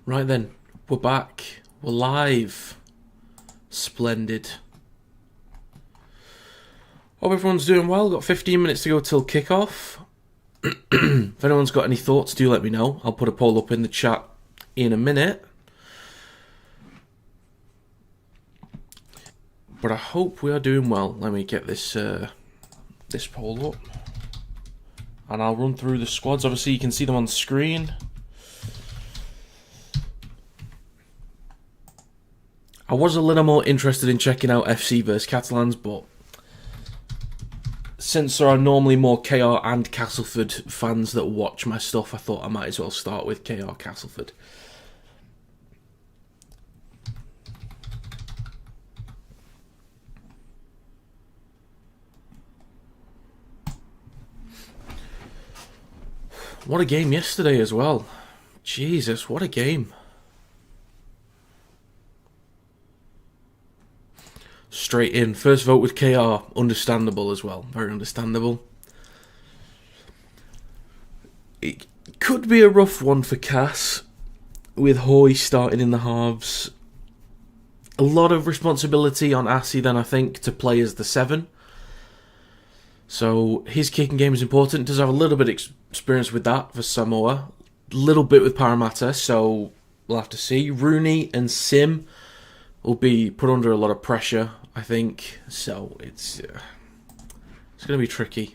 Right then, we're back. We're live. Splendid. Hope everyone's doing well. Got 15 minutes to go till kickoff. If anyone's got any thoughts, do let me know. I'll put a poll up in the chat in a minute. But I hope we are doing well. Let me get this this poll up. And I'll run through the squads. Obviously, you can see them on the screen. I was a little more interested in checking out FC vs Catalans, but since there are normally more KR and Castleford fans that watch my stuff, I thought I might as well start with KR Castleford. What a game yesterday as well. Jesus, what a game. Straight in. First vote with KR. Understandable as well. Very understandable. It could be a rough one for Cass, with Hoy starting in the halves. A lot of responsibility on Assi then, I think, to play as the 7. So his kicking game is important. Does have a little bit of experience with that for Samoa. A little bit with Parramatta, so we'll have to see. Rooney and Sim will be put under a lot of pressure, I think. So it's going to be tricky.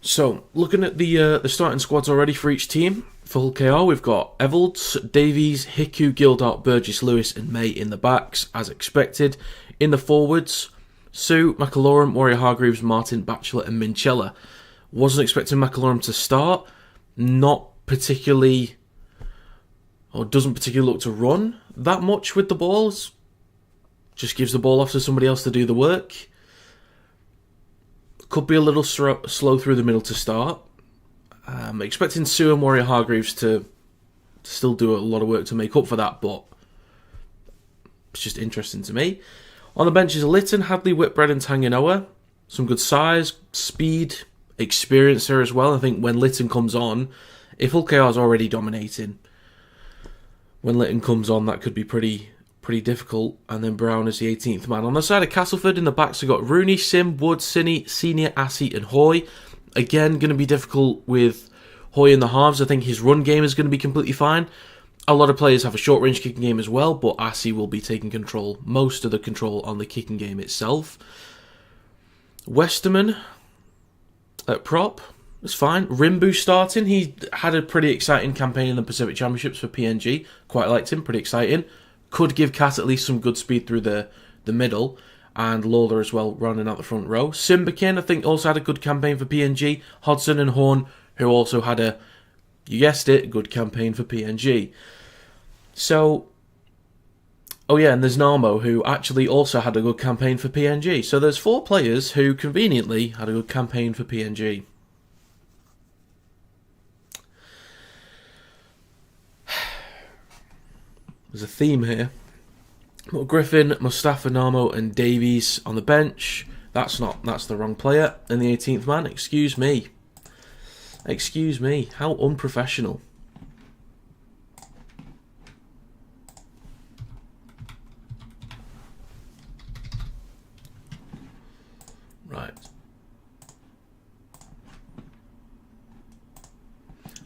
So, looking at the starting squads already for each team, for Hull KR, we've got Evolds, Davies, Hiku, Gildart, Burgess, Lewis and May in the backs, as expected. In the forwards, Sue, McAlorum, Warrior Hargreaves, Martin, Batchelor and Minchella. Wasn't expecting McAlorum to start. Not particularly, or doesn't particularly look to run that much with the balls. Just gives the ball off to somebody else to do the work. Could be a little slow through the middle to start. Expecting Sue and Warrior Hargreaves to still do a lot of work to make up for that, but it's just interesting to me. On the bench is Litton, Hadley, Whitbread and Tanganoa. Some good size, speed, experience there as well. I think when Litton comes on, if Hull KR is already dominating, when Litton comes on, that could be pretty difficult. And then Brown is the 18th man. On the side of Castleford, in the backs, we've got Rooney, Sim, Wood, Cine, Senior, Assi and Hoy. Again, going to be difficult with Hoy in the halves. I think his run game is going to be completely fine. A lot of players have a short-range kicking game as well, but Assi will be taking most of the control on the kicking game itself. Westerman at prop. It's fine. Rimbu starting. He had a pretty exciting campaign in the Pacific Championships for PNG. Quite liked him. Pretty exciting. Could give Cass at least some good speed through the middle. And Lawler as well, rounding out the front row. Simbakin, I think, also had a good campaign for PNG. Hodson and Horn, who also had you guessed it, good campaign for PNG. So, oh yeah, and there's Narmo, who actually also had a good campaign for PNG. So there's 4 players who conveniently had a good campaign for PNG. There's a theme here. Well, Griffin, Mustafa, Narmo and Davies on the bench. That's the wrong player. And the 18th man, excuse me. Excuse me, how unprofessional. Right.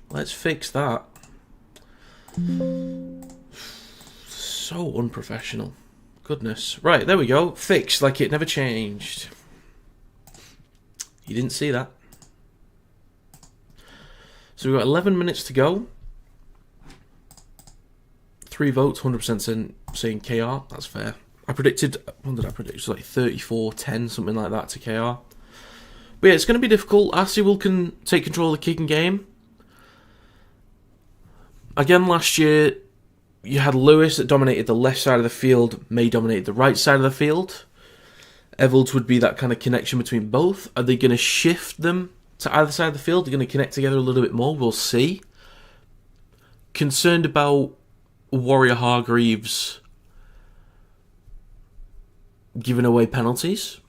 Let's fix that. So unprofessional. Goodness. Right, there we go. Fixed like it never changed. You didn't see that. So we've got 11 minutes to go. 3 votes, 100% saying KR. That's fair. I predicted, what did I predict? It was like 34-10, something like that to KR. But yeah, it's going to be difficult. Assy will take control of the kicking game. Again, last year, you had Lewis that dominated the left side of the field, May dominated the right side of the field. Evalds would be that kind of connection between both. Are they going to shift them to either side of the field? They're going to connect together a little bit more. We'll see. Concerned about Warrior Hargreaves giving away penalties.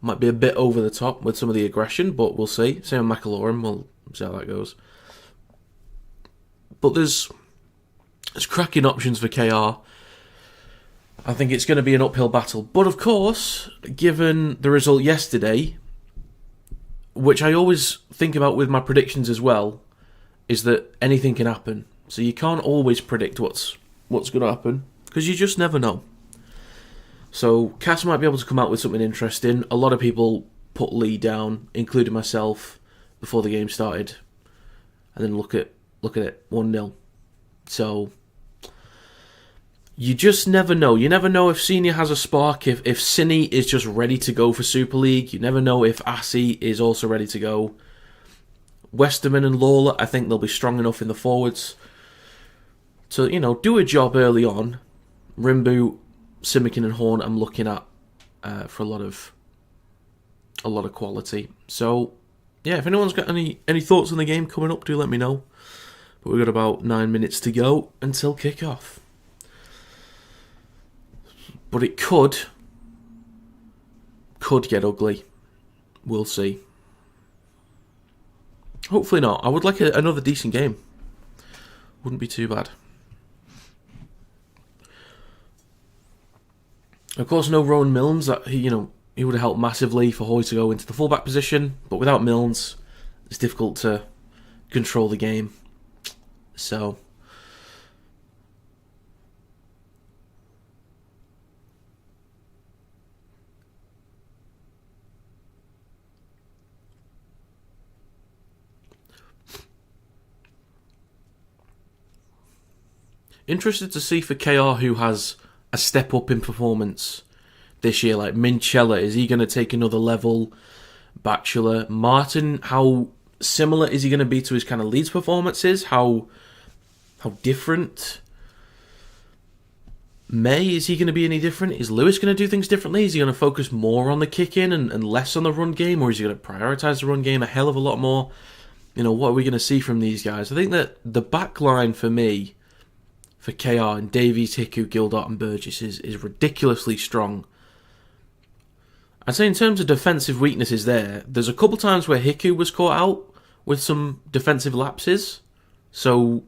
Might be a bit over the top with some of the aggression, but we'll see. Same with McIlaurin. We'll see how that goes. But there's cracking options for KR. I think it's going to be an uphill battle. But of course, given the result yesterday, which I always think about with my predictions as well, is that anything can happen. So you can't always predict what's going to happen, because you just never know. So Cass might be able to come out with something interesting. A lot of people put Lee down, including myself, before the game started, and then look at it, 1-0. So you just never know. You never know if Senior has a spark, if Cine is just ready to go for Super League. You never know if Assy is also ready to go. Westerman and Lawler, I think they'll be strong enough in the forwards to, do a job early on. Rimbu, Simikin and Horn, I'm looking at for a lot of quality. So, yeah, if anyone's got any thoughts on the game coming up, do let me know. But we've got about 9 minutes to go until kick-off. But it could get ugly. We'll see. Hopefully not. I would like another decent game. Wouldn't be too bad. Of course, no Rowan Milnes. That he would have helped massively for Hoy to go into the fullback position. But without Milnes, it's difficult to control the game. So interested to see for KR who has a step up in performance this year, like Minchella. Is he going to take another level? Bachelor, Martin, how similar is he going to be to his kind of Leeds performances? How different? May, is he going to be any different? Is Lewis going to do things differently? Is he going to focus more on the kick-in and less on the run game? Or is he going to prioritise the run game a hell of a lot more? What are we going to see from these guys? I think that the back line for me, for KR and Davies, Hiku, Gildart and Burgess is ridiculously strong. I'd say in terms of defensive weaknesses there's a couple times where Hiku was caught out with some defensive lapses. So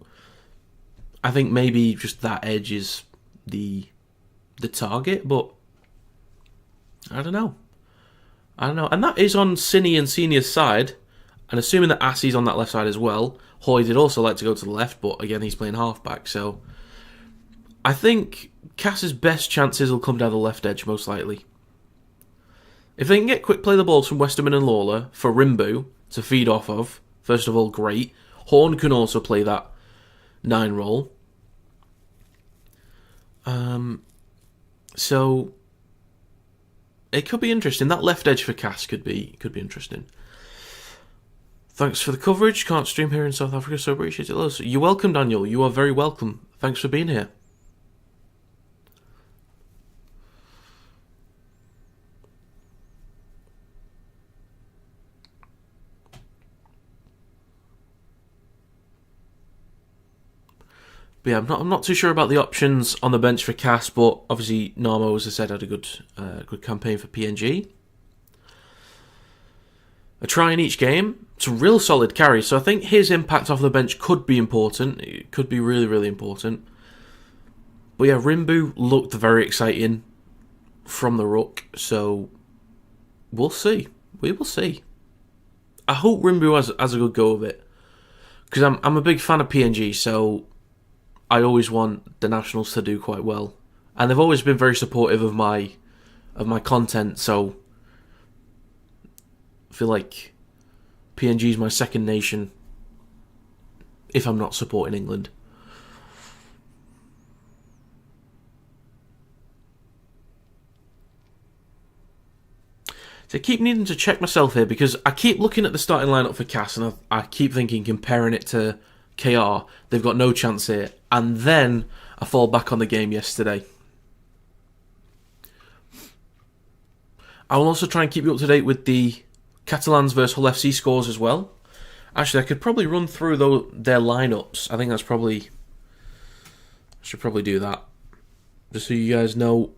I think maybe just that edge is the target, but I don't know. And that is on Cine and Senior's side, and assuming that Assie's on that left side as well. Hoy did also like to go to the left, but again, he's playing halfback, so I think Cass's best chances will come down the left edge, most likely. If they can get quick play the balls from Westerman and Lawler for Rimbu to feed off of, first of all, great. Horn can also play that 9 role. So it could be interesting. That left edge for Cass could be interesting. Thanks for the coverage. Can't stream here in South Africa, so appreciate it. Loads. You're welcome, Daniel. You are very welcome. Thanks for being here. But yeah, I'm not too sure about the options on the bench for Cass, but obviously Narmo, as I said, had a good campaign for PNG. A try in each game. It's a real solid carry, so I think his impact off the bench could be important. It could be really, really important. But yeah, Rimbu looked very exciting from the ruck, so we'll see. We will see. I hope Rimbu has a good go of it, because I'm a big fan of PNG, so I always want the Nationals to do quite well, and they've always been very supportive of my content. So I feel like PNG is my second nation if I'm not supporting England. So I keep needing to check myself here because I keep looking at the starting lineup for Cass and I keep thinking, comparing it to KR, they've got no chance here. And then I fall back on the game yesterday. I will also try and keep you up to date with the Catalans versus Hull FC scores as well. Actually, I could probably run through their lineups. I think that's probably... I should probably do that. Just so you guys know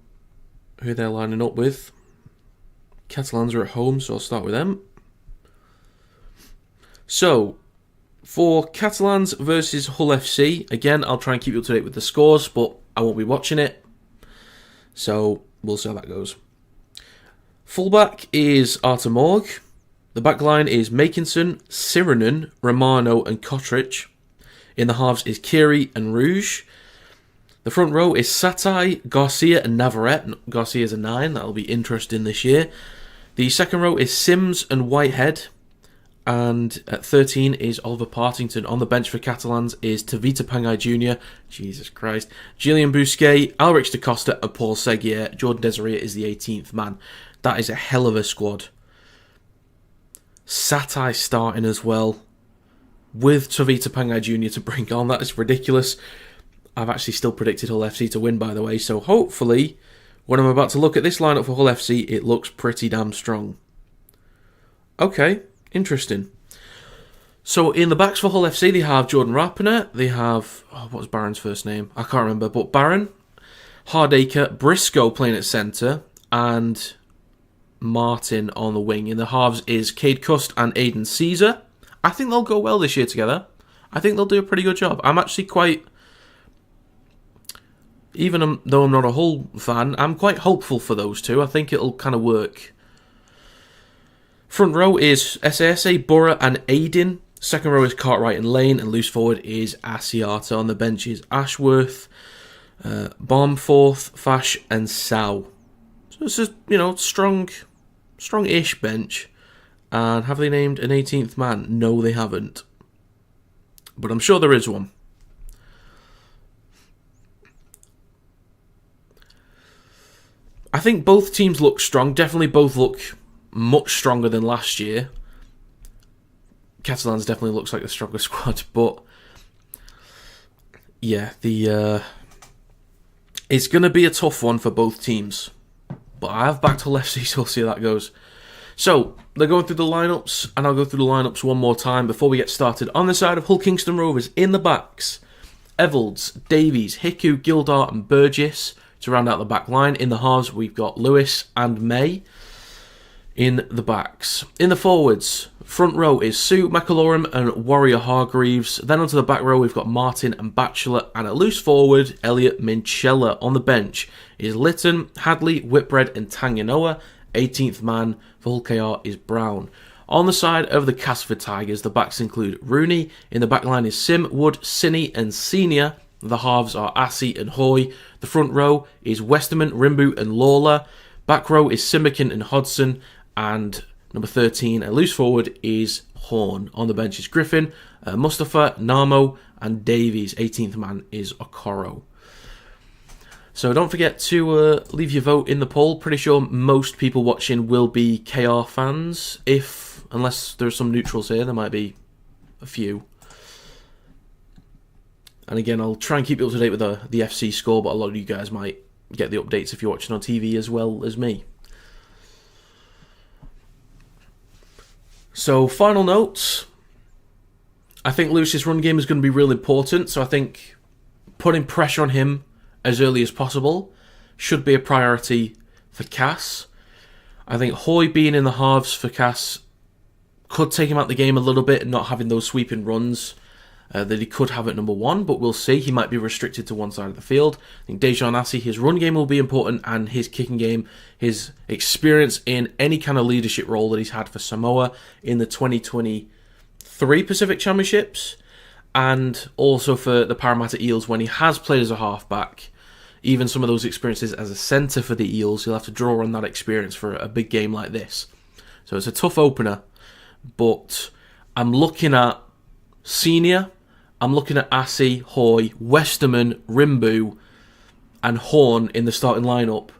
who they're lining up with. Catalans are at home, so I'll start with them. So, for Catalans versus Hull FC, again, I'll try and keep you up to date with the scores, but I won't be watching it. So, we'll see how that goes. Fullback is Artur Morg. The back line is Makinson, Sirenen, Romano and Kotric. In the halves is Kiri and Rouge. The front row is Satai, Garcia and Navarrete. Garcia's a 9, that'll be interesting this year. The second row is Sims and Whitehead. And at 13 is Oliver Partington. On the bench for Catalans is Tavita Pangai Jr., Jesus Christ, Julian Bousquet, Alrix da Costa and Paul Seguier. Jordan Desiree is the 18th man. That is a hell of a squad. Satai starting as well, with Tavita Pangai Jr. to bring on. That is ridiculous. I've actually still predicted Hull FC to win, by the way, so hopefully, when I'm about to look at this lineup for Hull FC, it looks pretty damn strong. Okay, interesting. So in the backs for Hull FC, they have Jordan Rapiner, they have... what was Barron's first name? I can't remember, but Barron, Hardacre, Briscoe playing at centre, and Martin on the wing. In the halves is Cade Cust and Aidan Caesar. I think they'll go well this year together. I think they'll do a pretty good job. I'm actually quite... Even though I'm not a Hull fan, I'm quite hopeful for those two. I think it'll kind of work. Front row is SASA, Borough and Aidin. Second row is Cartwright and Lane. And loose forward is Asiata. On the bench is Ashworth, Barmforth, Fash and Sow. So it's just, strong-ish bench. And have they named an 18th man? No, they haven't. But I'm sure there is one. I think both teams look strong. Definitely both look much stronger than last year. Catalans definitely looks like the stronger squad, but yeah, it's going to be a tough one for both teams. But I have backed Hull FC, so we'll see how that goes. So, they're going through the lineups, and I'll go through the lineups one more time before we get started. On the side of Hull Kingston Rovers, in the backs, Evalds, Davies, Hiku, Gildart and Burgess to round out the back line. In the halves, we've got Lewis and May in the backs. In the forwards, front row is Sue, McAlorum and Warrior Hargreaves. Then onto the back row, we've got Martin and Batchelor. And at loose forward, Elliot Minchella. On the bench is Lytton, Hadley, Whitbread and Tanganoa. 18th man for Hull KR is Brown. On the side of the Castleford Tigers, the backs include Rooney. In the back line is Sim, Wood, Sinney and Senior. The halves are Assey and Hoy. The front row is Westerman, Rimbu and Lawler. Back row is Simmerkin and Hodson. And number 13, a loose forward, is Horn. On the bench is Griffin, Mustafa, Namo and Davies. 18th man is Okoro. So don't forget to leave your vote in the poll. Pretty sure most people watching will be KR fans. Unless there's some neutrals here, there might be a few. And again, I'll try and keep you up to date with the FC score, but a lot of you guys might get the updates if you're watching on TV as well as me. So, final notes. I think Lewis's run game is going to be real important, so I think putting pressure on him as early as possible should be a priority for Cass. I think Hoy being in the halves for Cass could take him out the game a little bit and not having those sweeping runs that he could have at number 1, but we'll see. He might be restricted to one side of the field. I think Dejan Assey, his run game will be important, and his kicking game, his experience in any kind of leadership role that he's had for Samoa in the 2023 Pacific Championships, and also for the Parramatta Eels when he has played as a halfback. Even some of those experiences as a centre for the Eels, he'll have to draw on that experience for a big game like this. So it's a tough opener, but I'm looking at Senior, I'm looking at Assey, Hoy, Westerman, Rimbu, and Horn in the starting lineup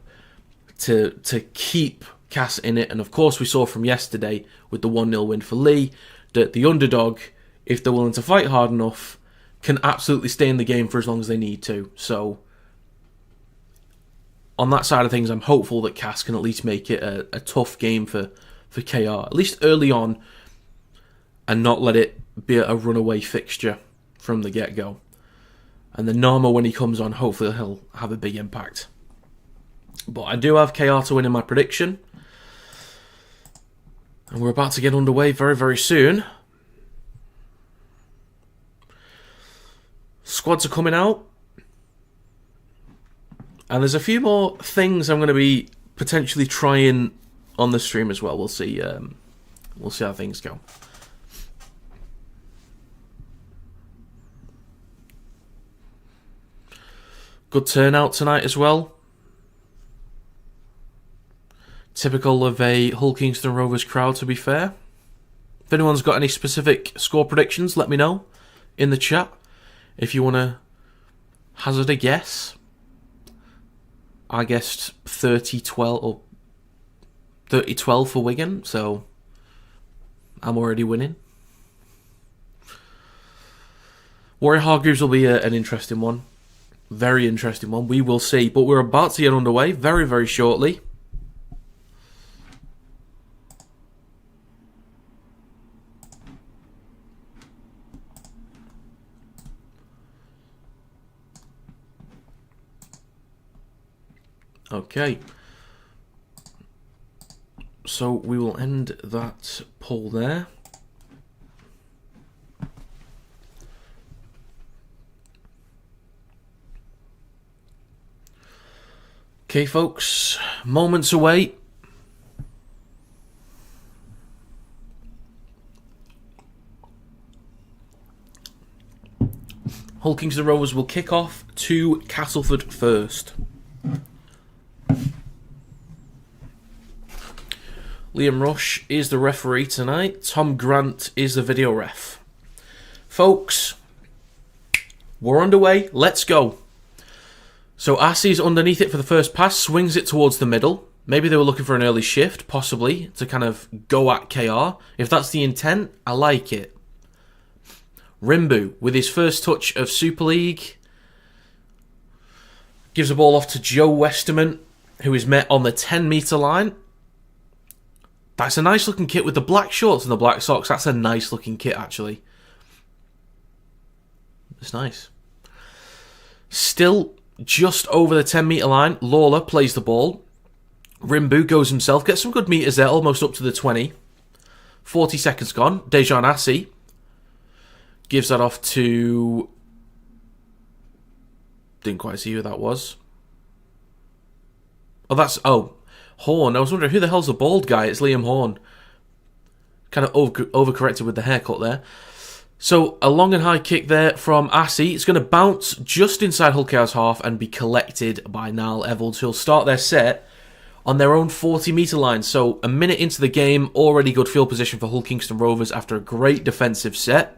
to keep Cass in it. And of course, we saw from yesterday with the 1-0 win for Lee that the underdog, if they're willing to fight hard enough, can absolutely stay in the game for as long as they need to. So, on that side of things, I'm hopeful that Cass can at least make it a tough game for KR, at least early on, and not let it be a runaway fixture from the get-go. And then Nama, when he comes on, hopefully he'll have a big impact. But I do have KR to win in my prediction. And we're about to get underway very, very soon. Squads are coming out. And there's a few more things I'm going to be potentially trying on the stream as well. We'll see. We'll see how things go. Good turnout tonight as well. Typical of a Hull Kingston Rovers crowd, to be fair. If anyone's got any specific score predictions, let me know in the chat. If you want to hazard a guess. I guessed 30-12 or 30-12 for Wigan, so I'm already winning. Warrior Hargreaves will be an interesting one. Very interesting one. We will see. But we're about to get underway very, very shortly. Okay. So we will end that poll there. Okay, folks, moments away. Hull Kingston Rovers will kick off to Castleford first. Liam Rush is the referee tonight. Tom Grant is the video ref. Folks, we're underway. Let's go. So Assie's underneath it for the first pass, swings it towards the middle. Maybe they were looking for an early shift, possibly, to kind of go at KR. If that's the intent, I like it. Rimbu, with his first touch of Super League, gives the ball off to Joe Westerman, who is met on the 10-metre line. That's a nice looking kit with the black shorts and the black socks. That's a nice looking kit, actually. It's nice. Still just over the 10-metre line, Lawler plays the ball. Rimbu goes himself, gets some good metres there, almost up to the 20. 40 seconds gone. Dejan Assi gives that off to... Didn't quite see who that was. Oh, that's... Oh, Horn. I was wondering, who the hell's the bald guy? It's Liam Horn. Kind of overcorrected with the haircut there. So, a long and high kick there from Assi. It's going to bounce just inside Hull KR's half and be collected by Niall Evalds, who'll start their set on their own 40-metre line. So, a minute into the game, already good field position for Hull Kingston Rovers after a great defensive set.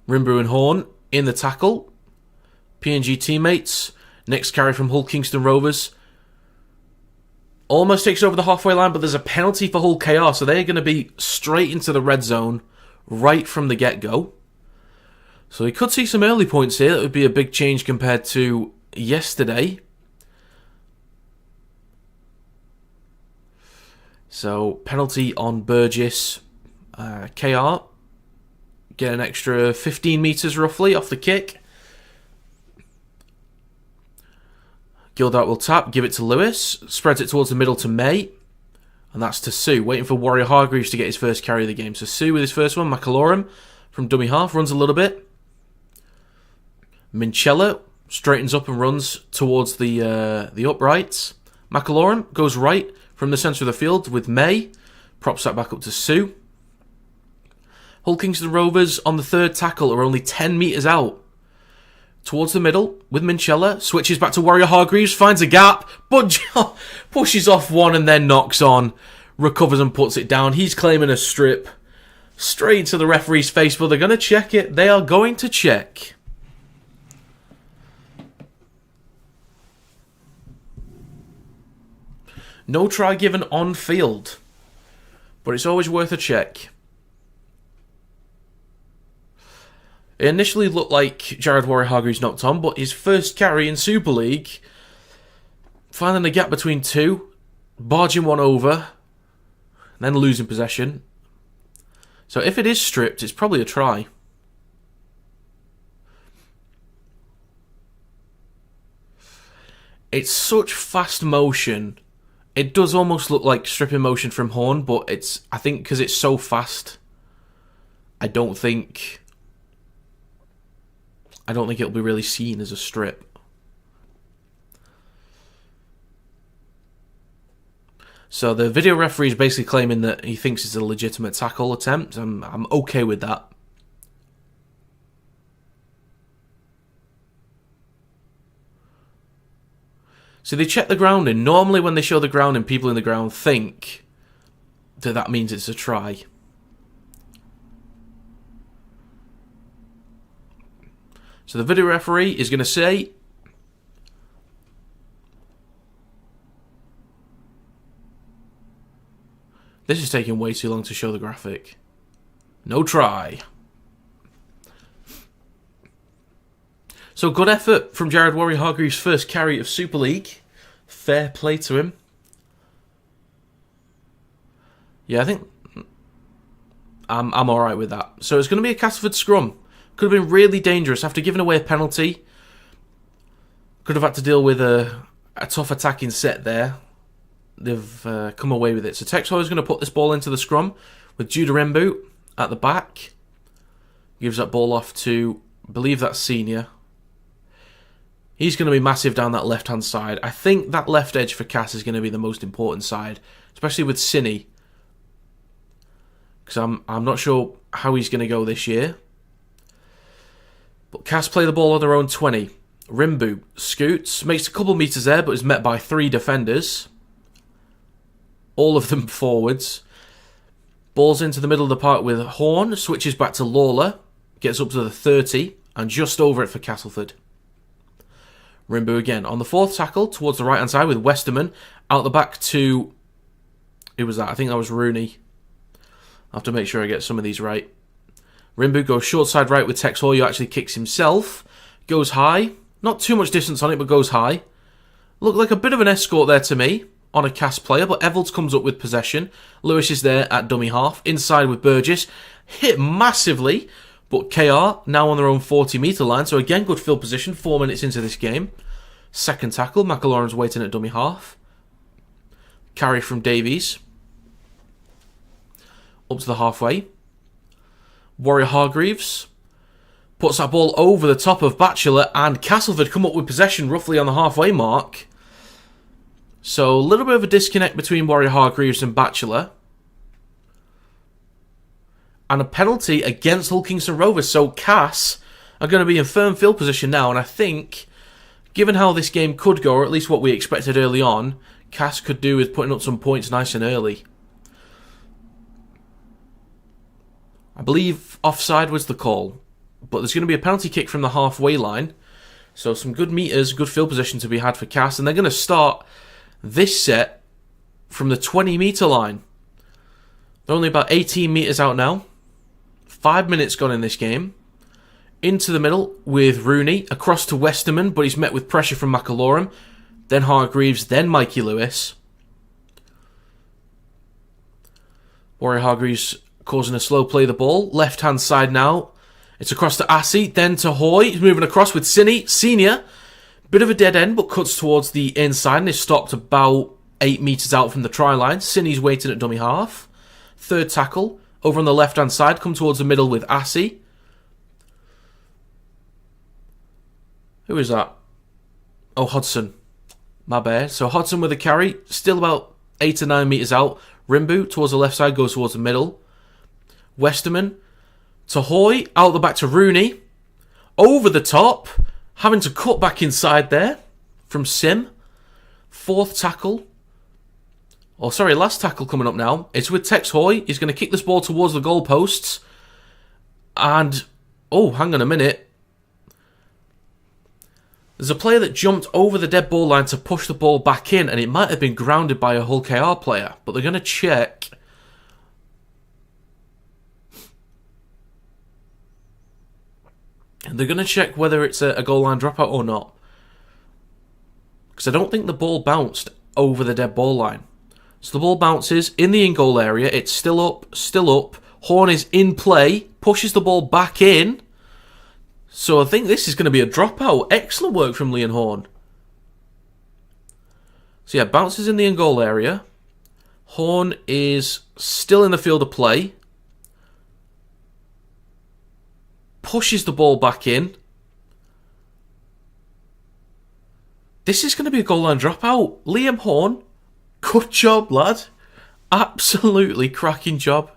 Rimbu and Horn in the tackle. PNG teammates. Next carry from Hull Kingston Rovers. Almost takes over the halfway line, but there's a penalty for Hull KR, so they're going to be straight into the red zone right from the get-go. So we could see some early points here. That would be a big change compared to yesterday. So, penalty on Burgess. KR get an extra 15 metres roughly off the kick. Gildart will tap, give it to Lewis, spreads it towards the middle to May, and that's to Sue, waiting for Warrior Hargreaves to get his first carry of the game. So Sue with his first one, McAlorum from dummy half, runs a little bit. Minchella straightens up and runs towards the uprights. McAlorum goes right from the centre of the field with May, props that back up to Sue. Hull Kingston Rovers on the third tackle are only 10 metres out. Towards the middle with Minchella, switches back to Warrior Hargreaves, finds a gap, but pushes off one and then knocks on, recovers and puts it down. He's claiming a strip straight to the referee's face, but they're going to check it. They are going to check. No try given on field, but it's always worth a check. It initially looked like Jared Warrior-Hargreaves knocked on, but his first carry in Super League, finding a gap between two, barging one over, then losing possession. So if it is stripped, it's probably a try. It's such fast motion. It does almost look like stripping motion from Horn, but I think because it's so fast, I don't think it'll be really seen as a strip. So the video referee is basically claiming that he thinks it's a legitimate tackle attempt. I'm okay with that. So they check the grounding. Normally when they show the grounding, people in the ground think that means it's a try. So the video referee is going to say, this is taking way too long to show the graphic. No try. So good effort from Jared Warrior-Hargreaves' first carry of Super League. Fair play to him. Yeah, I think I'm alright with that. So it's going to be a Castleford scrum. Could have been really dangerous after giving away a penalty. Could have had to deal with a tough attacking set there. They've come away with it. So Texhor is going to put this ball into the scrum with Judah Rembu at the back. Gives that ball off to, I believe that's Senior. He's going to be massive down that left-hand side. I think that left edge for Cass is going to be the most important side, especially with Cine. Because I'm not sure how he's going to go this year. But Cass play the ball on their own 20. Rimbu scoots, makes a couple metres there, but is met by 3 defenders. All of them forwards. Ball's into the middle of the park with Horn, switches back to Lawler, gets up to the 30, and just over it for Castleford. Rimbu again on the 4th tackle towards the right-hand side with Westerman. Out the back to... Who was that? I think that was Rooney. I'll have to make sure I get some of these right. Rimbu goes short side right with Tex Hoy, who actually kicks himself. Goes high. Not too much distance on it, but goes high. Looked like a bit of an escort there to me on a Cass player, but Evolds comes up with possession. Lewis is there at dummy half. Inside with Burgess. Hit massively, but KR now on their own 40-metre line. So again, good field position 4 minutes into this game. Second tackle. McAloran's waiting at dummy half. Carry from Davies. Up to the halfway. Warrior-Hargreaves puts that ball over the top of Batchelor, and Castleford come up with possession roughly on the halfway mark. So a little bit of a disconnect between Warrior-Hargreaves and Batchelor. And a penalty against Hull Kingston Rovers. So Cass are going to be in firm field position now, and I think, given how this game could go, or at least what we expected early on, Cass could do with putting up some points nice and early. I believe offside was the call, but there's going to be a penalty kick from the halfway line. So some good meters, good field position to be had for Cass, and they're going to start this set from the 20-metre line. They're only about 18 metres out now. 5 minutes gone in this game. Into the middle with Rooney, across to Westerman, but he's met with pressure from McAloran. Then Hargreaves, then Mikey Lewis. Warrior-Hargreaves causing a slow play of the ball. Left-hand side now. It's across to Assey, then to Hoy. He's moving across with Senior. Bit of a dead end, but cuts towards the inside and is stopped about 8 metres out from the try line. Sinny's waiting at dummy half. Third tackle. Over on the left-hand side, come towards the middle with Assey. Who is that? Oh, Hodson. My bad. So Hodson with a carry. Still about 8 or 9 metres out. Rimbu towards the left side, goes towards the middle. Westerman to Hoy. Out the back to Rooney. Over the top. Having to cut back inside there from Sim. Fourth tackle. Oh, sorry, last tackle coming up now. It's with Tex Hoy. He's going to kick this ball towards the goalposts. And, oh, hang on a minute. There's a player that jumped over the dead ball line to push the ball back in, and it might have been grounded by a Hull KR player, but they're going to check. They're going to check whether it's a goal line dropout or not. Because I don't think the ball bounced over the dead ball line. So the ball bounces in the in-goal area. It's still up, still up. Horn is in play, pushes the ball back in. So I think this is going to be a dropout. Excellent work from Leon Horn. So yeah, bounces in the in-goal area. Horn is still in the field of play. Pushes the ball back in. This is going to be a goal line dropout. Liam Horn, good job, lad. Absolutely cracking job.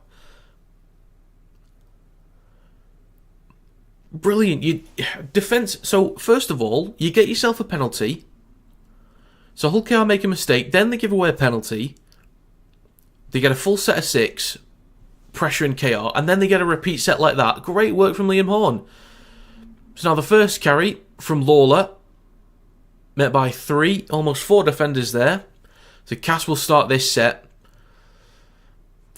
Brilliant. Defence. So, first of all, you get yourself a penalty. So, Hull KR make a mistake. Then they give away a penalty. They get a full set of 6. Pressuring KR. And then they get a repeat set like that. Great work from Liam Horn. So, now the first carry from Lawler. Met by 3, almost 4 defenders there. So, Cass will start this set.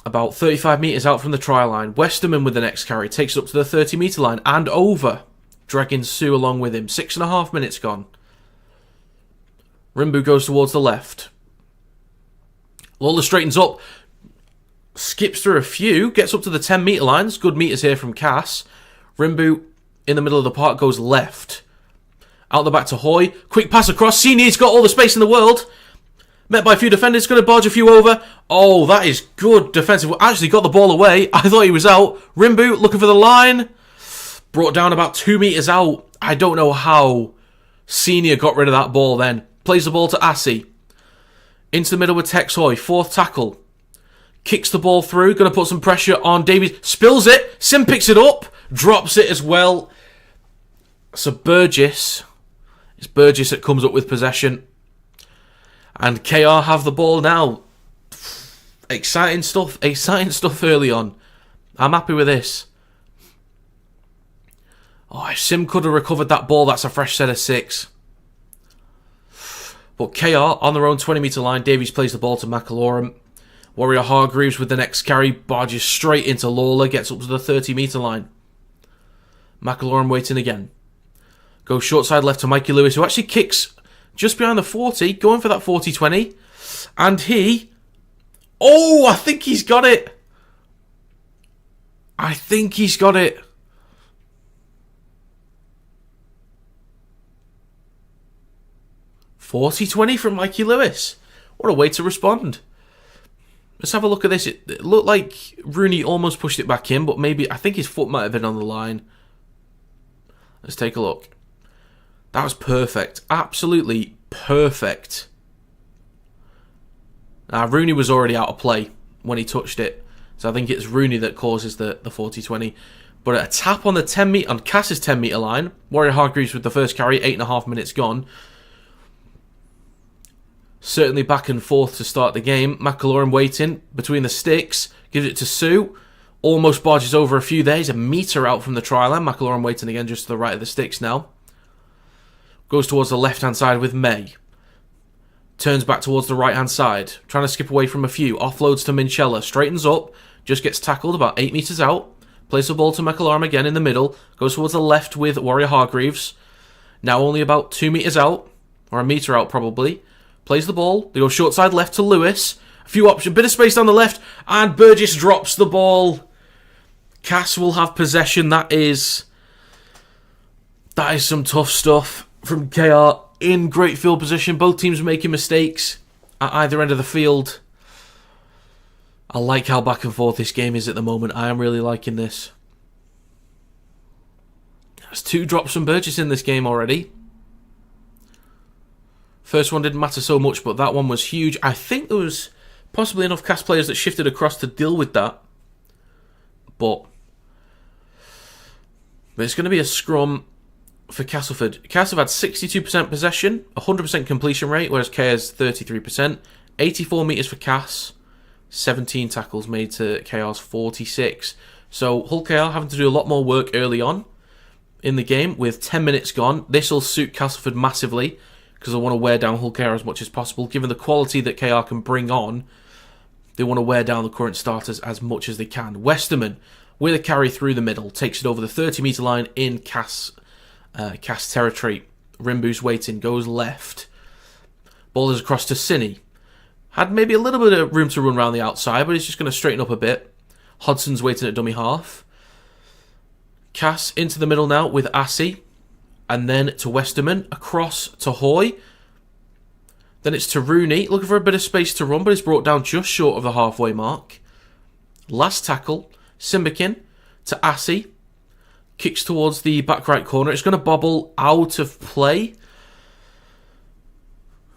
About 35 metres out from the try line. Westerman with the next carry. Takes it up to the 30-metre line. And over. Dragging Sue along with him. 6.5 minutes gone. Rimbu goes towards the left. Lawler straightens up. Skips through a few. Gets up to the 10-metre line. There's good metres here from Cass. Rimbu in the middle of the park goes left. Out the back to Hoy. Quick pass across. Senior's got all the space in the world. Met by a few defenders, going to barge a few over. Oh, that is good defensive. Actually got the ball away. I thought he was out. Rimbu looking for the line. Brought down about 2 metres out. I don't know how Senior got rid of that ball then. Plays the ball to Assey. Into the middle with Tex Hoy. 4th tackle. Kicks the ball through. Going to put some pressure on Davies. Spills it. Sim picks it up. Drops it as well. So Burgess. It's Burgess that comes up with possession. And KR have the ball now. Exciting stuff early on. I'm happy with this. Oh, if Sim could have recovered that ball, that's a fresh set of 6. But KR on their own 20-metre line. Davies plays the ball to McAlorum. Warrior Hargreaves with the next carry. Barges straight into Lawler. Gets up to the 30-metre line. McAlorum waiting again. Goes short side left to Mikey Lewis, who actually kicks just behind the 40, going for that 40-20. And he... Oh, I think he's got it. I think he's got it. $40-20 from Mikey Lewis. What a way to respond. Let's have a look at this. It looked like Rooney almost pushed it back in, but maybe... I think his foot might have been on the line. Let's take a look. That was perfect. Absolutely perfect. Now, Rooney was already out of play when he touched it. So I think it's Rooney that causes the 40-20. But a tap on the 10-metre, on Cass's 10-metre line. Warrior Hargreaves with the first carry, 8.5 minutes gone. Certainly back and forth to start the game. McAlorum waiting between the sticks. Gives it to Sue. Almost barges over a few there. He's a metre out from the try line. McAlorum waiting again just to the right of the sticks now. Goes towards the left-hand side with May. Turns back towards the right-hand side. Trying to skip away from a few. Offloads to Minchella. Straightens up. Just gets tackled about 8 metres out. Plays the ball to McAlorum again in the middle. Goes towards the left with Warrior Hargreaves. Now only about 2 metres out. Or a metre out probably. Plays the ball. They go short side left to Lewis. A few options. Bit of space down the left. And Burgess drops the ball. Cass will have possession. That is some tough stuff from KR in great field position. Both teams making mistakes at either end of the field. I like how back and forth this game is at the moment. I am really liking this. There's 2 drops from Burgess in this game already. First one didn't matter so much, but that one was huge. I think there was possibly enough Cass players that shifted across to deal with that. But it's going to be a scrum for Castleford. Cass have had 62% possession, 100% completion rate, whereas K has 33%. 84 metres for Cass, 17 tackles made to KR's 46. So Hull KR having to do a lot more work early on. in the game with 10 minutes gone. This will suit Castleford massively because they want to wear down Hull KR as much as possible. Given the quality that KR can bring on, they want to wear down the current starters as much as they can. Westerman, with a carry through the middle, takes it over the 30-metre line in Cass territory. Rimbu's waiting, goes left. Ball is across to Cine. Had maybe a little bit of room to run around the outside, but he's just going to straighten up a bit. Hodson's waiting at dummy half. Cass into the middle now with Assey. And then to Westerman. Across to Hoy. Then it's to Rooney. Looking for a bit of space to run, but he's brought down just short of the halfway mark. Last tackle. Simbikin to Assey. Kicks towards the back right corner. It's going to bobble out of play.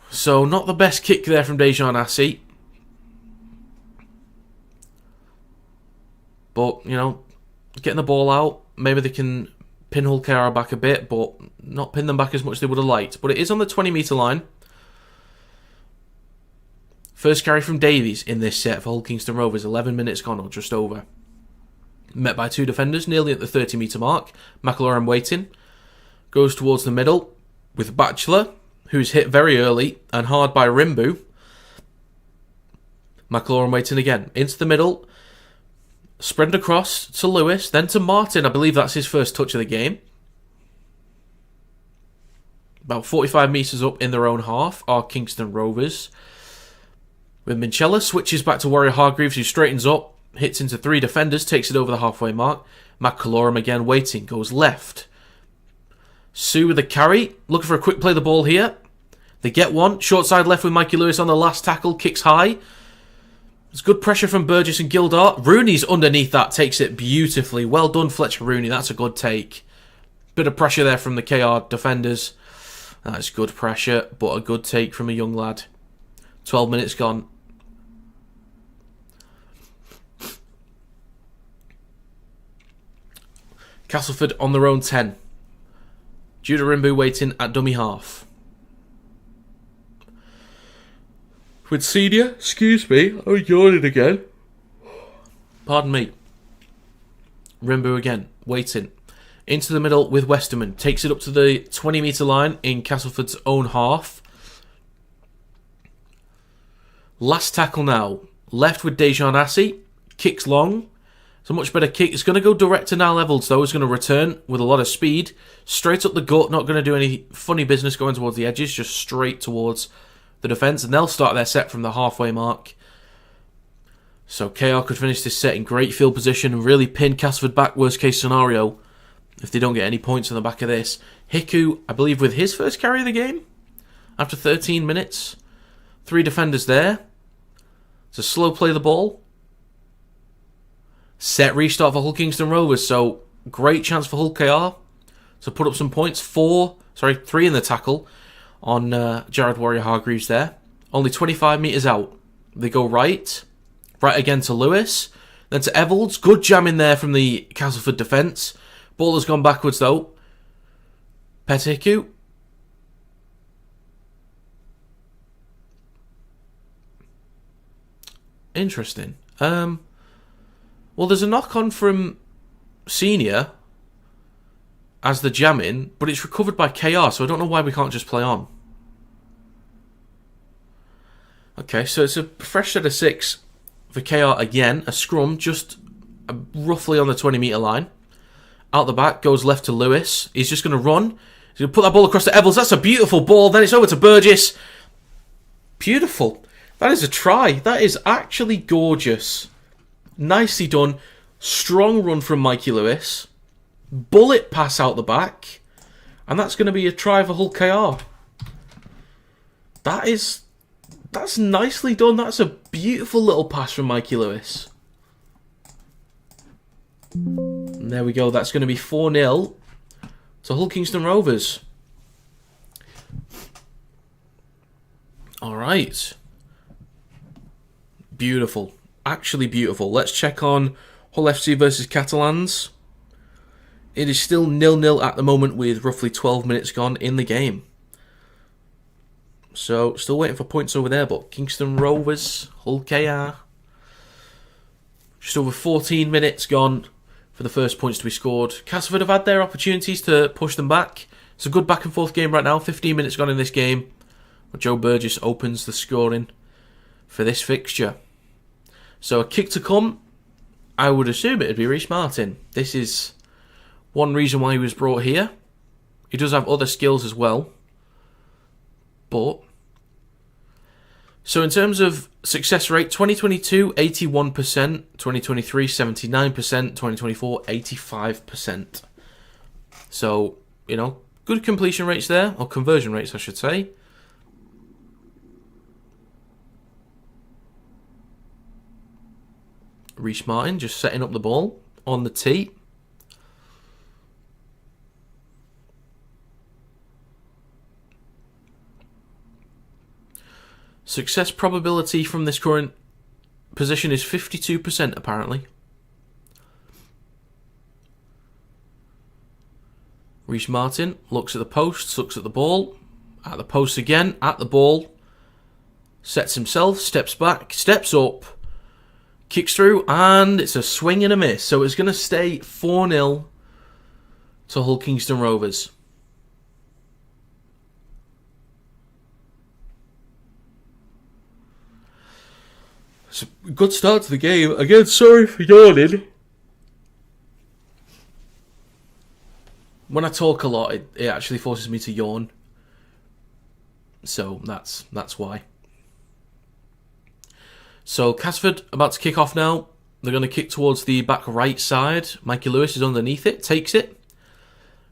So not the best kick there from Dejan Assey. But, you know, getting the ball out. Maybe they can pin Hull KR back a bit, but not pin them back as much as they would have liked. But it is on the 20-metre line. First carry from Davies in this set for Hull Kingston Rovers. 11 minutes gone or just over. Met by two defenders, nearly at the 30-metre mark. McElaurin waiting. Goes towards the middle with Batchelor, who's hit very early and hard by Rimbu. McElaurin waiting again. Into the middle. Spread across to Lewis, then to Martin. I believe that's his first touch of the game. About 45 metres up in their own half are Kingston Rovers. With Minchella, switches back to Warrior Hargreaves, who straightens up, hits into three defenders, takes it over the halfway mark. McElaurin again waiting, goes left. Sue with a carry, looking for a quick play of the ball here. They get one, short side left with Mikey Lewis on the last tackle, kicks high. There's good pressure from Burgess and Gildart. Rooney's underneath that, takes it beautifully. Well done, Fletcher Rooney. That's a good take. Bit of pressure there from the KR defenders. That's good pressure, but a good take from a young lad. 12 minutes gone. Castleford on their own 10. Judah Rimbu waiting at dummy half. With Senior, excuse me, I'm yawning again. Pardon me. Rimbu again, waiting. Into the middle with Westerman. Takes it up to the 20-metre line in Castleford's own half. Last tackle now. Left with Dejan Assey. Kicks long. It's a much better kick. It's going to go direct to Niall Evans, though. He's going to return with a lot of speed. Straight up the gut. Not going to do any funny business going towards the edges. Just straight towards the defence. And they'll start their set from the halfway mark. So KR could finish this set in great field position and really pin Castleford back, worst case scenario, if they don't get any points on the back of this. Hiku, I believe, with his first carry of the game. After 13 minutes. 3 defenders there. It's a slow play of the ball. Set restart for Hull Kingston Rovers, so great chance for Hull KR to put up some points. 3 in the tackle on Jared Warrior Hargreaves there. Only 25 metres out. They go right again to Lewis, then to Evalds. Good jam in there from the Castleford defence. Ball has gone backwards though. Petiku. Interesting. Well, there's a knock-on from Senior as the jam-in, but it's recovered by KR, so I don't know why we can't just play on. Okay, so it's a fresh set of 6 for KR again. A scrum just roughly on the 20-metre line. Out the back, goes left to Lewis. He's just going to run. He's going to put that ball across to Evans. That's a beautiful ball. Then it's over to Burgess. Beautiful. That is a try. That is actually gorgeous. Nicely done. Strong run from Mikey Lewis. Bullet pass out the back. And that's going to be a try for Hull KR. That's nicely done. That's a beautiful little pass from Mikey Lewis. And there we go. That's going to be 4-0 to Hull Kingston Rovers. Alright. Beautiful. Actually beautiful. Let's check on Hull FC versus Catalans. It is still 0-0 at the moment with roughly 12 minutes gone in the game. So, still waiting for points over there, but Kingston Rovers, Hull KR. Just over 14 minutes gone. for the first points to be scored. Castleford have had their opportunities to push them back. It's a good back and forth game right now. 15 minutes gone in this game. But Joe Burgess opens the scoring for this fixture. So a kick to come. I would assume it'd be Reece Martin. This is one reason why he was brought here. He does have other skills as well. But so in terms of success rate, 2022, 81%, 2023, 79%, 2024, 85%. So, you know, good completion rates there, or conversion rates, I should say. Reece Martin just setting up the ball on the tee. Success probability from this current position is 52% apparently. Reece Martin looks at the post, looks at the ball, at the post again, at the ball, sets himself, steps back, steps up, kicks through, and it's a swing and a miss. So it's going to stay 4-0 to Hull Kingston Rovers. It's a good start to the game. Again, sorry for yawning. When I talk a lot, it actually forces me to yawn. So that's why. So Castleford about to kick off now. They're going to kick towards the back right side. Mikey Lewis is underneath it, takes it.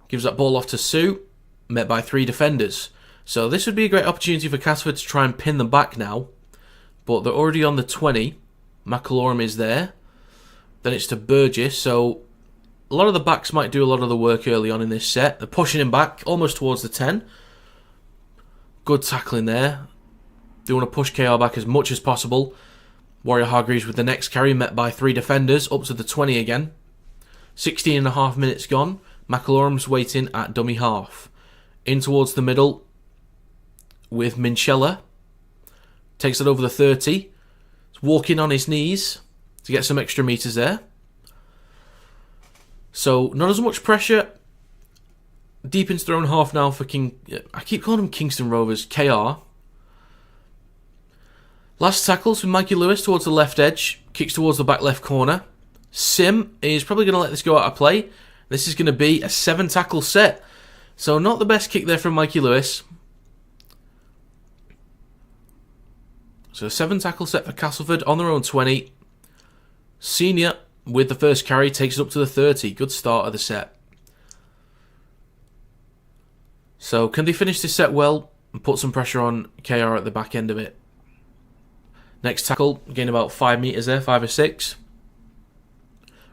Gives that ball off to Sue, met by 3 defenders. So this would be a great opportunity for Castleford to try and pin them back now. But they're already on the 20. McAlorum is there. Then it's to Burgess. So a lot of the backs might do a lot of the work early on in this set. They're pushing him back almost towards the 10. Good tackling there. They want to push KR back as much as possible. Warrior Hargreaves with the next carry, met by 3 defenders, up to the 20 again. 16.5 minutes gone. McAlorum's waiting at dummy half. In towards the middle with Minchella. Takes it over the 30. He's walking on his knees to get some extra metres there. So, not as much pressure. Deep into their own half now for I keep calling them Kingston Rovers, KR. Last tackles from Mikey Lewis towards the left edge. Kicks towards the back left corner. Sim is probably going to let this go out of play. This is going to be a 7-tackle set. So, not the best kick there from Mikey Lewis. So, a 7-tackle set for Castleford on their own 20. Senior, with the first carry, takes it up to the 30. Good start of the set. So, can they finish this set well and put some pressure on KR at the back end of it? Next tackle, gain about 5 metres there, 5 or 6.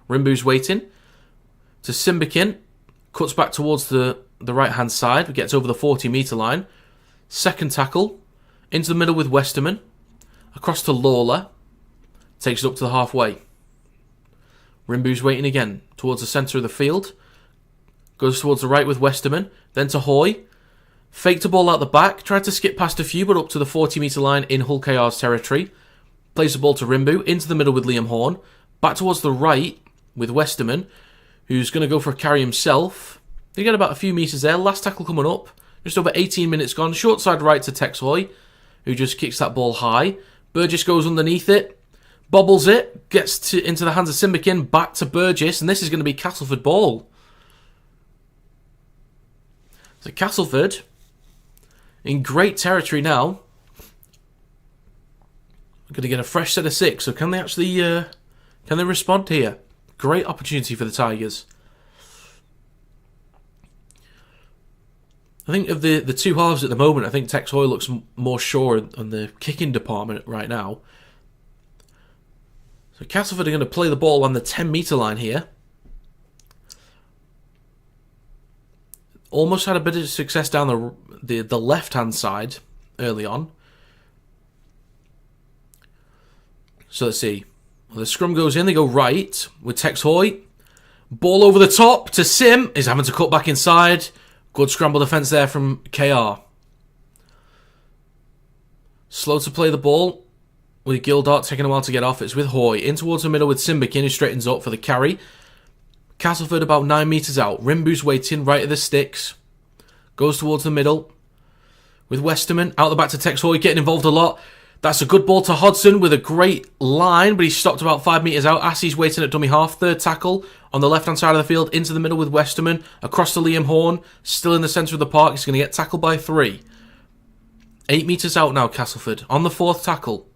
Rimbu's waiting. To Simbikin. Cuts back towards the right-hand side. Gets over the 40-metre line. Second tackle. Into the middle with Westerman. Across to Lawler. Takes it up to the halfway. Rimbu's waiting again. Towards the centre of the field. Goes towards the right with Westerman. Then to Hoy. Faked a ball out the back. Tried to skip past a few, but up to the 40-metre line in Hull KR's territory. Plays the ball to Rimbu. Into the middle with Liam Horn. Back towards the right with Westerman, who's going to go for a carry himself. They get about a few metres there. Last tackle coming up. Just over 18 minutes gone. Short side right to Tex Hoy, who just kicks that ball high. Burgess goes underneath it. Bobbles it. Gets into the hands of Simbikin. Back to Burgess. And this is going to be Castleford ball. So Castleford in great territory now. Going to get a fresh set of 6. So can they actually can they respond here? Great opportunity for the Tigers. I think of the 2 halves at the moment, I think Tex Hoy looks more sure on the kicking department right now. So Castleford are going to play the ball on the 10-metre line here. Almost had a bit of success down the left-hand side early on. So let's see. Well, the scrum goes in. They go right with Tex Hoy. Ball over the top to Sim. Is having to cut back inside. Good scramble defence there from KR. Slow to play the ball with Gildart taking a while to get off. It's with Hoy. In towards the middle with Simbikin, who straightens up for the carry. Castleford about 9 metres out. Rimbu's waiting right at the sticks. Goes towards the middle. With Westerman out the back to Tex Hoy, getting involved a lot. That's a good ball to Hodson with a great line, but he's stopped about 5 metres out. Assie's waiting at dummy half. Third tackle on the left-hand side of the field, into the middle with Westerman. Across to Liam Horn, still in the centre of the park. He's going to get tackled by 3. 8 metres out now, Castleford. On the 4th tackle.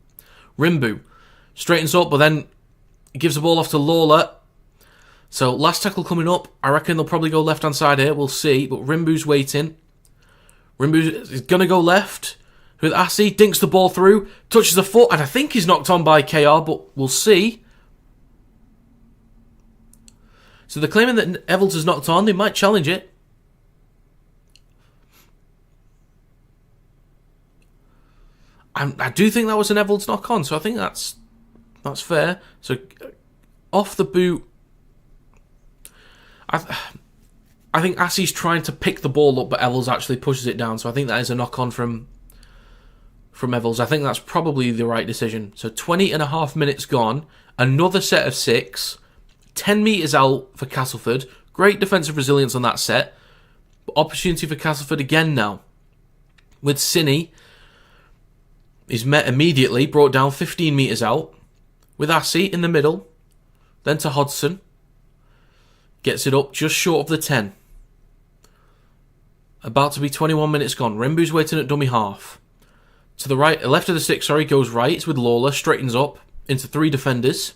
Rimbu straightens up, but then gives the ball off to Lawler. So, last tackle coming up. I reckon they'll probably go left-hand side here. We'll see, but Rimbu's waiting. Rimbu is going to go left with Assi, dinks the ball through, touches the foot, and I think he's knocked on by KR, but we'll see. So they're claiming that Evans has knocked on. They might challenge it. I do think that was an Evans knock on, so I think that's fair. So off the boot, I think Assie's trying to pick the ball up, but Evans actually pushes it down. So I think that is a knock on from Evans. I think that's probably the right decision. So 20.5 minutes gone. Another set of 6. 10 metres out for Castleford. Great defensive resilience on that set. But opportunity for Castleford again now. With Cine. He's met immediately. Brought down 15 metres out. With Assie in the middle. Then to Hodson. Gets it up just short of the 10. About to be 21 minutes gone. Rimbu's waiting at dummy half. To the right, left of the 6, goes right. It's with Lawler. Straightens up into 3 defenders.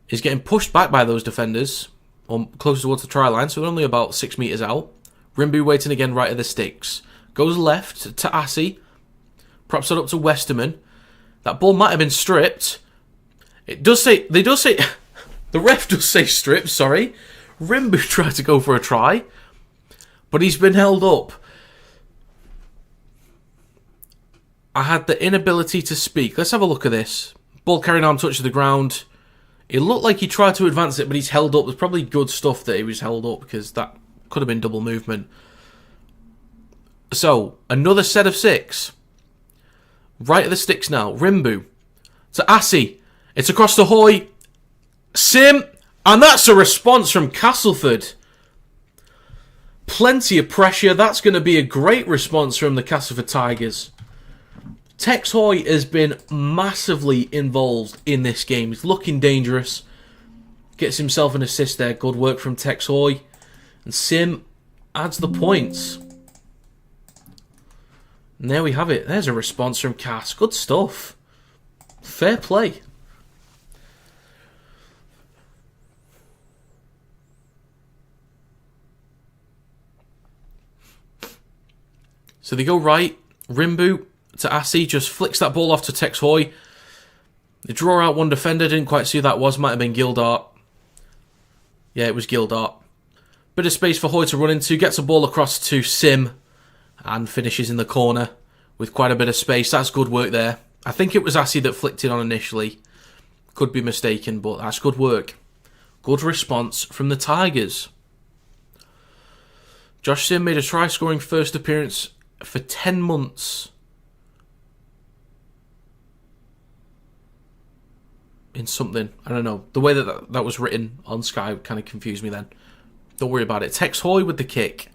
He's getting pushed back by those defenders. Or closer towards the try line, so they're only about 6 metres out. Rimbu waiting again right at the sticks. Goes left to Assie. Props it up to Westerman. That ball might have been stripped. They do say, the ref does say stripped, sorry. Rimbu tried to go for a try. But he's been held up. I had the inability to speak. Let's have a look at this. Ball carried on, touch of the ground. It looked like he tried to advance it, but he's held up. There's probably good stuff that he was held up, because that could have been double movement. So, another set of 6. Right at the sticks now. Rimbu. To Assie. It's across to Hoy. Sim. And that's a response from Castleford. Plenty of pressure. That's going to be a great response from the Castleford Tigers. Tex Hoy has been massively involved in this game. He's looking dangerous. Gets himself an assist there. Good work from Tex Hoy. And Sim adds the points. And there we have it. There's a response from Cass. Good stuff. Fair play. So they go right. Rimbu to Assie. Just flicks that ball off to Tex Hoy. They draw out one defender. Didn't quite see who that was. Might have been Gildart. Yeah, it was Gildart. Bit of space for Hoy to run into. Gets a ball across to Sim. And finishes in the corner with quite a bit of space. That's good work there. I think it was Assie that flicked it on initially. Could be mistaken, but that's good work. Good response from the Tigers. Josh Sim made a try-scoring first appearance for 10 months. In something. I don't know. The way that was written on Sky kind of confused me then. Don't worry about it. Tex Hoy with the kick.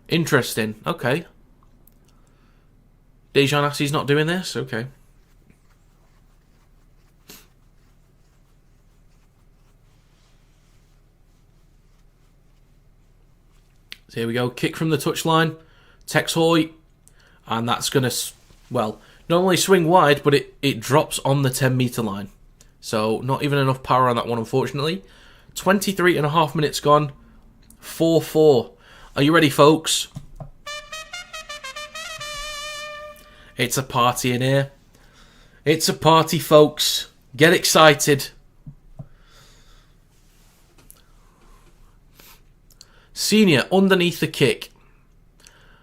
Interesting. Okay. Dejan Assie's not doing this? Okay. So here we go. Kick from the touchline. Tex Hoy. And that's going to, well, not only swing wide, but it drops on the 10-metre line. So not even enough power on that one, unfortunately. 23.5 minutes gone. 4-4. Are you ready, folks? It's a party in here. It's a party, folks. Get excited. Senior underneath the kick.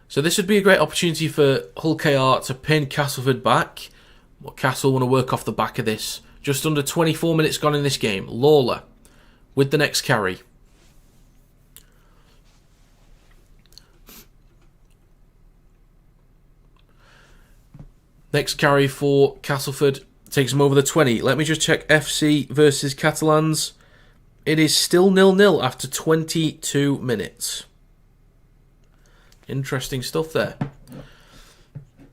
So this would be a great opportunity for Hull KR to pin Castleford back. But Castle want to work off the back of this. Just under 24 minutes gone in this game. Lawler with the next carry. Next carry for Castleford takes him over the 20. Let me just check FC versus Catalans. It is still 0-0 after 22 minutes. Interesting stuff there.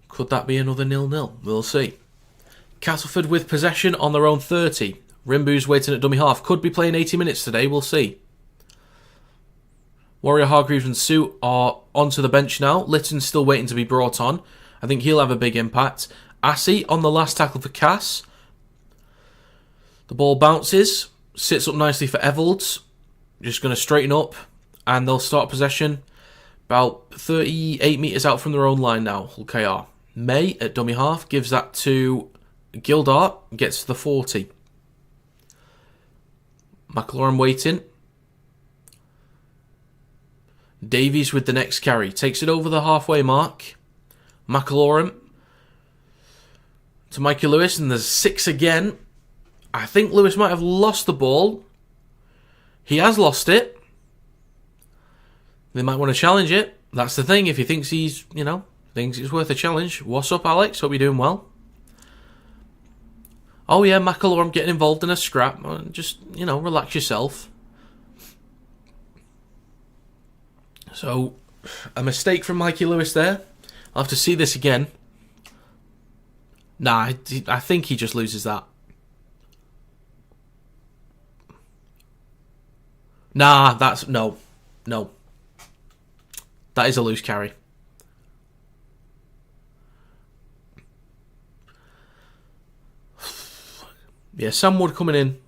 Could that be another 0-0? We'll see. Castleford with possession on their own 30. Rimbu's waiting at dummy half. Could be playing 80 minutes today. We'll see. Warrior Hargreaves and Sue are onto the bench now. Litton's still waiting to be brought on. I think he'll have a big impact. Assey on the last tackle for Cass. The ball bounces. Sits up nicely for Evolds. Just going to straighten up. And they'll start possession about 38 metres out from their own line now. Hull KR. May at dummy half gives that to Gildart. Gets to the 40. McLaurin waiting. Davies with the next carry. Takes it over the halfway mark. McLaurin to Mikey Lewis. And there's 6 again. I think Lewis might have lost the ball. He has lost it. They might want to challenge it. That's the thing. If he thinks he's, thinks it's worth a challenge. What's up, Alex? Hope you're doing well. Oh, yeah, McElroy getting involved in a scrap. Just, relax yourself. So, a mistake from Mikey Lewis there. I'll have to see this again. Nah, I think he just loses that. Nah, that's... No. That is a loose carry. Yeah, Sam Wood coming in.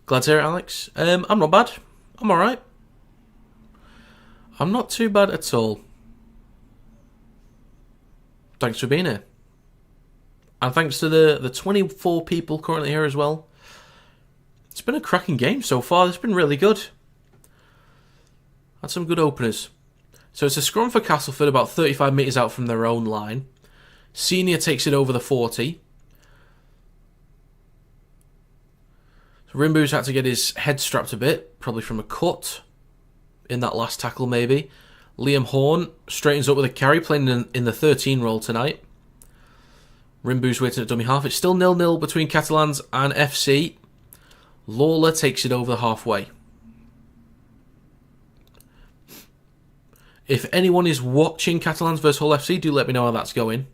Glad to hear it, Alex. I'm not bad. I'm alright. I'm not too bad at all. Thanks for being here. And thanks to the 24 people currently here as well. It's been a cracking game so far. It's been really good. Had some good openers. So it's a scrum for Castleford about 35 metres out from their own line. Senior takes it over the 40. So Rimbu's had to get his head strapped a bit, probably from a cut in that last tackle maybe. Liam Horn straightens up with a carry, playing in the 13 role tonight. Rimbu's waiting at dummy half. It's still 0-0 between Catalans and FC. Lawler takes it over the halfway. If anyone is watching Catalans versus Hull FC, do let me know how that's going.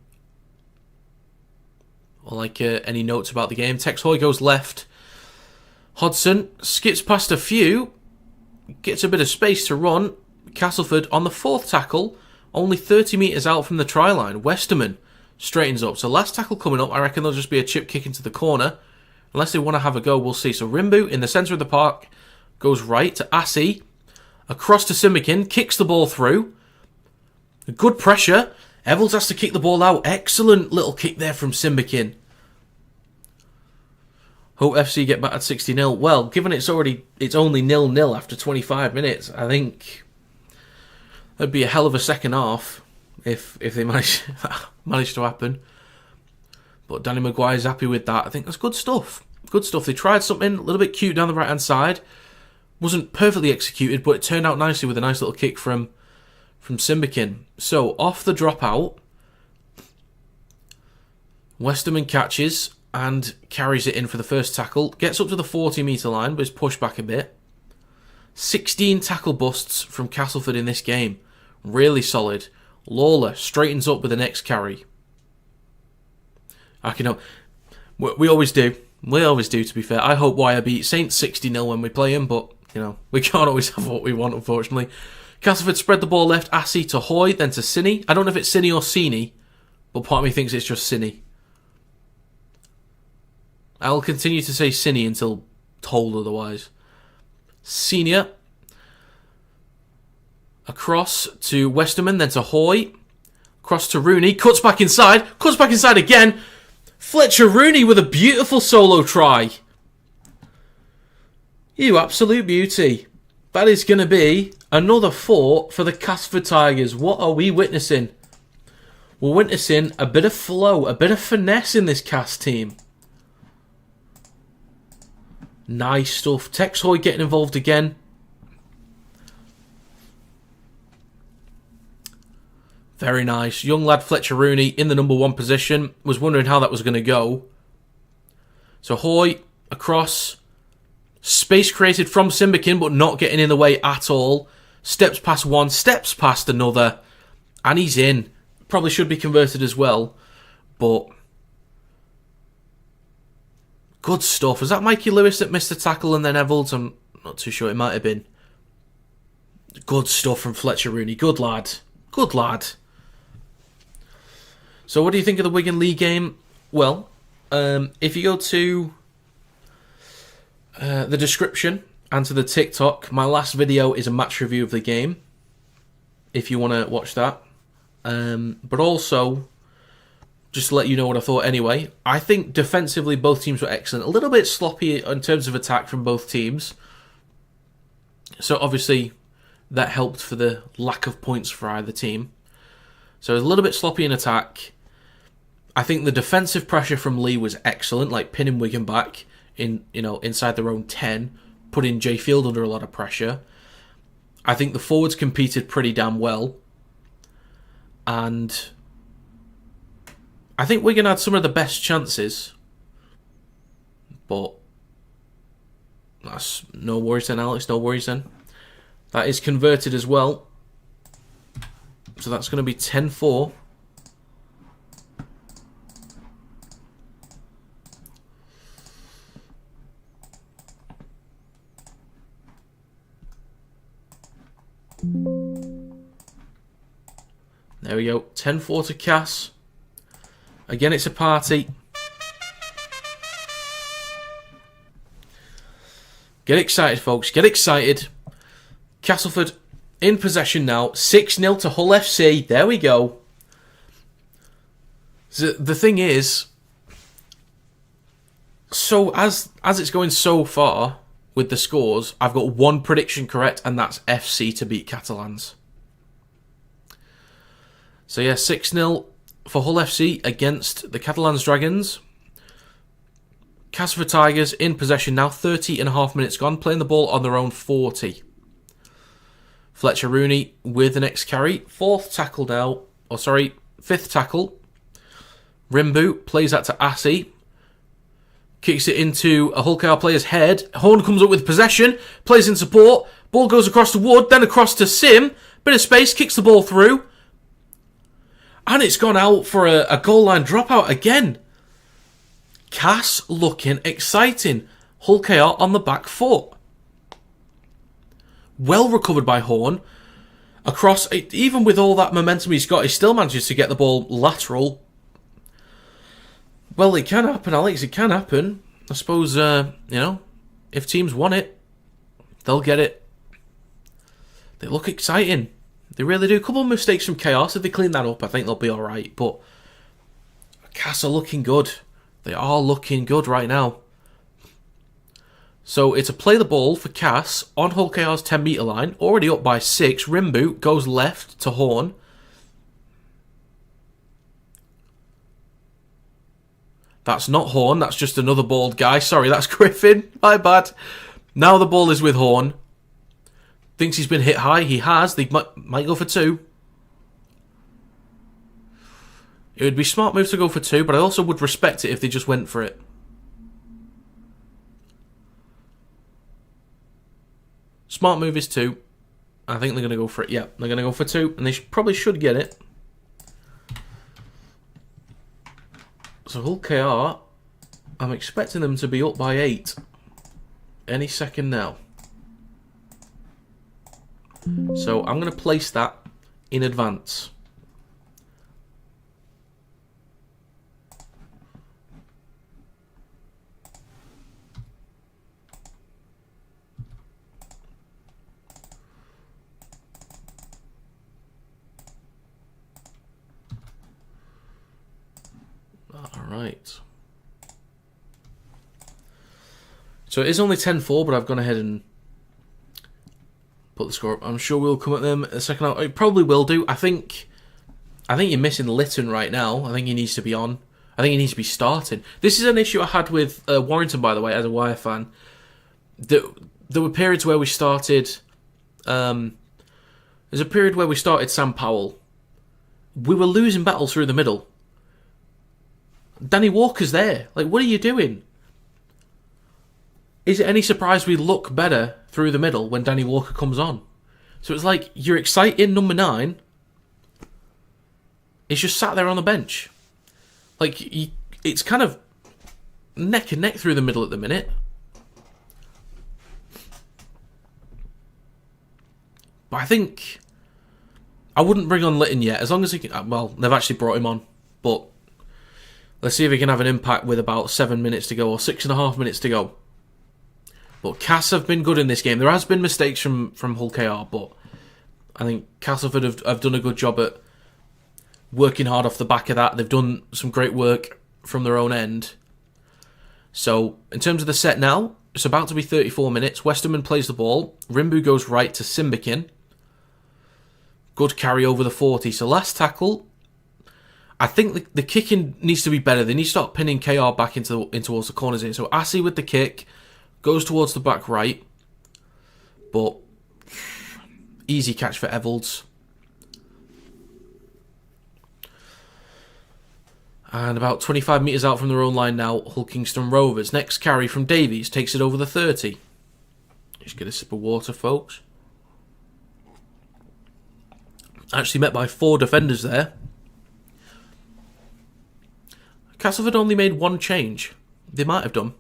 Or any notes about the game. Tex Hoy goes left. Hodson skips past a few. Gets a bit of space to run. Castleford on the 4th tackle. Only 30 metres out from the try line. Westerman straightens up. So last tackle coming up. I reckon there'll just be a chip kick into the corner. Unless they want to have a go, we'll see. So Rimbu in the centre of the park. Goes right to Assey. Across to Simbikin. Kicks the ball through. Good pressure. Evels has to kick the ball out. Excellent little kick there from Simbikin. Hope FC get back at 60-0. Well, given it's only 0-0 after 25 minutes, I think that'd be a hell of a second half if they manage to happen. But Danny Maguire's happy with that. I think that's good stuff. Good stuff. They tried something a little bit cute down the right-hand side. Wasn't perfectly executed, but it turned out nicely with a nice little kick from Simbikin. So, off the dropout, Westerman catches and carries it in for the first tackle. Gets up to the 40-metre line, but is pushed back a bit. 16 tackle busts from Castleford in this game. Really solid. Lawler straightens up with the next carry. We always do. We always do, to be fair. I hope Wire beat Saints 60-0 when we play him, but, we can't always have what we want, unfortunately. Castleford spread the ball left. Assey to Hoy, then to Cini. I don't know if it's Cini or Cini, but part of me thinks it's just Cini. I'll continue to say Cini until told otherwise. Senior. Across to Westerman, then to Hoy. Across to Rooney. Cuts back inside. Cuts back inside again. Fletcher Rooney with a beautiful solo try. You absolute beauty. That is going to be another 4 for the Castleford Tigers. What are we witnessing? We're witnessing a bit of flow, a bit of finesse in this Cast team. Nice stuff. Tex Hoy getting involved again. Very nice. Young lad Fletcher Rooney in the number 1 position. Was wondering how that was going to go. So Hoy across. Space created from Simbikin, but not getting in the way at all. Steps past one, steps past another, and he's in. Probably should be converted as well, but good stuff. Was that Mikey Lewis that missed the tackle and then Evalds? I'm not too sure. It might have been. Good stuff from Fletcher Rooney. Good lad. Good lad. So what do you think of the Wigan League game? Well, if you go to the description and to the TikTok, my last video is a match review of the game, if you want to watch that. But also, just to let you know what I thought anyway, I think defensively both teams were excellent. A little bit sloppy in terms of attack from both teams. So obviously that helped for the lack of points for either team. So it was a little bit sloppy in attack. I think the defensive pressure from Lee was excellent, like pinning Wigan back inside their own 10, putting Jay Field under a lot of pressure. I think the forwards competed pretty damn well. And I think Wigan had some of the best chances. But that's no worries then, Alex, no worries then. That is converted as well. So that's going to be 10-4. There we go. 10-4 to Cass. Again, it's a party. Get excited, folks. Get excited. Castleford in possession now. 6-0 to Hull FC. There we go. So the thing is, so as it's going so far with the scores, I've got one prediction correct, and that's FC to beat Catalans. So yeah, 6-0 for Hull FC against the Catalans Dragons. Castleford Tigers in possession now, 30.5 minutes gone, playing the ball on their own 40. Fletcher Rooney with the next carry. Fifth tackle. Rimbu plays that to Assey. Kicks it into a Hull KR player's head. Horn comes up with possession, plays in support. Ball goes across to Wood, then across to Sim. Bit of space, kicks the ball through. And it's gone out for a goal line dropout again. Cass looking exciting. Hull KR on the back foot. Well recovered by Horn. Across, even with all that momentum he's got, he still manages to get the ball lateral. Well, it can happen, Alex. It can happen. I suppose, if teams want it, they'll get it. They look exciting. They really do. A couple of mistakes from Chaos. If they clean that up, I think they'll be alright. But Cass are looking good. They are looking good right now. So it's a play the ball for Cass on Hull KR's 10 metre line. Already up by 6. Rimbu goes left to Horn. That's not Horn. That's just another bald guy. Sorry, that's Griffin. My bad. Now the ball is with Horn. Thinks he's been hit high. He has. They might go for 2. It would be a smart move to go for 2, but I also would respect it if they just went for it. Smart move is 2. I think they're going to go for it. Yeah, they're going to go for 2, and they probably should get it. So Hull KR, I'm expecting them to be up by 8 any second now. So I'm going to place that in advance. Alright. So it is only 10-4, but I've gone ahead and put the score up. I'm sure we'll come at them a second out. It probably will do. I think you're missing Lytton right now. I think he needs to be on. I think he needs to be starting. This is an issue I had with Warrington, by the way, as a Wire fan. There were periods where we started... there's a period where we started Sam Powell. We were losing battles through the middle. Danny Walker's there. Like, what are you doing? is it any surprise we look better through the middle when Danny Walker comes on? So it's like, you're exciting number 9. It's just sat there on the bench. Like, it's kind of neck and neck through the middle at the minute. But I think I wouldn't bring on Litton yet, as long as he can. Well, they've actually brought him on, but let's see if he can have an impact with about 7 minutes to go, or 6.5 minutes to go. But Cass have been good in this game. There has been mistakes from Hull KR, but I think Castleford have done a good job at working hard off the back of that. They've done some great work from their own end. So, in terms of the set now, it's about to be 34 minutes. Westerman plays the ball. Rimbu goes right to Simbikin. Good carry over the 40. So, last tackle. I think the kicking needs to be better. They need to start pinning KR back in towards the corners here. So, Assy with the kick. Goes towards the back right. But easy catch for Evolds. And about 25 metres out from their own line now, Hull Kingston Rovers. Next carry from Davies takes it over the 30. Just get a sip of water, folks. Actually met by 4 defenders there. Castleford only made 1 change. They might have done.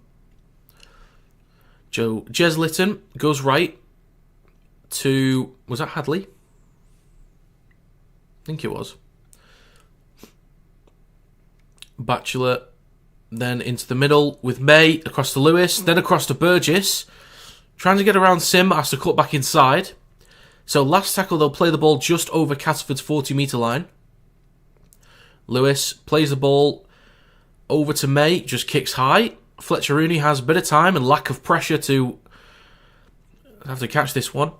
Jez Litton goes right to... Was that Hadley? I think it was. Batchelor, then into the middle with May, across to Lewis, then across to Burgess. Trying to get around Sim, has to cut back inside. So last tackle, they'll play the ball just over Castleford's 40-metre line. Lewis plays the ball over to May, just kicks high. Fletcher Rooney has a bit of time and lack of pressure to have to catch this one.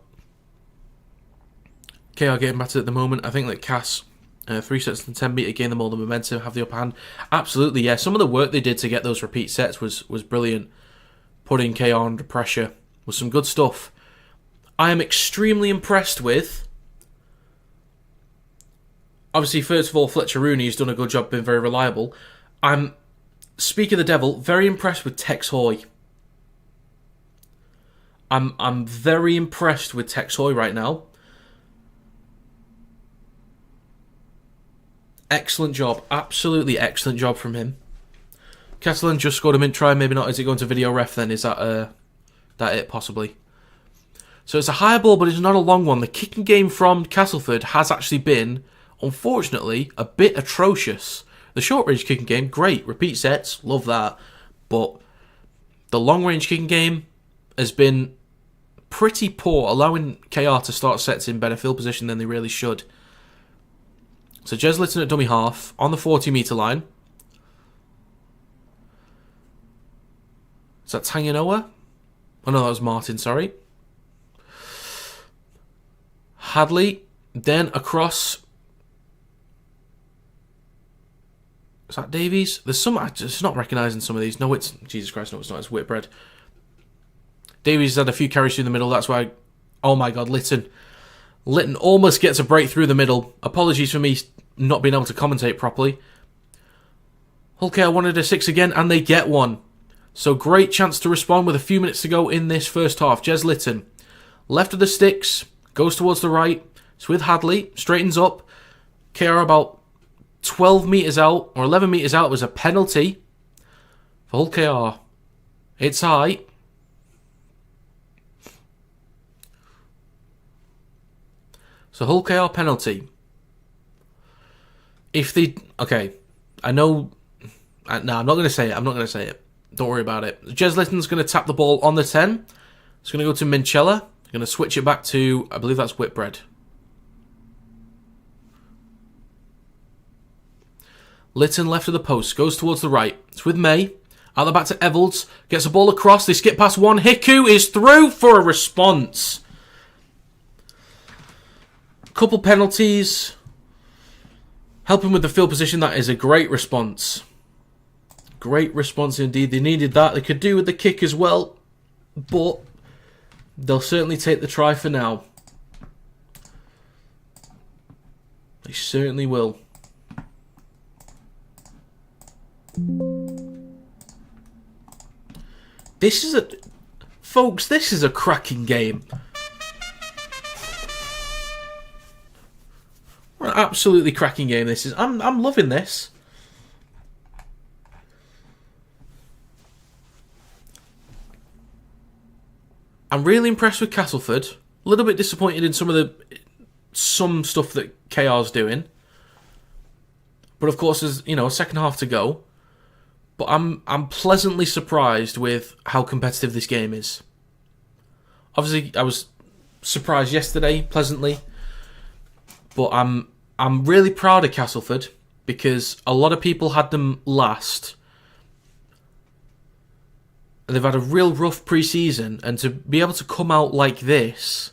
KR getting battered at the moment. I think that Cass... 3 sets and 10 metre gain them all the momentum, have the upper hand. Absolutely, yeah. Some of the work they did to get those repeat sets was brilliant. Putting KR under pressure was some good stuff. I am extremely impressed with... Obviously, first of all, Fletcher Rooney has done a good job, been very reliable. I'm, speaking of the devil, very impressed with Tex Hoy. I'm very impressed with Tex Hoy right now. Excellent job. Absolutely excellent job from him. Catalan just scored a mint try. Maybe not. Is it going to video ref then? Is that it? Possibly. So it's a high ball, but it's not a long one. The kicking game from Castleford has actually been, unfortunately, a bit atrocious. The short-range kicking game, great. Repeat sets, love that. But the long-range kicking game has been pretty poor, allowing KR to start sets in better field position than they really should. So Jez Litton at dummy half, on the 40-metre line. Is that Tanganoa? Oh no, that was Martin, sorry. Hadley, then across... Is that Davies? There's some... I'm just not recognising some of these. No, it's... Jesus Christ, no, it's not. It's Whitbread. Davies had a few carries through the middle. That's why... Oh my God, Litton. Litton almost gets a break through the middle. Apologies for me not being able to commentate properly. Hull KR wanted a 6 again, and they get one. So great chance to respond with a few minutes to go in this first half. Jez Litton, left of the sticks, goes towards the right. It's with Hadley, straightens up. KR about 12 metres out, or 11 metres out, was a penalty for Hull KR. It's high. So Hull KR penalty. If they... Okay, I know... No, I'm not going to say it. Don't worry about it. Jez Litton's going to tap the ball on the 10. It's going to go to Minchella. Going to switch it back to... I believe that's Whitbread. Litton left of the post. Goes towards the right. It's with May. Out the back to Evolds. Gets the ball across. They skip past one. Hiku is through for a response. Couple penalties. Helping with the field position. That is a great response. Great response indeed. They needed that. They could do with the kick as well. But they'll certainly take the try for now. They certainly will. This is a... Folks, this is a cracking game. What an absolutely cracking game this is. I'm loving this. I'm really impressed with Castleford. A little bit disappointed in some stuff that KR's doing. But of course, there's a second half to go. But I'm pleasantly surprised with how competitive this game is. Obviously, I was surprised yesterday, pleasantly. But I'm really proud of Castleford because a lot of people had them last. They've had a real rough pre-season, and to be able to come out like this,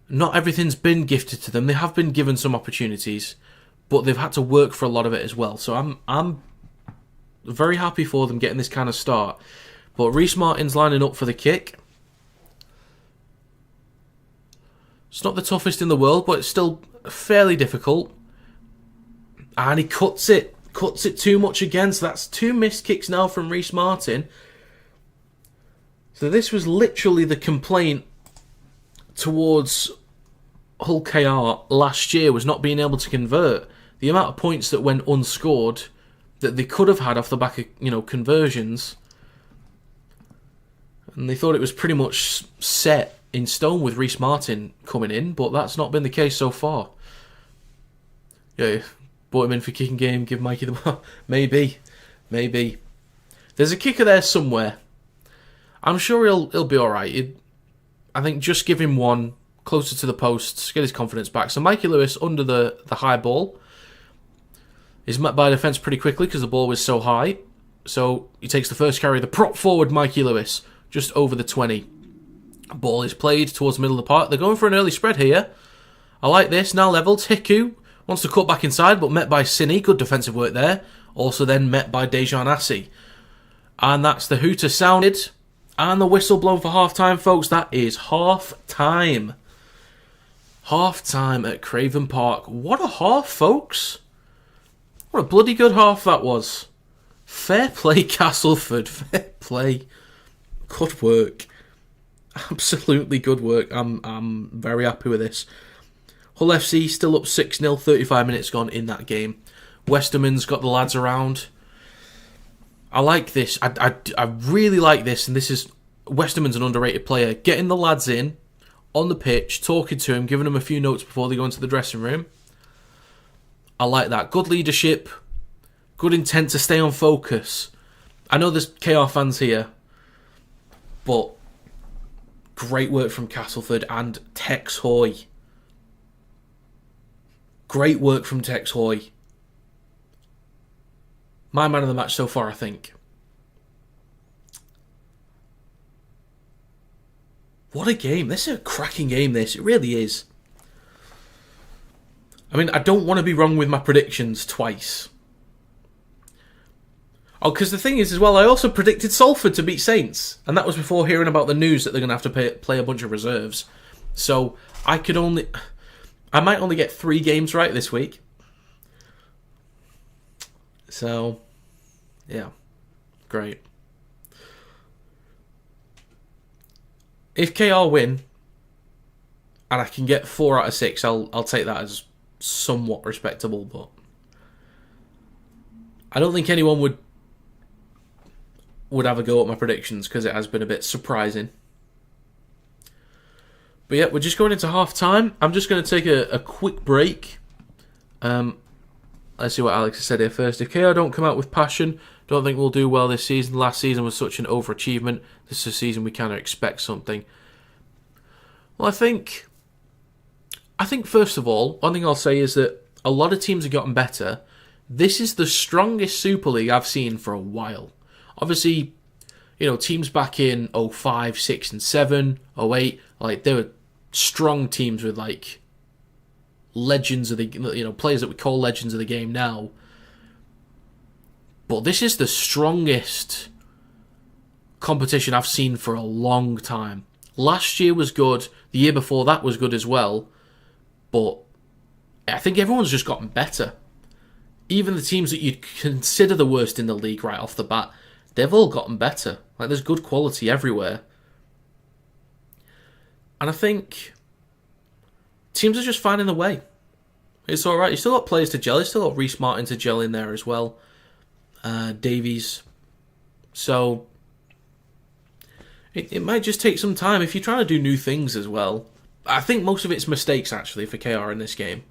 not everything's been gifted to them. They have been given some opportunities, but they've had to work for a lot of it as well. So I'm very happy for them getting this kind of start. But Reece Martin's lining up for the kick. It's not the toughest in the world, but it's still fairly difficult. And he cuts it too much again. So that's 2 missed kicks now from Reece Martin. So this was literally the complaint towards Hull KR last year, was not being able to convert. The amount of points that went unscored that they could have had off the back of conversions, and they thought it was pretty much set in stone with Reece Martin coming in, but that's not been the case so far. Yeah, brought him in for kicking game, give Mikey the ball. Maybe. There's a kicker there somewhere. I'm sure he'll be alright. I think just give him one closer to the posts, get his confidence back. So Mikey Lewis under the high ball is met by defence pretty quickly because the ball was so high. So he takes the first carry. The prop forward Mikey Lewis just over the 20. Ball is played towards the middle of the park. They're going for an early spread here. I like this. Now levelled. Hiku wants to cut back inside, but met by Cine. Good defensive work there. Also then met by Dejan Assi. And that's the hooter sounded. And the whistle blown for half-time, folks. That is half-time. Half-time at Craven Park. What a half, folks. What a bloody good half that was. Fair play, Castleford. Fair play. Good work. Absolutely good work. I'm very happy with this. Hull FC still up 6-0, 35 minutes gone in that game. Westerman's got the lads around. I like this. I really like this, and this is Westerman's an underrated player. Getting the lads in on the pitch, talking to him, giving them a few notes before they go into the dressing room. I like that. Good leadership, good intent to stay on focus. I know there's KR fans here, but great work from Castleford and Tex Hoy. Great work from Tex Hoy. My man of the match so far, I think. What a game. This is a cracking game, this. It really is. I mean, I don't want to be wrong with my predictions twice. Oh, because the thing is, as well, I also predicted Salford to beat Saints. And that was before hearing about the news that they're going to have to play a bunch of reserves. So, I might only get 3 games right this week. So, yeah. Great. If KR win, and I can get 4 out of 6, I'll take that as somewhat respectable, but I don't think anyone would have a go at my predictions because it has been a bit surprising. But yeah, we're just going into half time. I'm just going to take a quick break. Let's see what Alex has said here first. If KR don't come out with passion, don't think we'll do well this season. Last season was such an overachievement. This is a season we kind of expect something. Well, I think first of all, one thing I'll say is that a lot of teams have gotten better. This is the strongest Super League I've seen for a while. Obviously, teams back in 05, 6 and 7, 08, they were strong teams with legends of the players that we call legends of the game now. But this is the strongest competition I've seen for a long time. Last year was good. The year before that was good as well. But I think everyone's just gotten better. Even the teams that you'd consider the worst in the league right off the bat, they've all gotten better. Like, there's good quality everywhere. And I think teams are just finding the way. It's alright. You still got players to gel. You still got Reece Martin to gel in there as well. Davies. So it might just take some time if you're trying to do new things as well. I think most of it's mistakes, actually, for KR in this game.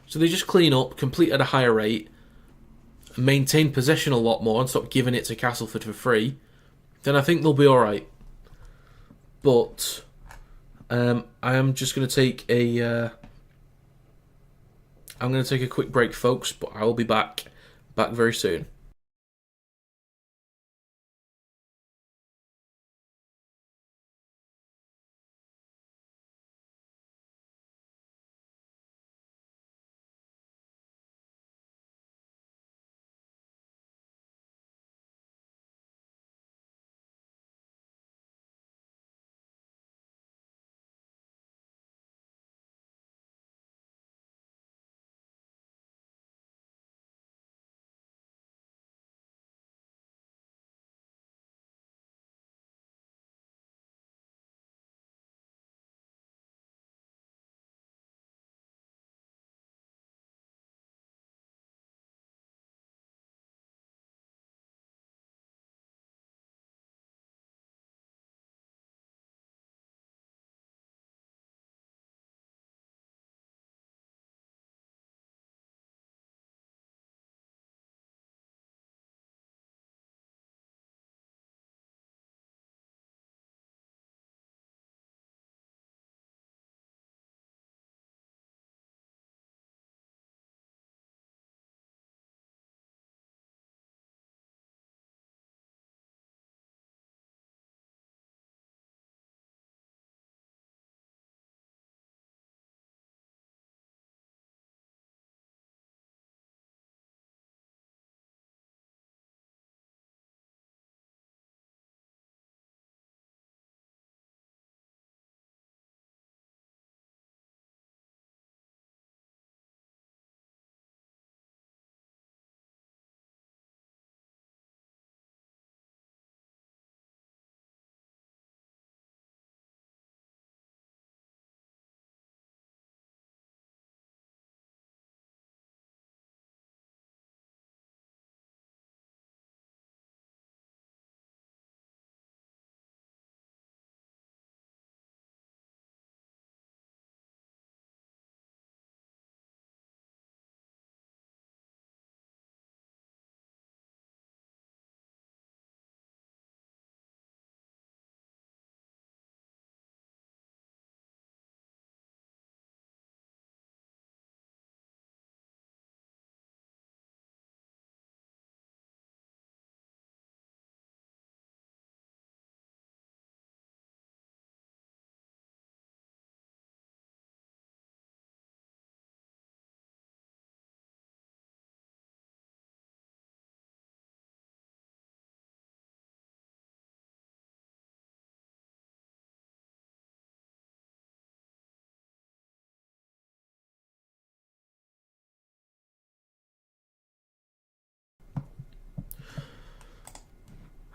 So they just clean up, complete at a higher rate, maintain possession a lot more and stop giving it to Castleford for free. Then I think they'll be alright. But I am just going to take a... I'm going to take a quick break, folks, but I will be back very soon.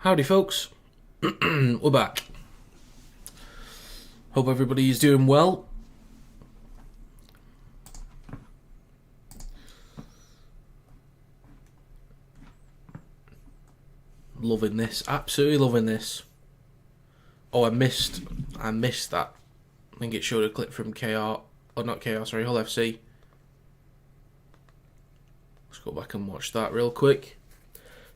Howdy, folks. We're back. Hope everybody is doing well. Loving this. Absolutely loving this. Oh, I missed that. I think it showed a clip from KR. Oh, not KR, sorry, Hull FC. Let's go back and watch that real quick.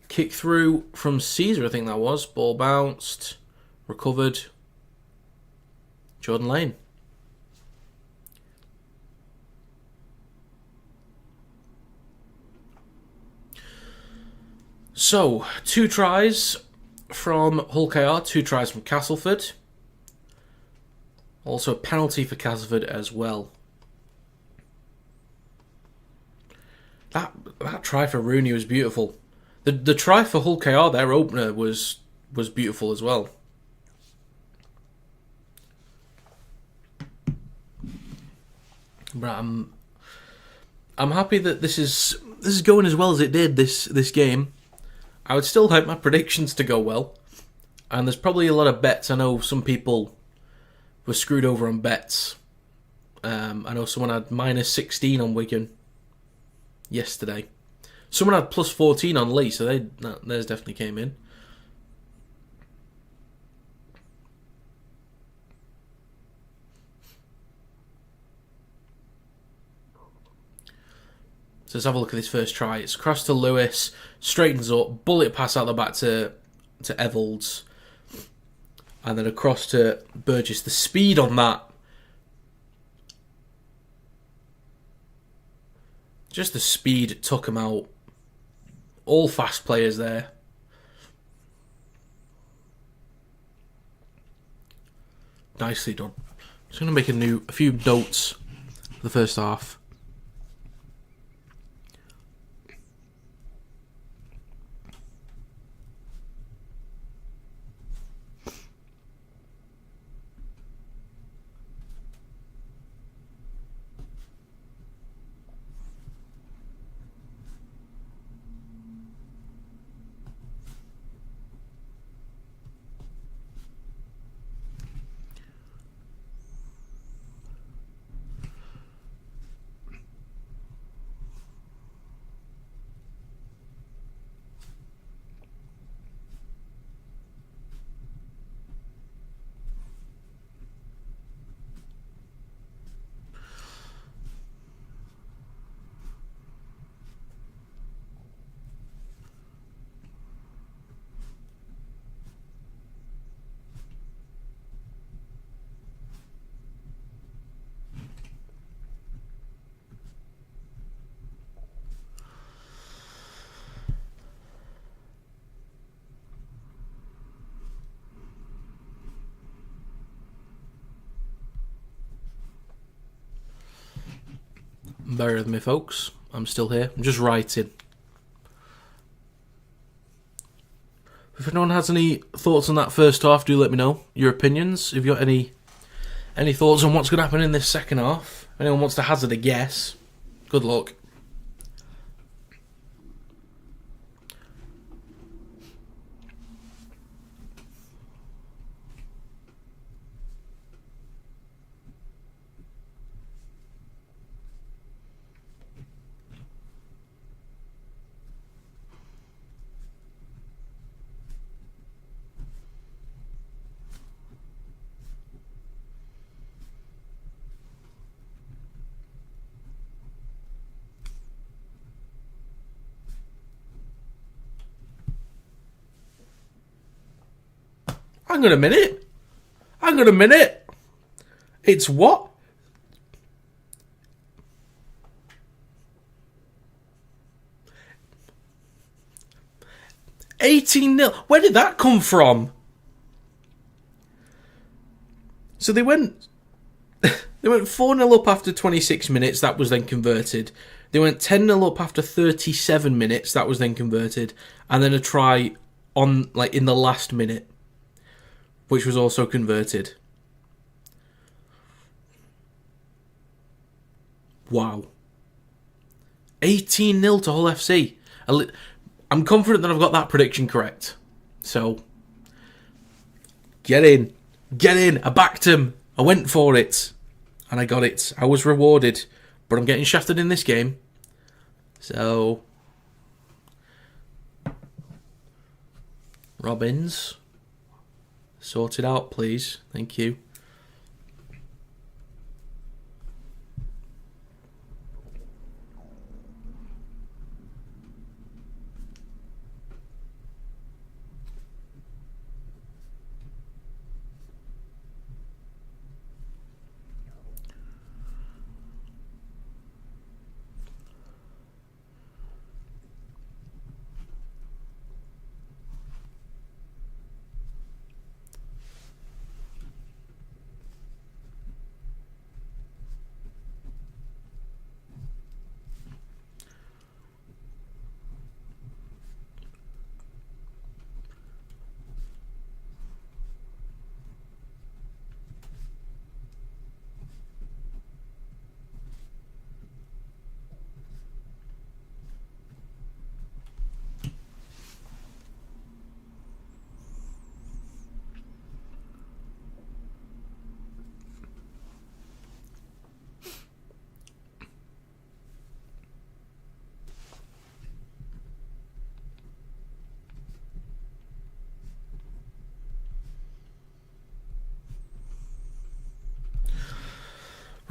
Kick through from Caesar, I think that was. Ball bounced. Recovered. Jordan Lane. So, 2 tries from Hull KR, 2 tries from Castleford. Also a penalty for Castleford as well. That try for Rooney was beautiful. The try for Hull KR, their opener, was beautiful as well. But I'm happy that this is going as well as it did this game. I would still like my predictions to go well. And there's probably a lot of bets. I know some people were screwed over on bets. I know someone had -16 on Wigan yesterday. Someone had +14 on Lee, so theirs definitely came in. So let's have a look at this first try. It's across to Lewis, straightens up, bullet pass out the back to Evalds, and then across to Burgess. The speed on that, just the speed took him out. All fast players there. Nicely done. Just going to make a few notes for the first half. Bear with me, folks. I'm still here. I'm just writing. If anyone has any thoughts on that first half, do let me know your opinions. If you've got any thoughts on what's going to happen in this second half, if anyone wants to hazard a guess, good luck. Hang on a minute. It's what? $18-0. Where did that come from? So they went 4-0 up after 26 minutes. That was then converted. They went 10-0 up after 37 minutes. That was then converted. And then a try on in the last minute, which was also converted. Wow. 18-0 to Hull FC. I'm confident that I've got that prediction correct. So, get in. I backed him. I went for it. And I got it. I was rewarded. But I'm getting shafted in this game. So, Robbins, sort it out, please. Thank you.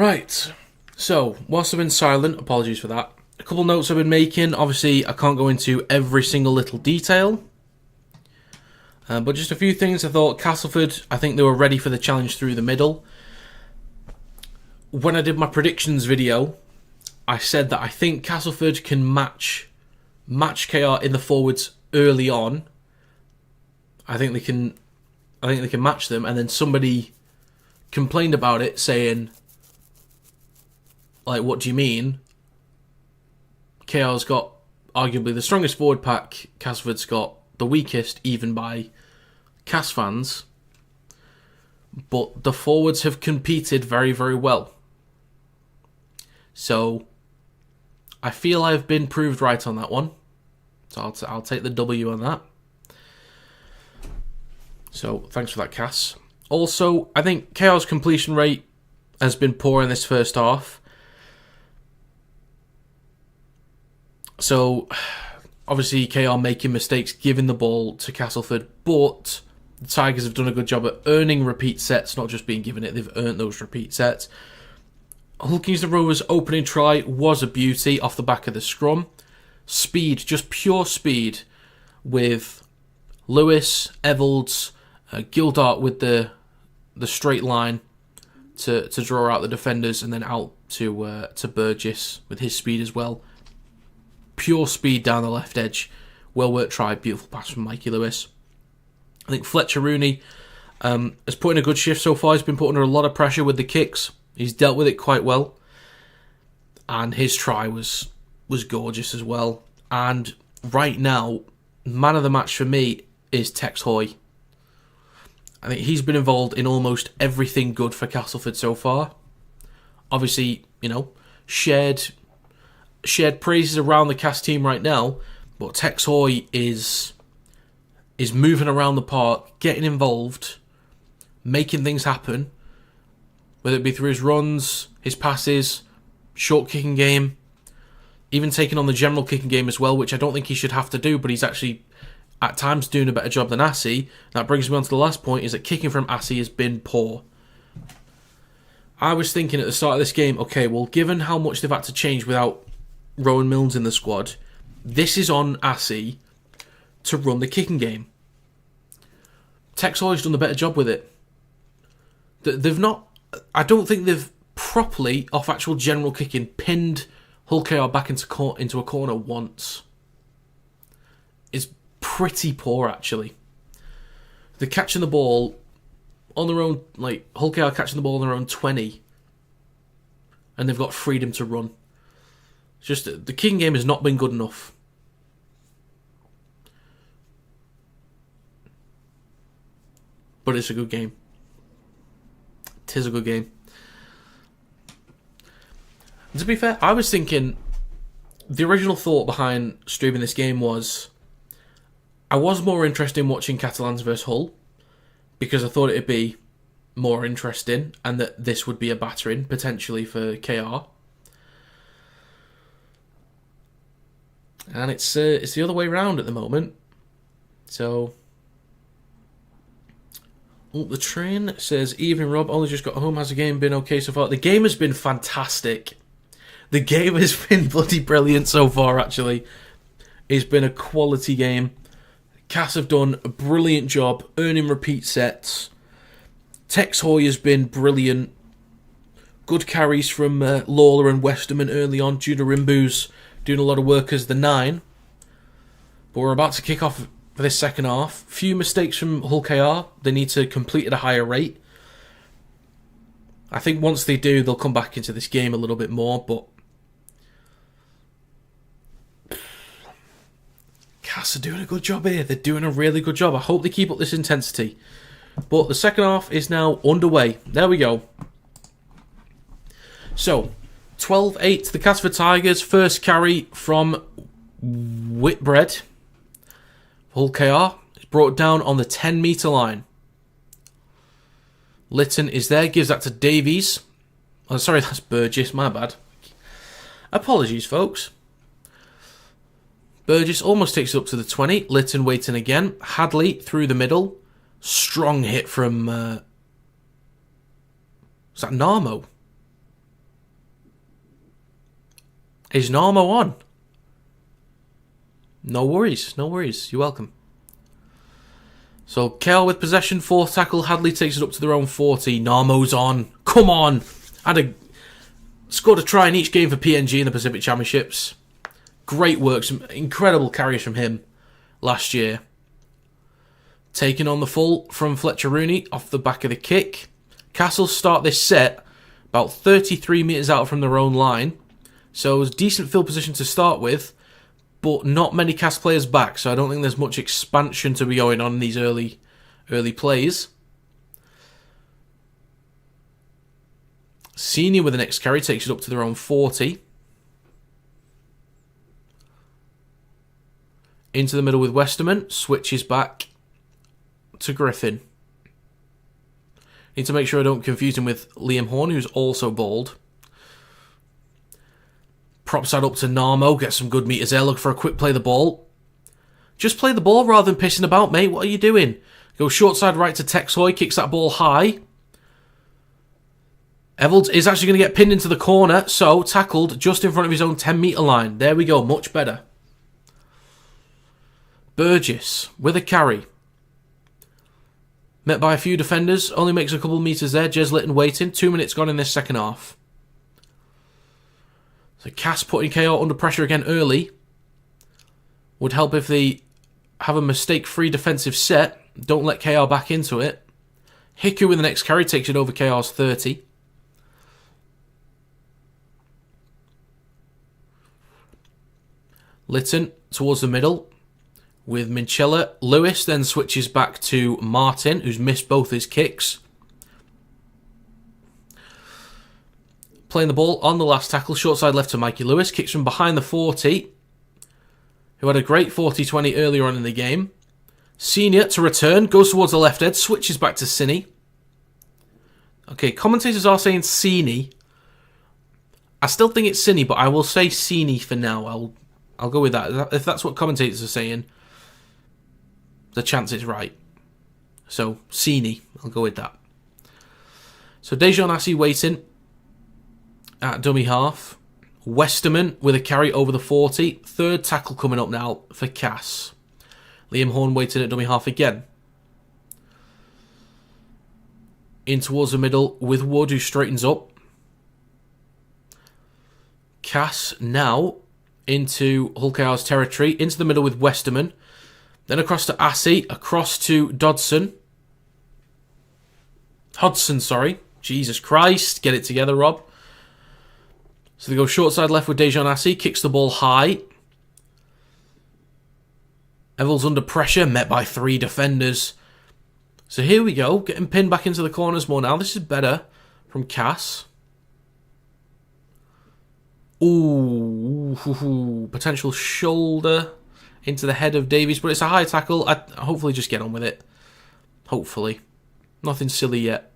Right, so whilst I've been silent, apologies for that. A couple notes I've been making. Obviously, I can't go into every single little detail. But just a few things. I thought Castleford, I think they were ready for the challenge through the middle. When I did my predictions video, I said that I think Castleford can match KR in the forwards early on. I think they can match them, and then somebody complained about it, saying, like, what do you mean? KR's got arguably the strongest forward pack, Castleford's got the weakest, even by Cas fans. But the forwards have competed very, very well. So I feel I've been proved right on that one. So I'll take the W on that. So thanks for that, Cass. Also, I think KR's completion rate has been poor in this first half. So obviously KR making mistakes giving the ball to Castleford, but the Tigers have done a good job at earning repeat sets, not just being given it, they've earned those repeat sets. Kingston Rovers' opening try was a beauty off the back of the scrum. Speed, just pure speed, with Lewis, Evalds, Gildart with the straight line to draw out the defenders, and then out to Burgess with his speed as well. Pure speed down the left edge. Well worked try, beautiful pass from Mikey Lewis. I think Fletcher Rooney has put in a good shift so far. He's been put under a lot of pressure with the kicks. He's dealt with it quite well. And his try was gorgeous as well. And right now, man of the match for me is Tex Hoy. I think he's been involved in almost everything good for Castleford so far. Obviously, shared praises around the Cas team right now, but Tex Hoy is moving around the park, getting involved, making things happen, whether it be through his runs, his passes, short kicking game, even taking on the general kicking game as well, which I don't think he should have to do, but he's actually at times doing a better job than Assy. That brings me on to the last point, is that kicking from Assy has been poor. I was thinking at the start of this game, okay, well, given how much they've had to change without Rowan Milnes in the squad, this is on Assy to run the kicking game. Tex Hoy's done a better job with it. They've not... I don't think they've properly, off actual general kicking, pinned Hull KR back into a corner once. It's pretty poor, actually. They're catching the ball on their own, like, Hull KR catching the ball on their own 20, and they've got freedom to run. It's just the kicking game has not been good enough. But it's a good game. It is a good game. And to be fair, I was thinking, the original thought behind streaming this game was, I was more interested in watching Catalans versus Hull, because I thought it'd be more interesting, and that this would be a battering, potentially, for KR. And it's the other way around at the moment. So... Oh, the train says, evening Rob, only just got home. Has the game been okay so far? The game has been fantastic. The game has been bloody brilliant so far, actually. It's been a quality game. Cass have done a brilliant job earning repeat sets. Tex Hoy has been brilliant. Good carries from Lawler and Westerman early on. Judah Rimbu's doing a lot of work as the 9. But we're about to kick off for this second half. Few mistakes from Hull KR. They need to complete at a higher rate. I think once they do, they'll come back into this game a little bit more, but Cass are doing a good job here. They're doing a really good job. I hope they keep up this intensity. But the second half is now underway. There we go. So, 12-8 to the Castleford Tigers. First carry from Whitbread. Hull KR is brought down on the 10-metre line. Lytton is there, gives that to Davies. Oh, sorry, that's Burgess, my bad. Apologies, folks. Burgess almost takes it up to the 20. Lytton waiting again. Hadley through the middle. Strong hit from... is that Narmo? Is Narmo on? No worries. No worries. You're welcome. So, KR with possession, fourth tackle. Hadley takes it up to their own 40. Narmo's on. Come on. Scored a try in each game for PNG in the Pacific Championships. Great work. Some incredible carries from him last year. Taking on the full from Fletcher Rooney off the back of the kick. Castle start this set about 33 metres out from their own line. So it was a decent field position to start with, but not many Cast players back, so I don't think there's much expansion to be going on in these early plays. Senior with the next carry takes it up to their own 40. Into the middle with Westerman, switches back to Griffin. Need to make sure I don't confuse him with Liam Horn, who's also bald. Props that up to Narmo, get some good meters there, look for a quick play the ball. Just play the ball rather than pissing about, mate. What are you doing? Go short side right to Texhoy, kicks that ball high. Evolds is actually going to get pinned into the corner, so tackled just in front of his own 10-metre line. There we go, much better. Burgess with a carry. Met by a few defenders, only makes a couple of metres there. Jez Litton waiting, 2 minutes gone in this second half. So Cass putting KR under pressure again early. Would help if they have a mistake-free defensive set. Don't let KR back into it. Hiku with the next carry takes it over KR's 30. Litton towards the middle with Minchella. Lewis then switches back to Martin, who's missed both his kicks. Playing the ball on the last tackle, short side left to Mikey Lewis. Kicks from behind the 40, who had a great 40-20 earlier on in the game. Senior to return, goes towards the left edge, switches back to Cine. Okay, commentators are saying Cine. I still think it's Cine, but I will say Cine for now. I'll go with that. If that's what commentators are saying, the chance it's right. So, Cine, I'll go with that. So, Dejan Assi waiting at dummy half. Westerman with a carry over the 40. Third tackle coming up now for Cass. Liam Horn waiting at dummy half again. In towards the middle with Wood, who straightens up. Cass now into Hull KR's territory. Into the middle with Westerman. Then across to Assi. Across to Hodgson, sorry. Jesus Christ. Get it together, Rob. So they go short side left with Dejan Assi. Kicks the ball high. Evil's under pressure. Met by 3 defenders. So here we go. Getting pinned back into the corners more now. This is better from Cass. Ooh. Potential shoulder into the head of Davies. But it's a high tackle. I hopefully just get on with it. Hopefully. Nothing silly yet.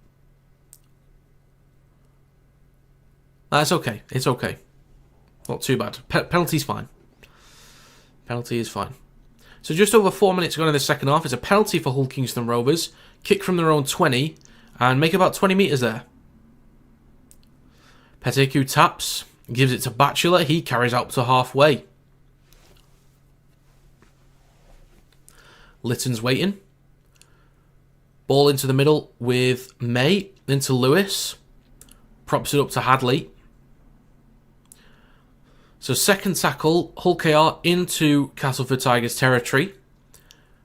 It's okay. It's okay. Not too bad. Penalty's fine. Penalty is fine. So just over 4 minutes gone in the second half. It's a penalty for Hull Kingston Rovers. Kick from their own 20 and make about 20 metres there. Peteku taps. Gives it to Batchelor. He carries out to halfway. Litton's waiting. Ball into the middle with May. Into Lewis. Props it up to Hadley. So second tackle, Hull KR into Castleford Tigers territory.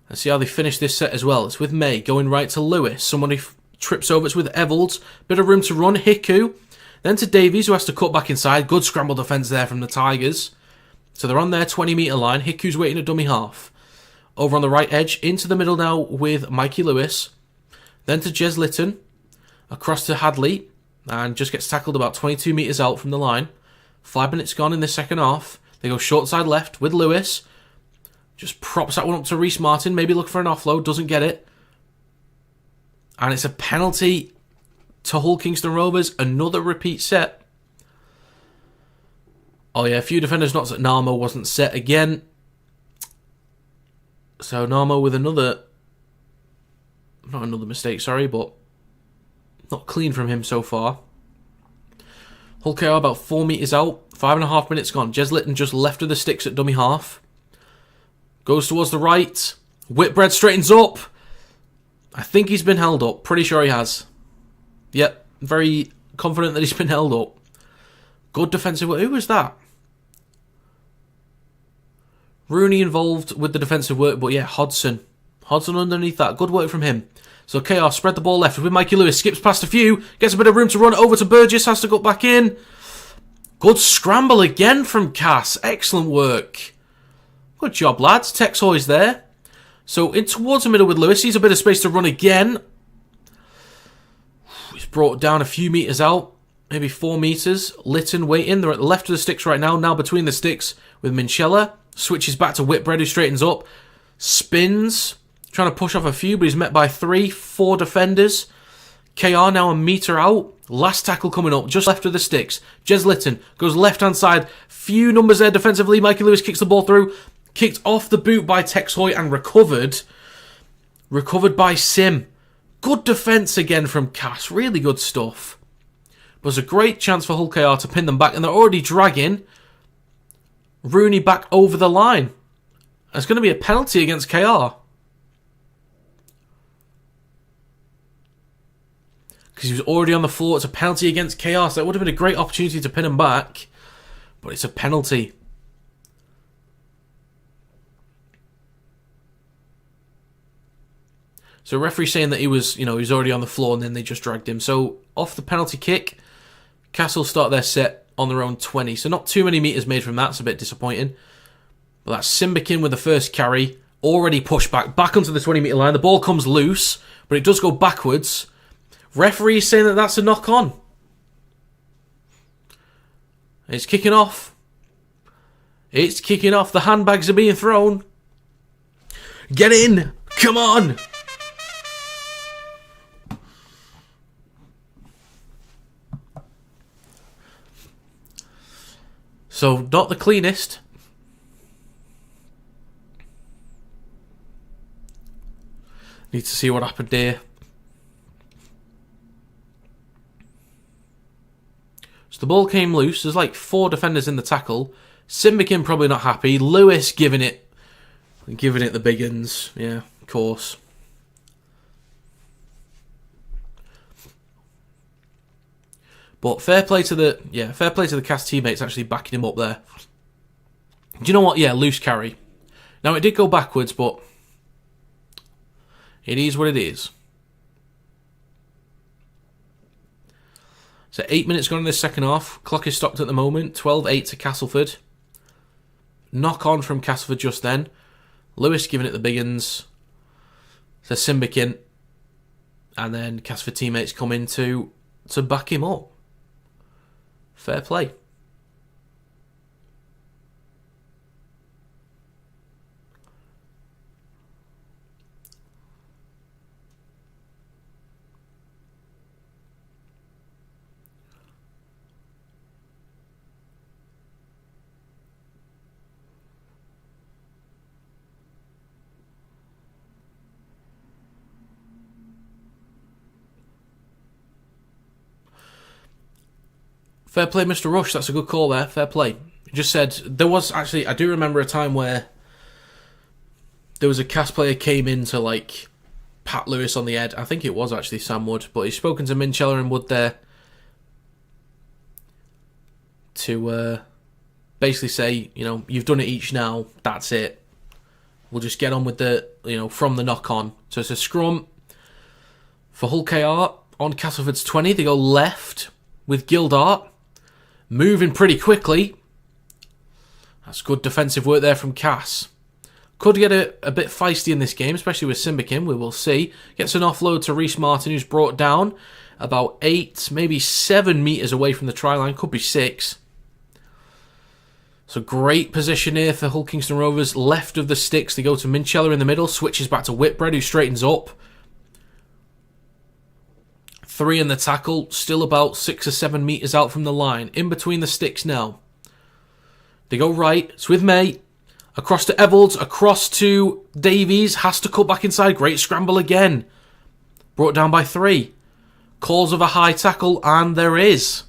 Let's see how they finish this set as well. It's with May going right to Lewis. Somebody trips over. It's with Evolds. Bit of room to run. Hiku. Then to Davies, who has to cut back inside. Good scramble defence there from the Tigers. So they're on their 20-metre line. Hiku's waiting at dummy half. Over on the right edge. Into the middle now with Mikey Lewis. Then to Jez Litton. Across to Hadley. And just gets tackled about 22 metres out from the line. 5 minutes gone in the second half. They go short side left with Lewis. Just props that one up to Reece Martin. Maybe look for an offload. Doesn't get it. And it's a penalty to Hull Kingston Rovers. Another repeat set. Oh yeah, a few defenders not set. Narmo wasn't set again. So Narmo with another... Not another mistake, sorry, but... Not clean from him so far. Hull KR about 4 metres out. 5.5 minutes gone. Jez Litton just left of the sticks at dummy half. Goes towards the right. Whitbread straightens up. I think he's been held up. Pretty sure he has. Yep. Very confident that he's been held up. Good defensive work. Who was that? Rooney involved with the defensive work, but yeah, Hodson. Hodson underneath that. Good work from him. So KR spread the ball left with Mikey Lewis. Skips past a few. Gets a bit of room to run over to Burgess. Has to go back in. Good scramble again from Cass. Excellent work. Good job, lads. Tex Hoy's there. So in towards the middle with Lewis. He's a bit of space to run again. He's brought down a few metres out. Maybe 4 metres. Litton waiting. They're at the left of the sticks right now. Now between the sticks with Minchella. Switches back to Whitbread, who straightens up. Spins. Trying to push off a few, but he's met by 4 defenders. KR now a metre out. Last tackle coming up, just left of the sticks. Jez Litton goes left-hand side. Few numbers there defensively. Mikey Lewis kicks the ball through. Kicked off the boot by Tex Hoy and recovered. Recovered by Sim. Good defence again from Cass. Really good stuff. But there's a great chance for Hull KR to pin them back, and they're already dragging Rooney back over the line. There's going to be a penalty against KR. Because he was already on the floor. It's a penalty against KR, so it would have been a great opportunity to pin him back. But it's a penalty. So referee saying that he was, he was already on the floor and then they just dragged him. So off the penalty kick, Castle start their set on their own 20. So not too many metres made from that. It's a bit disappointing. But that's Simbikin with the first carry. Already pushed back onto the 20 metre line. The ball comes loose, but it does go backwards. Referee saying that that's a knock-on. It's kicking off. It's kicking off. The handbags are being thrown. Get in. Come on. So, not the cleanest. Need to see what happened here. So the ball came loose. There's like 4 defenders in the tackle. Simbikin probably not happy. Lewis giving it the big uns. Yeah, of course. But fair play to the Cass teammates actually backing him up there. Do you know what? Yeah, loose carry. Now it did go backwards, but it is what it is. So 8 minutes gone in this second half. Clock is stopped at the moment. 12-8 to Castleford. Knock on from Castleford just then. Lewis giving it the big uns. So Simbikin. And then Castleford teammates come in to back him up. Fair play. Fair play, Mr. Rush. That's a good call there. Fair play. He just said, there was actually, I do remember a time where there was a Cass player came in to like pat Lewis on the head. I think it was actually Sam Wood, but he's spoken to Minchella and Wood there to basically say, you've done it each now. That's it. We'll just get on with the, from the knock on. So it's a scrum for Hull KR on Castleford's 20. They go left with Gildart. Moving pretty quickly. That's good defensive work there from Cass. Could get a bit feisty in this game, especially with Simbikin. We will see. Gets an offload to Reece Martin, who's brought down about 8, maybe 7 metres away from the try line. Could be 6. So great position here for Hull Kingston Rovers. Left of the sticks, they go to Minchella in the middle. Switches back to Whitbread, who straightens up. 3 in the tackle, still about 6 or 7 metres out from the line. In between the sticks now. They go right. It's with May. Across to Evalds. Across to Davies. Has to cut back inside. Great scramble again. Brought down by 3. Calls of a high tackle. And there is.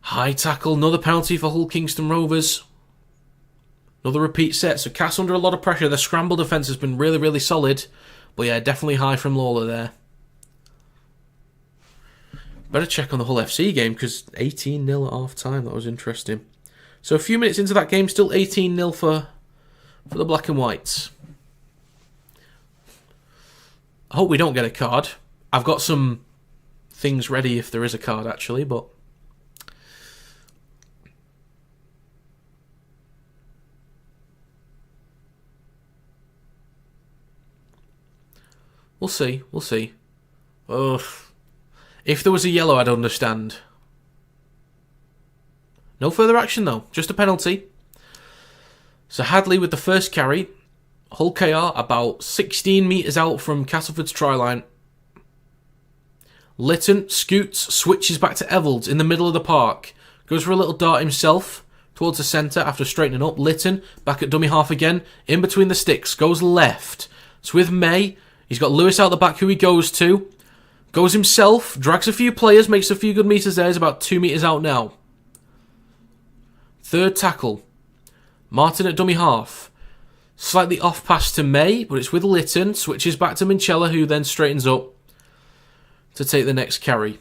High tackle, another penalty for Hull Kingston Rovers. Another repeat set, so Cass under a lot of pressure. The scramble defence has been really, really solid. But yeah, definitely high from Lawler there. Better check on the Hull FC game, because 18-0 at half-time. That was interesting. So a few minutes into that game, still 18-0 for the Black and Whites. I hope we don't get a card. I've got some things ready if there is a card, actually, but... We'll see, we'll see. Ugh. If there was a yellow, I'd understand. No further action, though. Just a penalty. So Hadley with the first carry. Hull KR about 16 metres out from Castleford's try line. Lytton scoots, switches back to Evalds in the middle of the park. Goes for a little dart himself towards the centre after straightening up. Lytton back at dummy half again. In between the sticks. Goes left. It's with May. He's got Lewis out the back who he goes to. Goes himself. Drags a few players. Makes a few good metres there. He's about 2 metres out now. Third tackle. Martin at dummy half. Slightly off pass to May, but it's with Lytton. Switches back to Minchella, who then straightens up to take the next carry.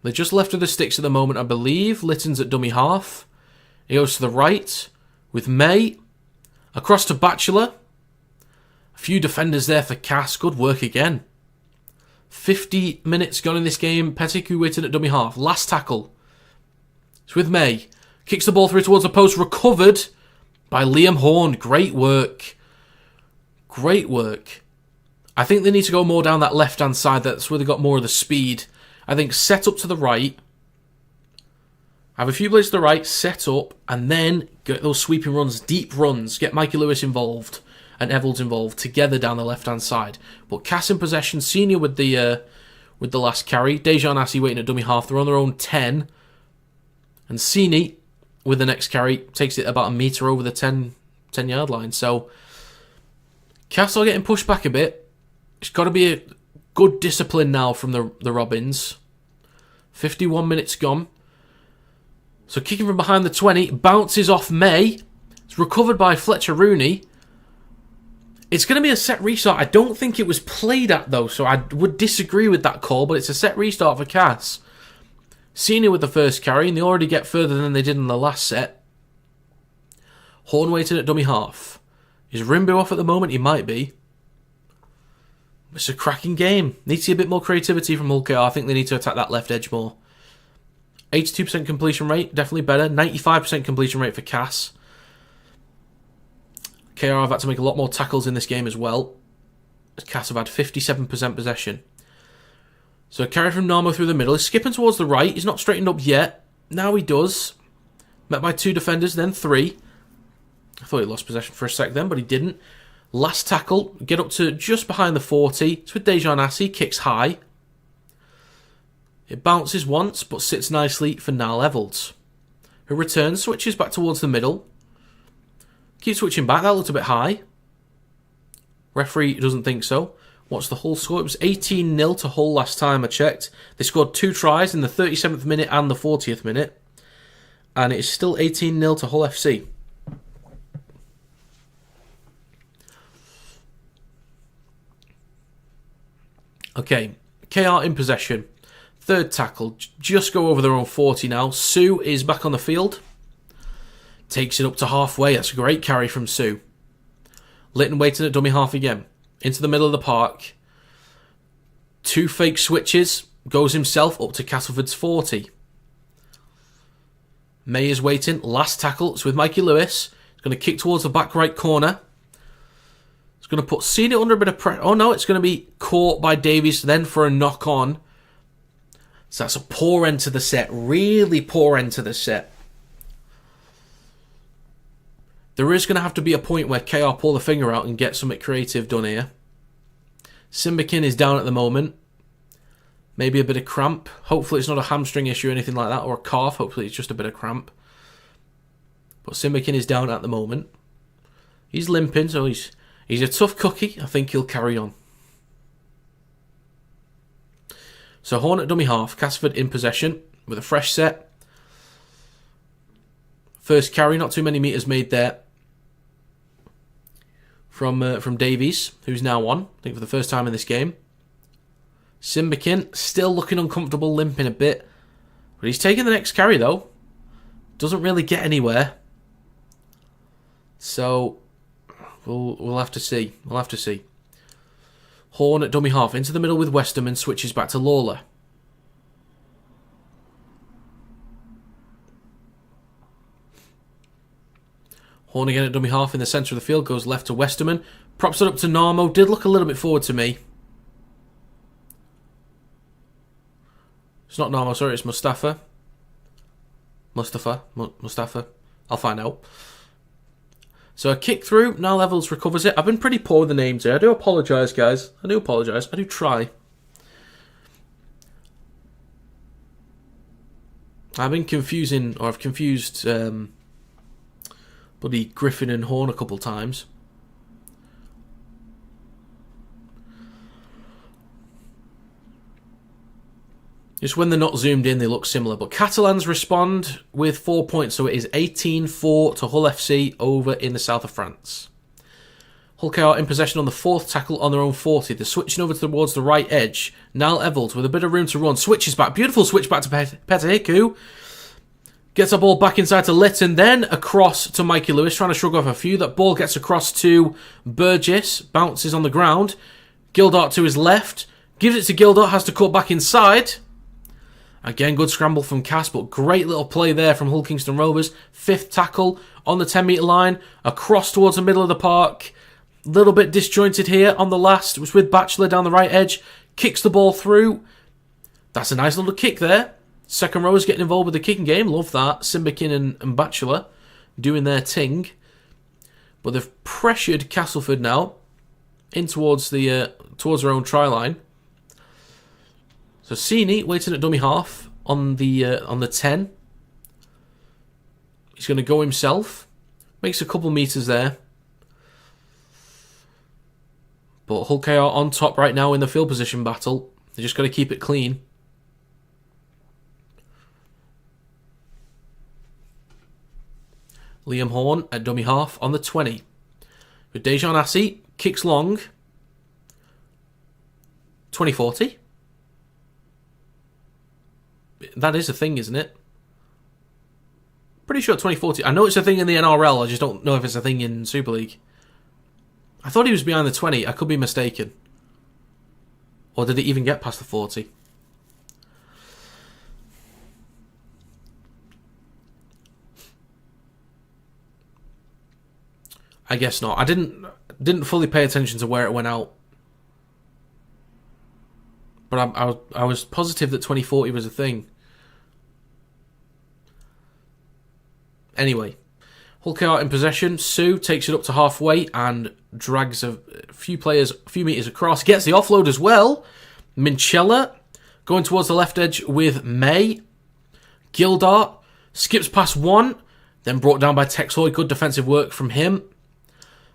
They're just left of the sticks at the moment, I believe. Lytton's at dummy half. He goes to the right with May. Across to Batchelor. A few defenders there for Cass. Good work again. 50 minutes gone in this game. Pettigrew waiting at dummy half. Last tackle. It's with May. Kicks the ball through towards the post. Recovered by Liam Horn. Great work. Great work. I think they need to go more down that left-hand side. That's where they got more of the speed. I think set up to the right. Have a few players to the right. Set up. And then get those sweeping runs. Deep runs. Get Mikey Lewis involved. And Evalds involved. Together down the left-hand side. But Cass in possession. Senior with the last carry. Dejan Assi waiting at dummy half. They're on their own 10. And Sini with the next carry takes it about a metre over the 10-yard line. So Cass are getting pushed back a bit. It's got to be a good discipline now from the Robins. 51 minutes gone. So kicking from behind the 20. Bounces off May. It's recovered by Fletcher Rooney. It's going to be a set restart. I don't think it was played at, though, so I would disagree with that call, but it's a set restart for Cass. Senior with the first carry, and they already get further than they did in the last set. Horn waiting at dummy half. Is Rimbo off at the moment? He might be. It's a cracking game. Need to see a bit more creativity from Hull KR. I think they need to attack that left edge more. 82% completion rate, definitely better. 95% completion rate for Cass. KR have had to make a lot more tackles in this game as well. Cass have had 57% possession. So carry from Narmo through the middle. He's skipping towards the right. He's not straightened up yet. Now he does. Met by 2 defenders, then 3. I thought he lost possession for a sec then, but he didn't. Last tackle. Get up to just behind the 40. It's with Dejan Assi. Kicks high. It bounces once, but sits nicely for Niall Evalds, who returns, switches back towards the middle. Keeps switching back. That looked a bit high. Referee doesn't think so. What's the Hull score? It was 18-0 to Hull last time I checked. They scored 2 tries in the 37th minute and the 40th minute. And it's still 18-0 to Hull FC. Okay, KR in possession. Third tackle. Just go over their own 40 now. Sue is back on the field. Takes it up to halfway. That's a great carry from Sue. Lytton waiting at dummy half again. Into the middle of the park. 2 fake switches. Goes himself up to Castleford's 40. May is waiting. Last tackle. It's with Mikey Lewis. He's going to kick towards the back right corner. It's going to put Senior under a bit of pressure. Oh no, it's going to be caught by Davies then for a knock on. So that's a poor end to the set. Really poor end to the set. There is going to have to be a point where KR pull the finger out and get something creative done here. Simbakin is down at the moment. Maybe a bit of cramp. Hopefully it's not a hamstring issue or anything like that, or a calf. Hopefully it's just a bit of cramp. But Simbakin is down at the moment. He's limping, so he's a tough cookie. I think he'll carry on. So Horn at dummy half. Castleford in possession with a fresh set. First carry, not too many metres made there from Davies, who's now on, I think for the first time in this game. Simbikin still looking uncomfortable, limping a bit. But he's taking the next carry though. Doesn't really get anywhere. So we'll have to see. We'll have to see. Horn at dummy half. Into the middle with Westerman. Switches back to Lawler. Horn again at dummy half in the centre of the field. Goes left to Westerman. Props it up to Narmo. Did look a little bit forward to me. It's not Narmo, sorry. It's Mustafa. Mustafa. I'll find out. So a kick through. Now Levels recovers it. I've been pretty poor with the names here. I do apologise, guys. I do apologise. I do try. I've been confusing, or I've confused bloody Griffin and Horn a couple times. Just when they're not zoomed in, they look similar. But Catalans respond with 4 points. So it is 18-4 to Hull FC over in the south of France. Hull KR in possession on the fourth tackle on their own 40. They're switching over towards the right edge. Niall Evalds with a bit of room to run. Switches back. Beautiful switch back to Petahiku. Gets the ball back inside to Litton. Then across to Mikey Lewis. Trying to shrug off a few. That ball gets across to Burgess. Bounces on the ground. Gildart to his left. Gives it to Gildart. Has to cut back inside. Again, good scramble from Cass, but great little play there from Hull Kingston Rovers. Fifth tackle on the 10 metre line, across towards the middle of the park. Little bit disjointed here on the last. It was with Batchelor down the right edge. Kicks the ball through. That's a nice little kick there. Second rowers getting involved with the kicking game. Love that. Simbikin and Batchelor doing their ting. But they've pressured Castleford now in towards their own try line. So Cini waiting at dummy half on the 10. He's going to go himself. Makes a couple metres there. But Hull KR on top right now in the field position battle. They just got to keep it clean. Liam Horn at dummy half on the 20. With Dejan Assi, kicks long. 2040. That is a thing, isn't it? Pretty sure 2040. I know it's a thing in the NRL. I just don't know if it's a thing in Super League. I thought he was behind the 20. I could be mistaken. Or did it even get past the 40? I guess not. I didn't fully pay attention to where it went out. But I was positive that 2040 was a thing. Anyway, Hull KR in possession. Sue takes it up to halfway and drags a few metres across. Gets the offload as well. Minchella going towards the left edge with May. Gildart skips past one. Then brought down by Tex Hoy. Good defensive work from him.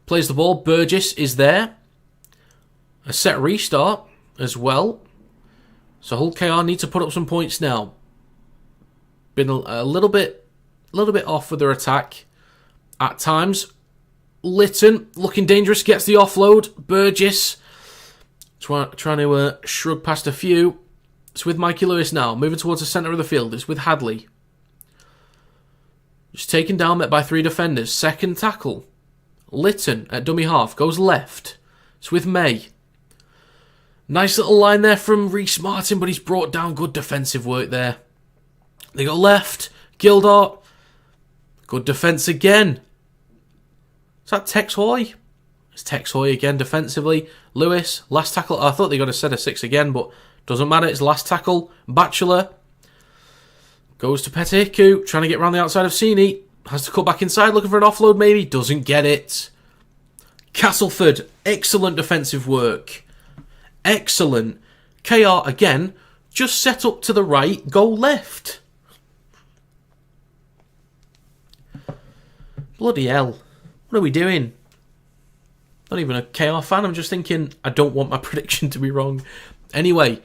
Plays the ball. Burgess is there. A set restart as well. So Hull KR need to put up some points now. Been a little bit off with their attack at times. Litton looking dangerous, gets the offload. Burgess trying to shrug past a few. It's with Mikey Lewis now, moving towards the centre of the field. It's with Hadley. Just taken down, met by three defenders. Second tackle. Litton at dummy half, goes left. It's with May. Nice little line there from Reece Martin, but he's brought down. Good defensive work there. They go left. Gildart. Good defence again. Is that Tex Hoy? It's Tex Hoy again defensively. Lewis, last tackle. I thought they got a set of 6 again, but doesn't matter. It's last tackle. Batchelor. Goes to Petahiku, trying to get around the outside of Cini. Has to cut back inside, looking for an offload maybe. Doesn't get it. Castleford, excellent defensive work. Excellent. KR again, just set up to the right, go left. Bloody hell. What are we doing? Not even a KR fan, I'm just thinking I don't want my prediction to be wrong. Anyway,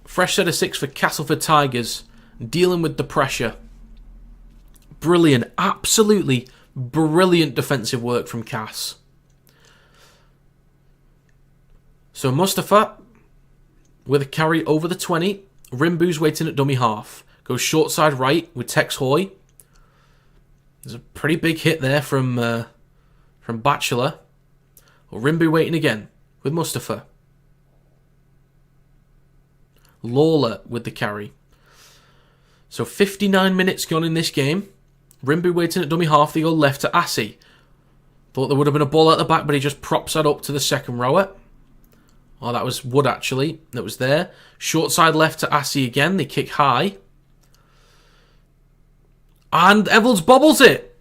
fresh set of 6 for Castleford Tigers, dealing with the pressure. Brilliant. Absolutely brilliant defensive work from Cass. So Mustafa with a carry over the 20. Rimbu's waiting at dummy half. Goes short side right with Tex Hoy. There's a pretty big hit there from Batchelor. Well, Rimbu waiting again with Mustafa. Lawler with the carry. So 59 minutes gone in this game. Rimbu waiting at dummy half. They go left to Assi. Thought there would have been a ball at the back, but he just props that up to the second rower. Oh, that was Wood, actually, that was there. Short side left to Assi again. They kick high. And Evalds bobbles it.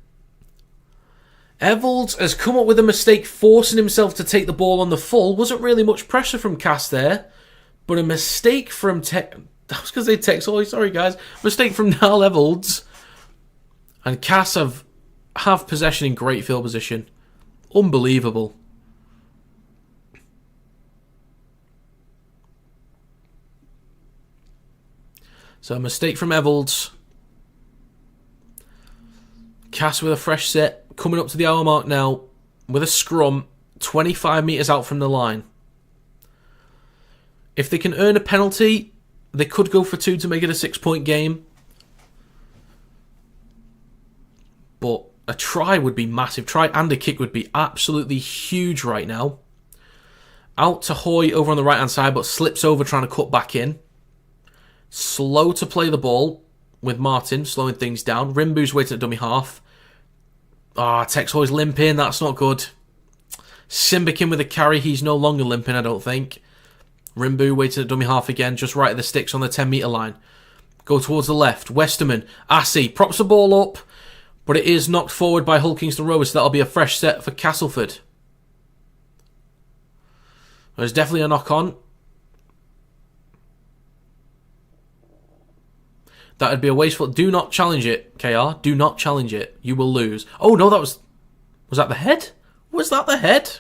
Evalds has come up with a mistake, forcing himself to take the ball on the full. Wasn't really much pressure from Cass there. But a mistake from... I was going to say Tex Hoy, sorry guys. Mistake from Niall Evalds. And Cass have possession in great field position. Unbelievable. So a mistake from Evalds. Cass with a fresh set. Coming up to the hour mark now. With a scrum. 25 metres out from the line. If they can earn a penalty, they could go for 2 to make it a 6-point game. But a try would be massive. Try and a kick would be absolutely huge right now. Out to Hoy over on the right-hand side, but slips over trying to cut back in. Slow to play the ball with Martin, slowing things down. Rimbu's waiting at dummy half. Tex Hoy's limping. That's not good. Simbikin with a carry. He's no longer limping, I don't think. Rimbu waiting at dummy half again, just right at the sticks on the 10-metre line. Go towards the left. Westerman. Assi props the ball up, but it is knocked forward by Hull Kingston Rovers, so that'll be a fresh set for Castleford. There's definitely a knock-on. That would be a wasteful... Do not challenge it, KR. Do not challenge it. You will lose. Oh, no, that was... Was that the head? Was that the head?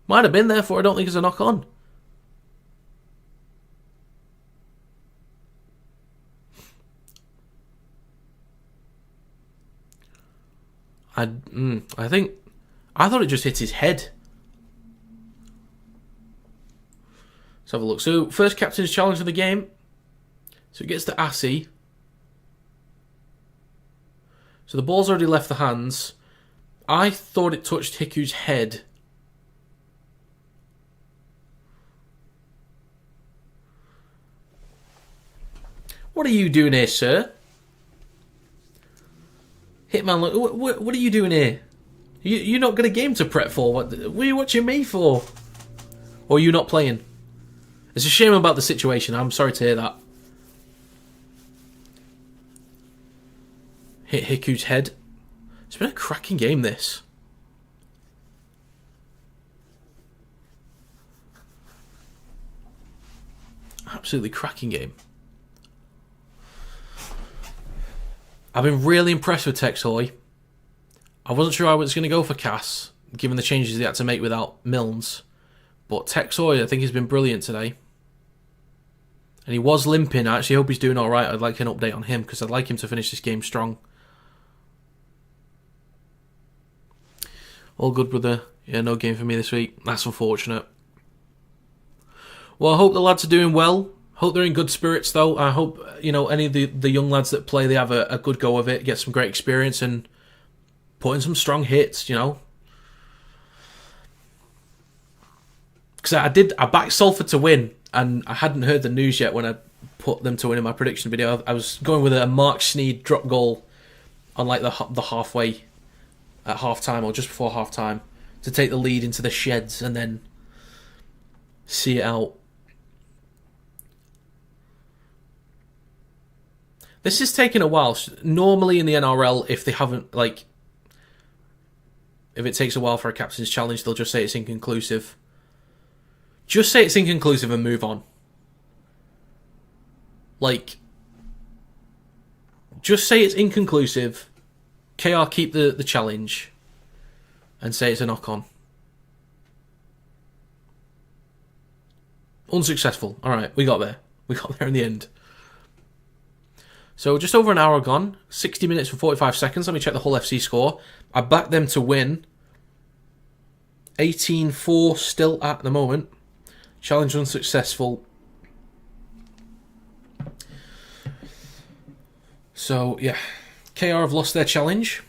Might have been, therefore I don't think it's a knock-on. I thought it just hit his head. Let's have a look. So, first captain's challenge of the game. So it gets to Assi. So the ball's already left the hands. I thought it touched Hiku's head. What are you doing here, sir? Hitman, what are you doing here? You're not got a game to prep for. What are you watching me for? Or are you not playing? It's a shame about the situation. I'm sorry to hear that. Hit Hiku's head. It's been a cracking game, this. Absolutely cracking game. I've been really impressed with Tex Hoy. I wasn't sure I was going to go for Cass, given the changes they had to make without Milnes. But Tex Hoy, I think he's been brilliant today. And he was limping. I actually hope he's doing alright. I'd like an update on him, because I'd like him to finish this game strong. All good, brother. Yeah, no game for me this week. That's unfortunate. Well, I hope the lads are doing well. Hope they're in good spirits, though. I hope, any of the young lads that play, they have a good go of it, get some great experience, and put in some strong hits, Because I backed Salford to win, and I hadn't heard the news yet when I put them to win in my prediction video. I was going with a Mark Sneed drop goal on like the halfway at half-time, or just before half-time, to take the lead into the sheds and then see it out. This is taking a while. Normally in the NRL, if they haven't, if it takes a while for a captain's challenge, they'll just say it's inconclusive. Just say it's inconclusive and move on. Just say it's inconclusive. KR keep the challenge. And say it's a knock-on. Unsuccessful. Alright, we got there. We got there in the end. So just over an hour gone, 60 minutes and 45 seconds. Let me check the Hull FC score. I backed them to win. 18-4 still at the moment. Challenge unsuccessful. So, yeah. KR have lost their challenge.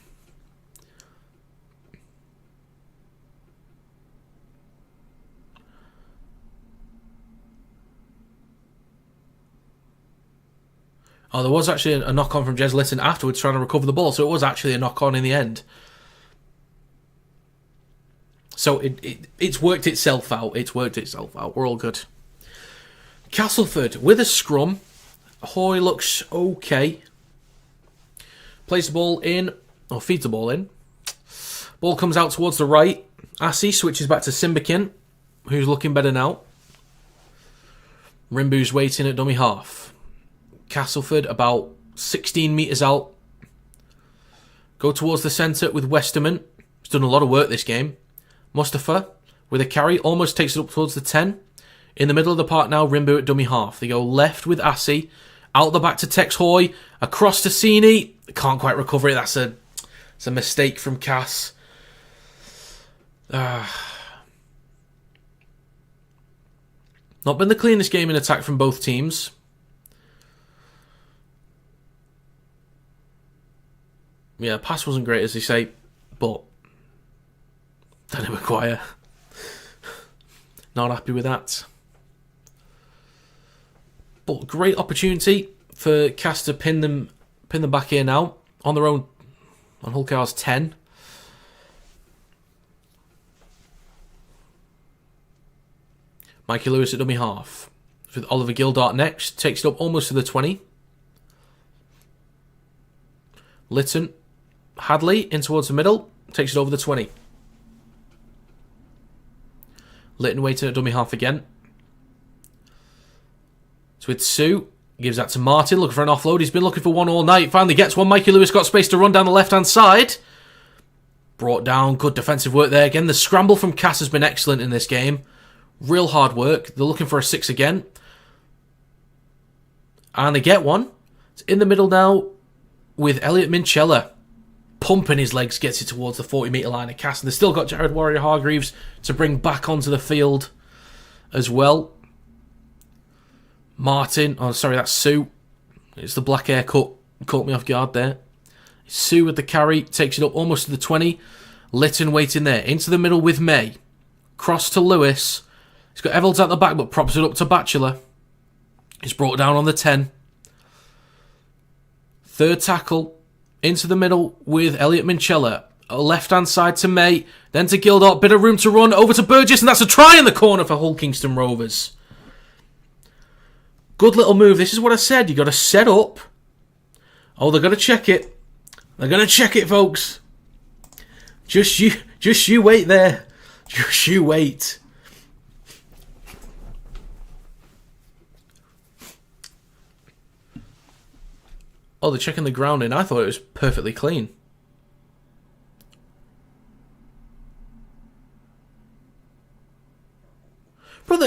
Oh, there was actually a knock-on from Jez Litton afterwards trying to recover the ball, so it was actually a knock-on in the end. So it's worked itself out. It's worked itself out. We're all good. Castleford with a scrum. Hoy looks okay. Plays the ball in, or feeds the ball in. Ball comes out towards the right. Assi switches back to Simbakin, who's looking better now. Rimbu's waiting at dummy half. Castleford about 16 metres out. Go towards the centre with Westerman. He's done a lot of work this game. Mustafa with a carry, almost takes it up towards the 10. In the middle of the park now, Rimbu at dummy half. They go left with Assi. Out the back to Tex Hoy. Across to Sini. Can't quite recover it. That's a mistake from Cass. Not been the cleanest game in attack from both teams. Yeah, pass wasn't great, as they say, but Danny McGuire, not happy with that. But great opportunity for Cass to pin them back here now on their own on Hull KR's 10. Mikey Lewis at dummy half with Oliver Gildart next, takes it up almost to the 20. Litton. Hadley in towards the middle, takes it over the 20. Litton waiting at dummy half again. It's with Sue, gives that to Martin, looking for an offload. He's been looking for one all night, finally gets one. Mikey Lewis got space to run down the left-hand side. Brought down, good defensive work there again. The scramble from Cass has been excellent in this game. Real hard work. They're looking for a 6 again. And they get one. It's in the middle now with Elliot Minchella. Pumping his legs, gets it towards the 40-metre line of Cass. And they've still got Jared Warrior-Hargreaves to bring back onto the field as well. Martin, oh sorry, that's Sue. It's the black haircut, caught me off guard there. Sue with the carry, takes it up almost to the 20. Litton waiting there, into the middle with May. Cross to Lewis. He's got Evalds at the back, but props it up to Batchelor. He's brought down on the 10. Third tackle. Into the middle with Elliot Minchella. Left-hand side to May. Then to Gildart. Bit of room to run. Over to Burgess. And that's a try in the corner for Hull Kingston Rovers. Good little move. This is what I said. You got to set up. Oh, they're going to check it. They're going to check it, folks. Just you wait there. Just you wait. Oh, they're checking the ground in. I thought it was perfectly clean. Brother,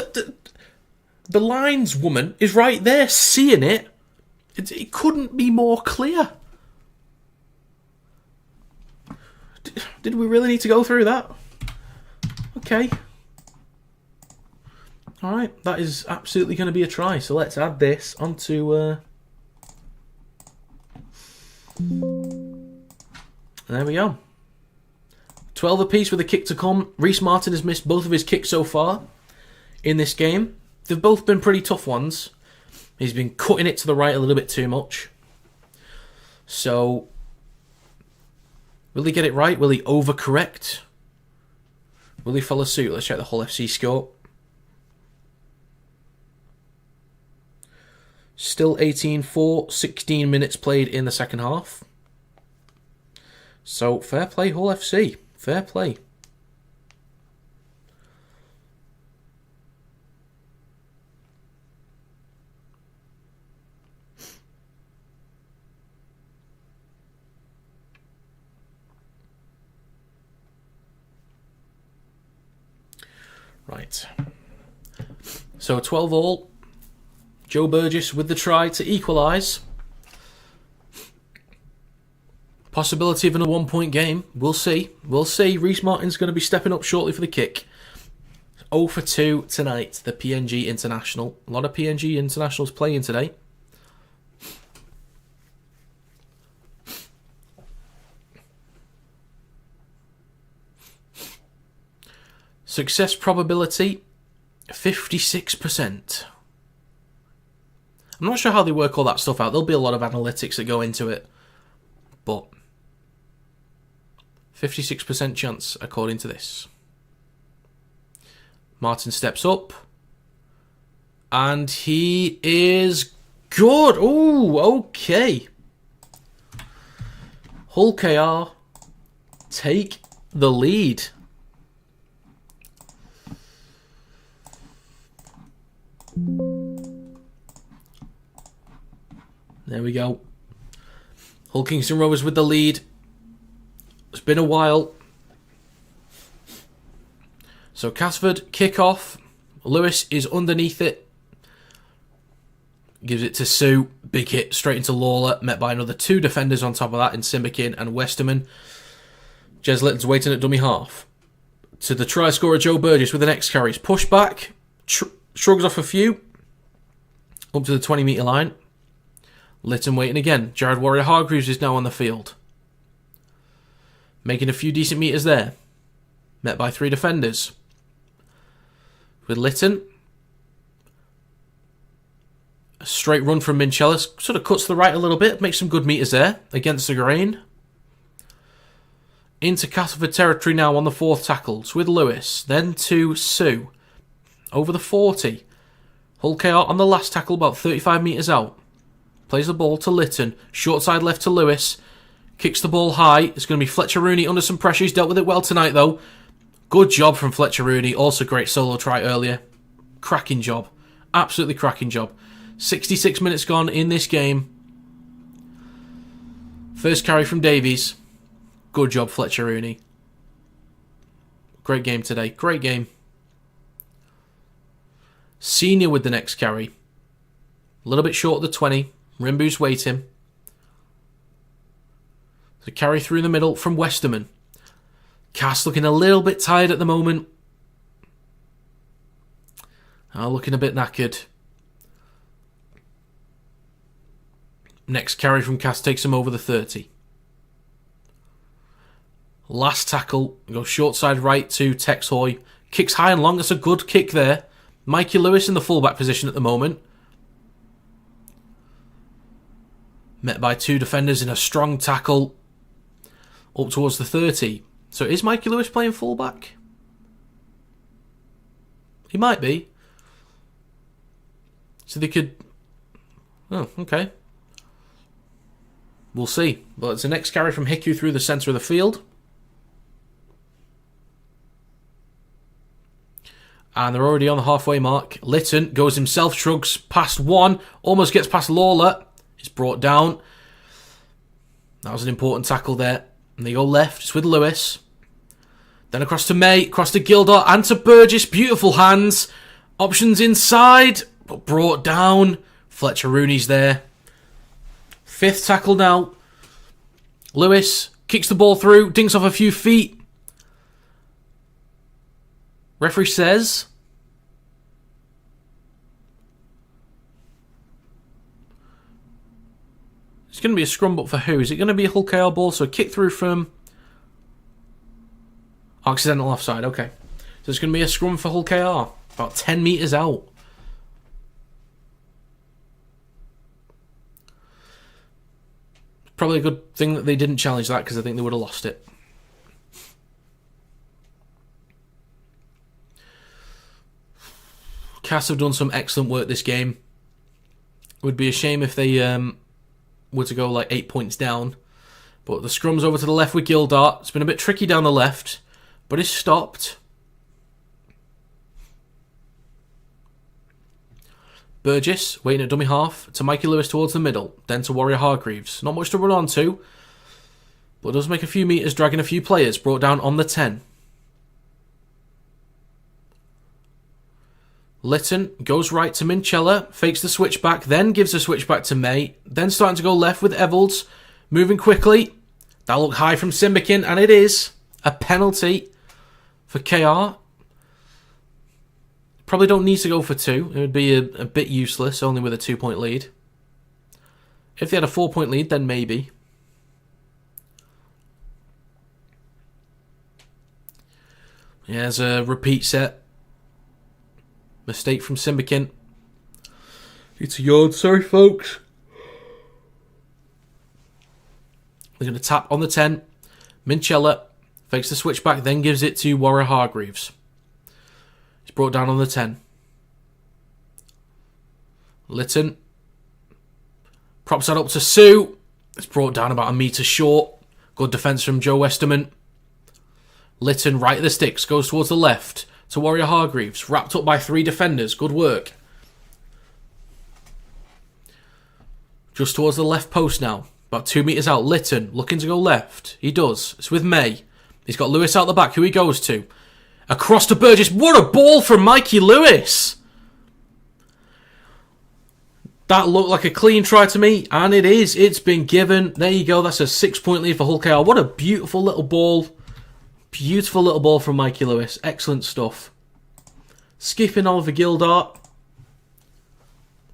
the lineswoman is right there seeing it. It couldn't be more clear. Did we really need to go through that? Okay. Alright, that is absolutely going to be a try. So let's add this onto... There we go. 12 apiece with a kick to come. Reece Martin has missed both of his kicks so far in this game. They've both been pretty tough ones. He's been cutting it to the right a little bit too much. So, will he get it right? Will he overcorrect? Will he follow suit? Let's check the Hull FC score. Still 18-4, 16 minutes played in the second half. So, fair play, Hull FC. Fair play. Right. So, 12 all. Joe Burgess with the try to equalise. Possibility of another 1 point game. We'll see. We'll see. Reece Martin's going to be stepping up shortly for the kick. 0 for 2 tonight, the PNG International. A lot of PNG Internationals playing today. Success probability, 56%. I'm not sure how they work all that stuff out. There'll be a lot of analytics that go into it. But 56% chance, according to this. Martin steps up. And he is good. Oh, okay. Hull KR take the lead. There we go. Hull Kingston Rovers with the lead. It's been a while. So Castleford kick off. Lewis is underneath it. Gives it to Sue. Big hit straight into Lawler. Met by another 2 defenders on top of that in Simbikin and Westerman. Jez Litton's waiting at dummy half. To the try scorer Joe Burgess with the next carries. Push back. Shrugs off a few. Up to the 20 metre line. Litton waiting again. Jared Warrior-Hargreaves is now on the field. Making a few decent metres there. Met by 3 defenders. With Litton. A straight run from Minchella. Sort of cuts to the right a little bit. Makes some good metres there. Against the grain. Into Castleford territory now on the 4th tackles. With Lewis. Then to Sue. Over the 40. Hull KR on the last tackle about 35 metres out. Plays the ball to Litton. Short side left to Lewis. Kicks the ball high. It's going to be Fletcher Rooney under some pressure. He's dealt with it well tonight though. Good job from Fletcher Rooney. Also great solo try earlier. Cracking job. Absolutely cracking job. 66 minutes gone in this game. First carry from Davies. Good job Fletcher Rooney. Great game today. Great game. Senior with the next carry. A little bit short of the 20. Rimbu's waiting. So carry through the middle from Westerman. Cass looking a little bit tired at the moment. Looking a bit knackered. Next carry from Cass takes him over the 30. Last tackle. Goes short side right to Tex Hoy. Kicks high and long. That's a good kick there. Mikey Lewis in the fullback position at the moment. Met by 2 defenders in a strong tackle. Up towards the 30. So is Mikey Lewis playing fullback? He might be. So they could... Oh, okay. We'll see. But it's the next carry from Hiku through the centre of the field. And they're already on the halfway mark. Litton goes himself, shrugs past 1. Almost gets past Lawler. He's brought down. That was an important tackle there. And they go left. It's with Lewis. Then across to May. Across to Gildor. And to Burgess. Beautiful hands. Options inside. But brought down. Fletcher Rooney's there. 5th tackle now. Lewis kicks the ball through. Dinks off a few feet. Referee says... It's going to be a scrum, but for who? Is it going to be a Hull KR ball? So a kick through from... Accidental offside, okay. So it's going to be a scrum for Hull KR. About 10 metres out. Probably a good thing that they didn't challenge that, because I think they would have lost it. Cass have done some excellent work this game. It would be a shame if they were to go like 8 points down. But the scrum's over to the left with Gildart. It's been a bit tricky down the left, but it's stopped. Burgess waiting at dummy half to Mikey Lewis towards the middle, then to Warrior-Hargreaves. Not much to run on to, but does make a few metres, dragging a few players. Brought down on the 10. Litton goes right to Minchella, fakes the switch back, then gives the switch back to May, then starting to go left with Evalds, moving quickly, That looked high from Simbikin, and it is a penalty for KR. Probably don't need to go for 2. It would be a bit useless, only with a 2-point lead. If they had a 4-point lead, then maybe. Here's a repeat set. Mistake from Simbikin. It's a yard, sorry folks. They're going to tap on the 10. Minchella fakes the switchback, then gives it to Warren Hargreaves. He's brought down on the 10. Litton props that up to Sue. It's brought down about a metre short. Good defence from Joe Westerman. Litton right at the sticks, goes towards the left to Warrior Hargreaves. Wrapped up by 3 defenders. Good work. Just towards the left post now. About 2 metres out. Litton looking to go left. He does. It's with May. He's got Lewis out the back, who he goes to. Across to Burgess. What a ball from Mikey Lewis! That looked like a clean try to me, and it is. It's been given. There you go. That's a 6-point lead for Hull KR. What a beautiful little ball. Beautiful little ball from Mikey Lewis. Excellent stuff. Skipping Oliver Gildart.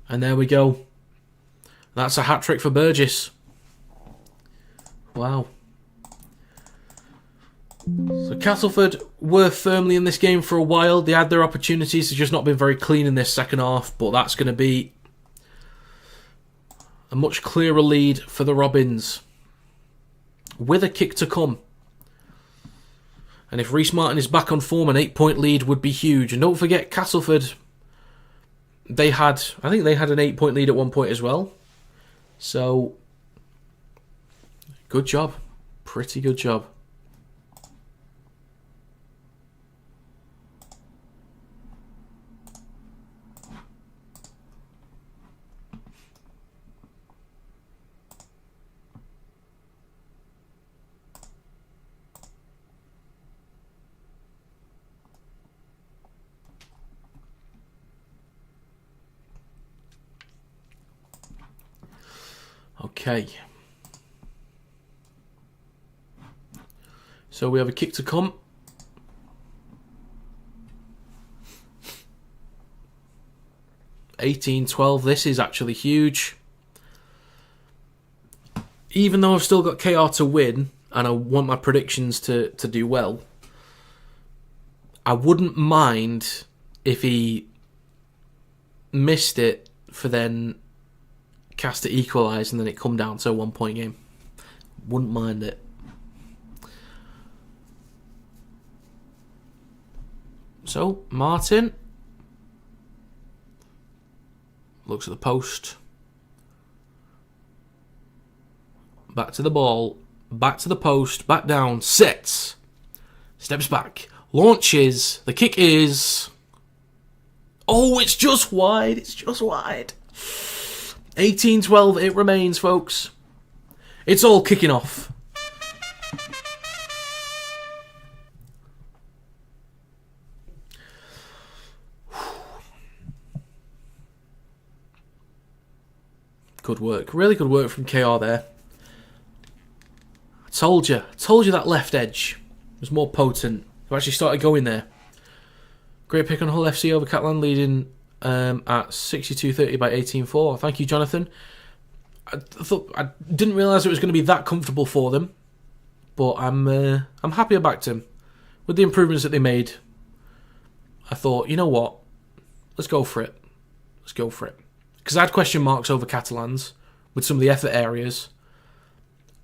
And there we go. That's a hat-trick for Burgess. Wow. So Castleford were firmly in this game for a while. They had their opportunities. They've just not been very clean in this second half. But that's going to be a much clearer lead for the Robins. With a kick to come. And if Reece Martin is back on form, an 8-point lead would be huge. And don't forget, Castleford, I think they had an 8-point lead at one point as well. So, good job. Pretty good job. Okay. So we have a kick to come. (18-12). This is actually huge. Even though I've still got KR to win, and I want my predictions to do well, I wouldn't mind if he missed it for then Cast to equalise and then it come down to a 1-point game. Wouldn't mind it. So, Martin looks at the post. Back to the ball. Back to the post. Back down. Sits. Steps back. Launches. The kick is... Oh, it's just wide. It's just wide. 18-12 it remains, folks. It's all kicking off. Good work. Really good work from KR there. I told you that left edge was more potent. Who actually started going there. Great pick on Hull FC over Catlan, leading at 62-30 by 18-4. Thank you, Jonathan. I didn't realise it was going to be that comfortable for them, but I'm happy I backed him. With the improvements that they made, I thought, you know what? Let's go for it. Let's go for it. Because I had question marks over Catalans with some of the effort areas.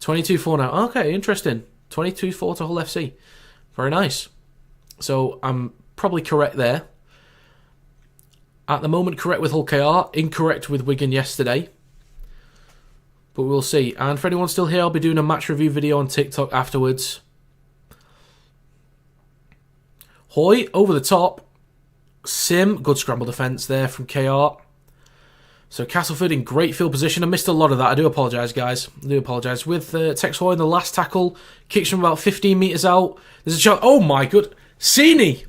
22-4 now. Okay, interesting. 22-4 to Hull FC. Very nice. So I'm probably correct there. At the moment, correct with Hull KR. Incorrect with Wigan yesterday. But we'll see. And for anyone still here, I'll be doing a match review video on TikTok afterwards. Hoy, over the top. Sim, good scramble defence there from KR. So Castleford in great field position. I missed a lot of that. I do apologise, guys. I do apologise. With Tex Hoy in the last tackle. Kicks from about 15 metres out. There's a shot. Oh my good. Sini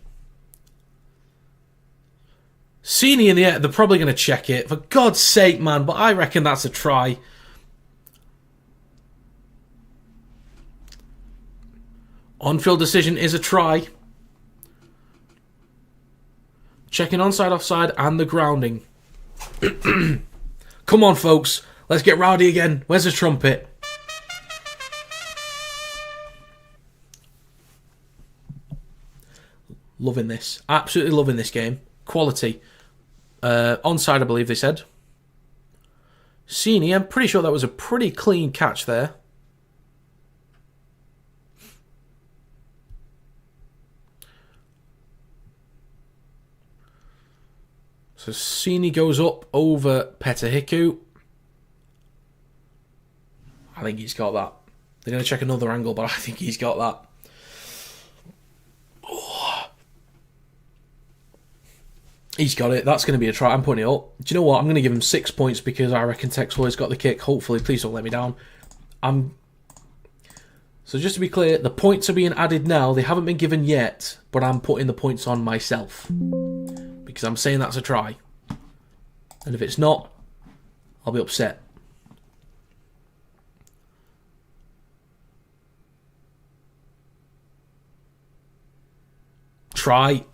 in the air. They're probably going to check it. For God's sake, man. But I reckon that's a try. On-field decision is a try. Checking onside, offside, and the grounding. Come on, folks. Let's get rowdy again. Where's the trumpet? Loving this. Absolutely loving this game. Quality. Onside, I believe they said. Sini, I'm pretty sure that was a pretty clean catch there. So Sini goes up over Petahiku. I think he's got that. They're going to check another angle, but I think he's got that. Oh. He's got it. That's going to be a try. I'm putting it up. Do you know what? I'm going to give him 6 points because I reckon Texhoy's got the kick. Hopefully, please don't let me down. So just to be clear, the points are being added now. They haven't been given yet, but I'm putting the points on myself. Because I'm saying that's a try. And if it's not, I'll be upset. Try.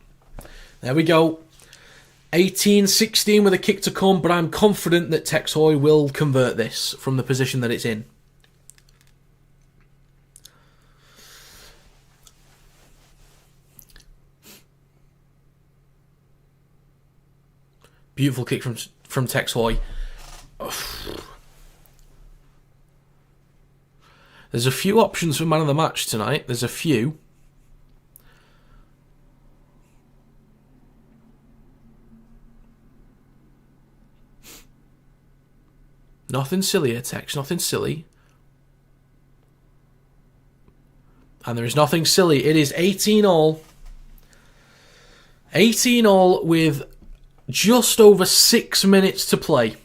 There we go. 18-16 with a kick to come, but I'm confident that Texhoy will convert this from the position that it's in. Beautiful kick from Texhoy. There's a few options for man of the match tonight. There's a few. Nothing silly here, Tex. Nothing silly. And there is nothing silly. It is 18-all. 18-all with just over 6 minutes to play.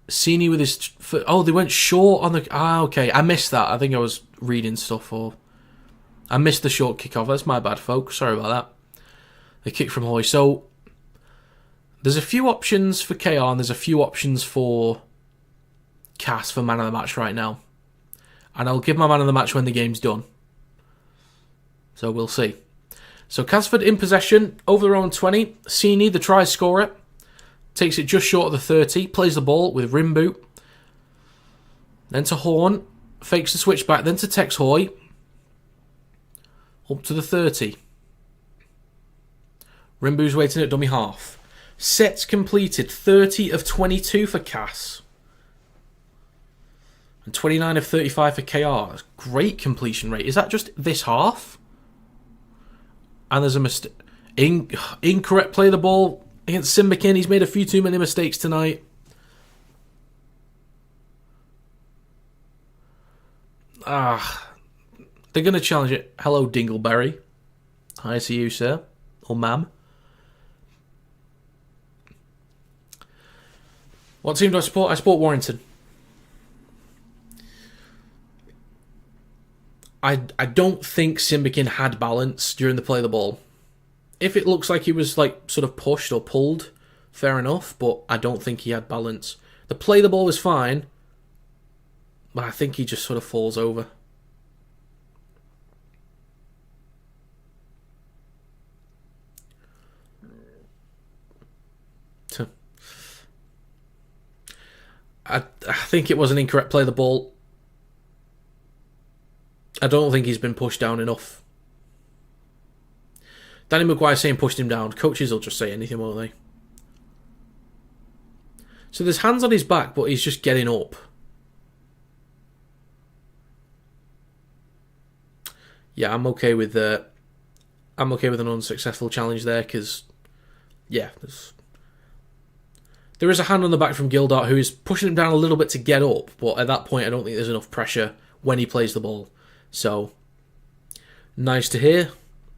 Sini with his... Oh, they went short on the... okay. I missed that. I think I was reading stuff or... I missed the short kickoff. That's my bad, folks. Sorry about that. The kick from Hoy. So... There's a few options for KR and there's a few options for Cass for man of the match right now. And I'll give my man of the match when the game's done. So we'll see. So Castleford in possession, over their own 20. Sini, the try scorer, takes it just short of the 30, plays the ball with rim boot. Then to Horn, fakes the switch back, then to Texhoy. Up to the 30. Rimbu's waiting at dummy half. Sets completed, 30 of 22 for Cass. And 29 of 35 for KR. That's great completion rate. Is that just this half? And there's a mistake. Incorrect play of the ball against Simbakin. He's made a few too many mistakes tonight. They're going to challenge it. Hello, Dingleberry. Hi to you, sir. Or ma'am. What team do I support? I support Warrington. I don't think Simbakin had balance during the play of the ball. If it looks like he was like sort of pushed or pulled, fair enough, but I don't think he had balance. The play of the ball was fine, but I think he just sort of falls over. I think it was an incorrect play of the ball. I don't think he's been pushed down enough. Danny Maguire saying pushed him down. Coaches will just say anything, won't they? So there's hands on his back, but he's just getting up. Yeah, I'm okay with an unsuccessful challenge there because, yeah, there is a hand on the back from Gildart who is pushing him down a little bit to get up, but at that point I don't think there's enough pressure when he plays the ball. So, nice to hear.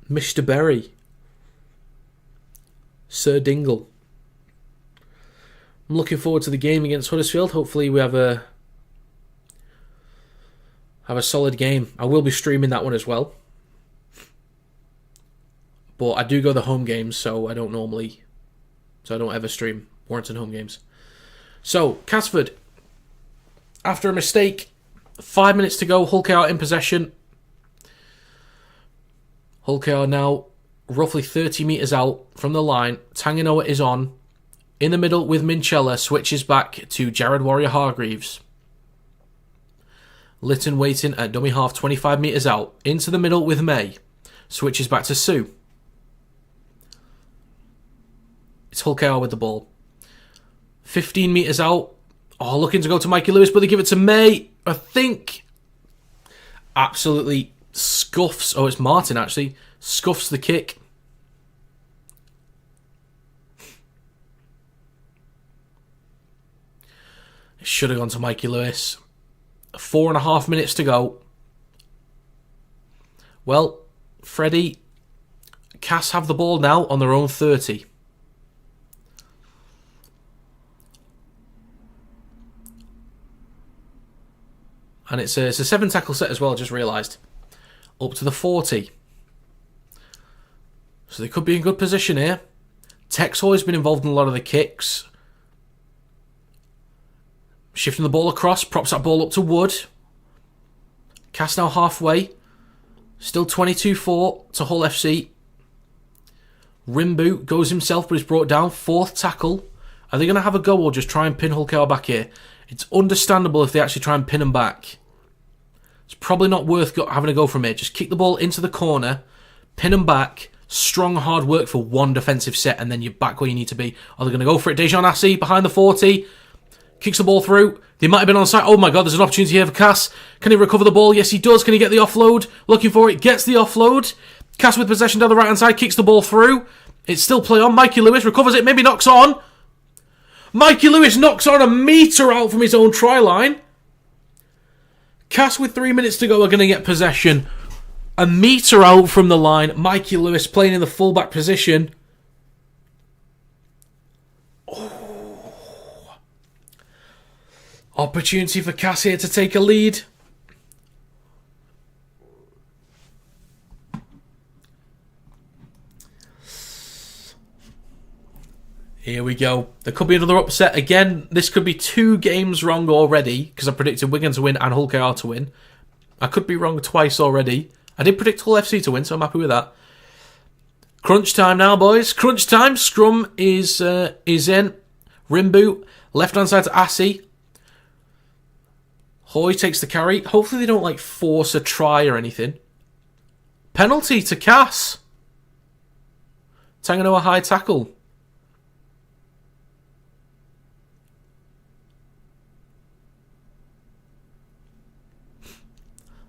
Mr. Berry. Sir Dingle. I'm looking forward to the game against Huddersfield. Hopefully we have a solid game. I will be streaming that one as well. But I do go the home games, so I don't ever stream Warrington home games. So, Casford, after a mistake, 5 minutes to go. Hull KR in possession. Hull KR now roughly 30 metres out from the line. Tanganoa is on. In the middle with Minchella. Switches back to Jared Warrior-Hargreaves. Litton waiting at dummy half, 25 metres out. Into the middle with May. Switches back to Sue. It's Hull KR with the ball. 15 metres out. Oh, looking to go to Mikey Lewis, but they give it to May. I think absolutely scuffs. Oh, it's Martin actually. Scuffs the kick. It should have gone to Mikey Lewis. 4.5 minutes to go. Well, Freddie, Cass have the ball now on their own 30. And it's a 7 tackle set as well, I just realised. Up to the 40. So they could be in good position here. Texhall has been involved in a lot of the kicks. Shifting the ball across, props that ball up to Wood. Cass now halfway. Still 22-4 to Hull FC. Rimbu goes himself, but is brought down. 4th tackle. Are they going to have a go or just try and pin Hull KR back here? It's understandable if they actually try and pin him back. It's probably not worth having a go from here. Just kick the ball into the corner, pin him back, strong hard work for one defensive set, and then you're back where you need to be. Are they going to go for it? Dejan Assi behind the 40. Kicks the ball through. They might have been on side. Oh my god, there's an opportunity here for Cass. Can he recover the ball? Yes, he does. Can he get the offload? Looking for it. Gets the offload. Cass with possession down the right-hand side. Kicks the ball through. It's still play on. Mikey Lewis recovers it. Maybe knocks on. Mikey Lewis knocks on a metre out from his own try line. Cass with 3 minutes to go are going to get possession. A metre out from the line. Mikey Lewis playing in the fullback position. Opportunity for Cass here to take a lead. Here we go. There could be another upset. Again, this could be 2 games wrong already because I predicted Wigan to win and Hull KR to win. I could be wrong twice already. I did predict Hull FC to win, so I'm happy with that. Crunch time now, boys. Crunch time. Scrum is in. Rimbu, left-hand side to Assi. Hoy takes the carry. Hopefully they don't force a try or anything. Penalty to Cass. Tanganoa high tackle.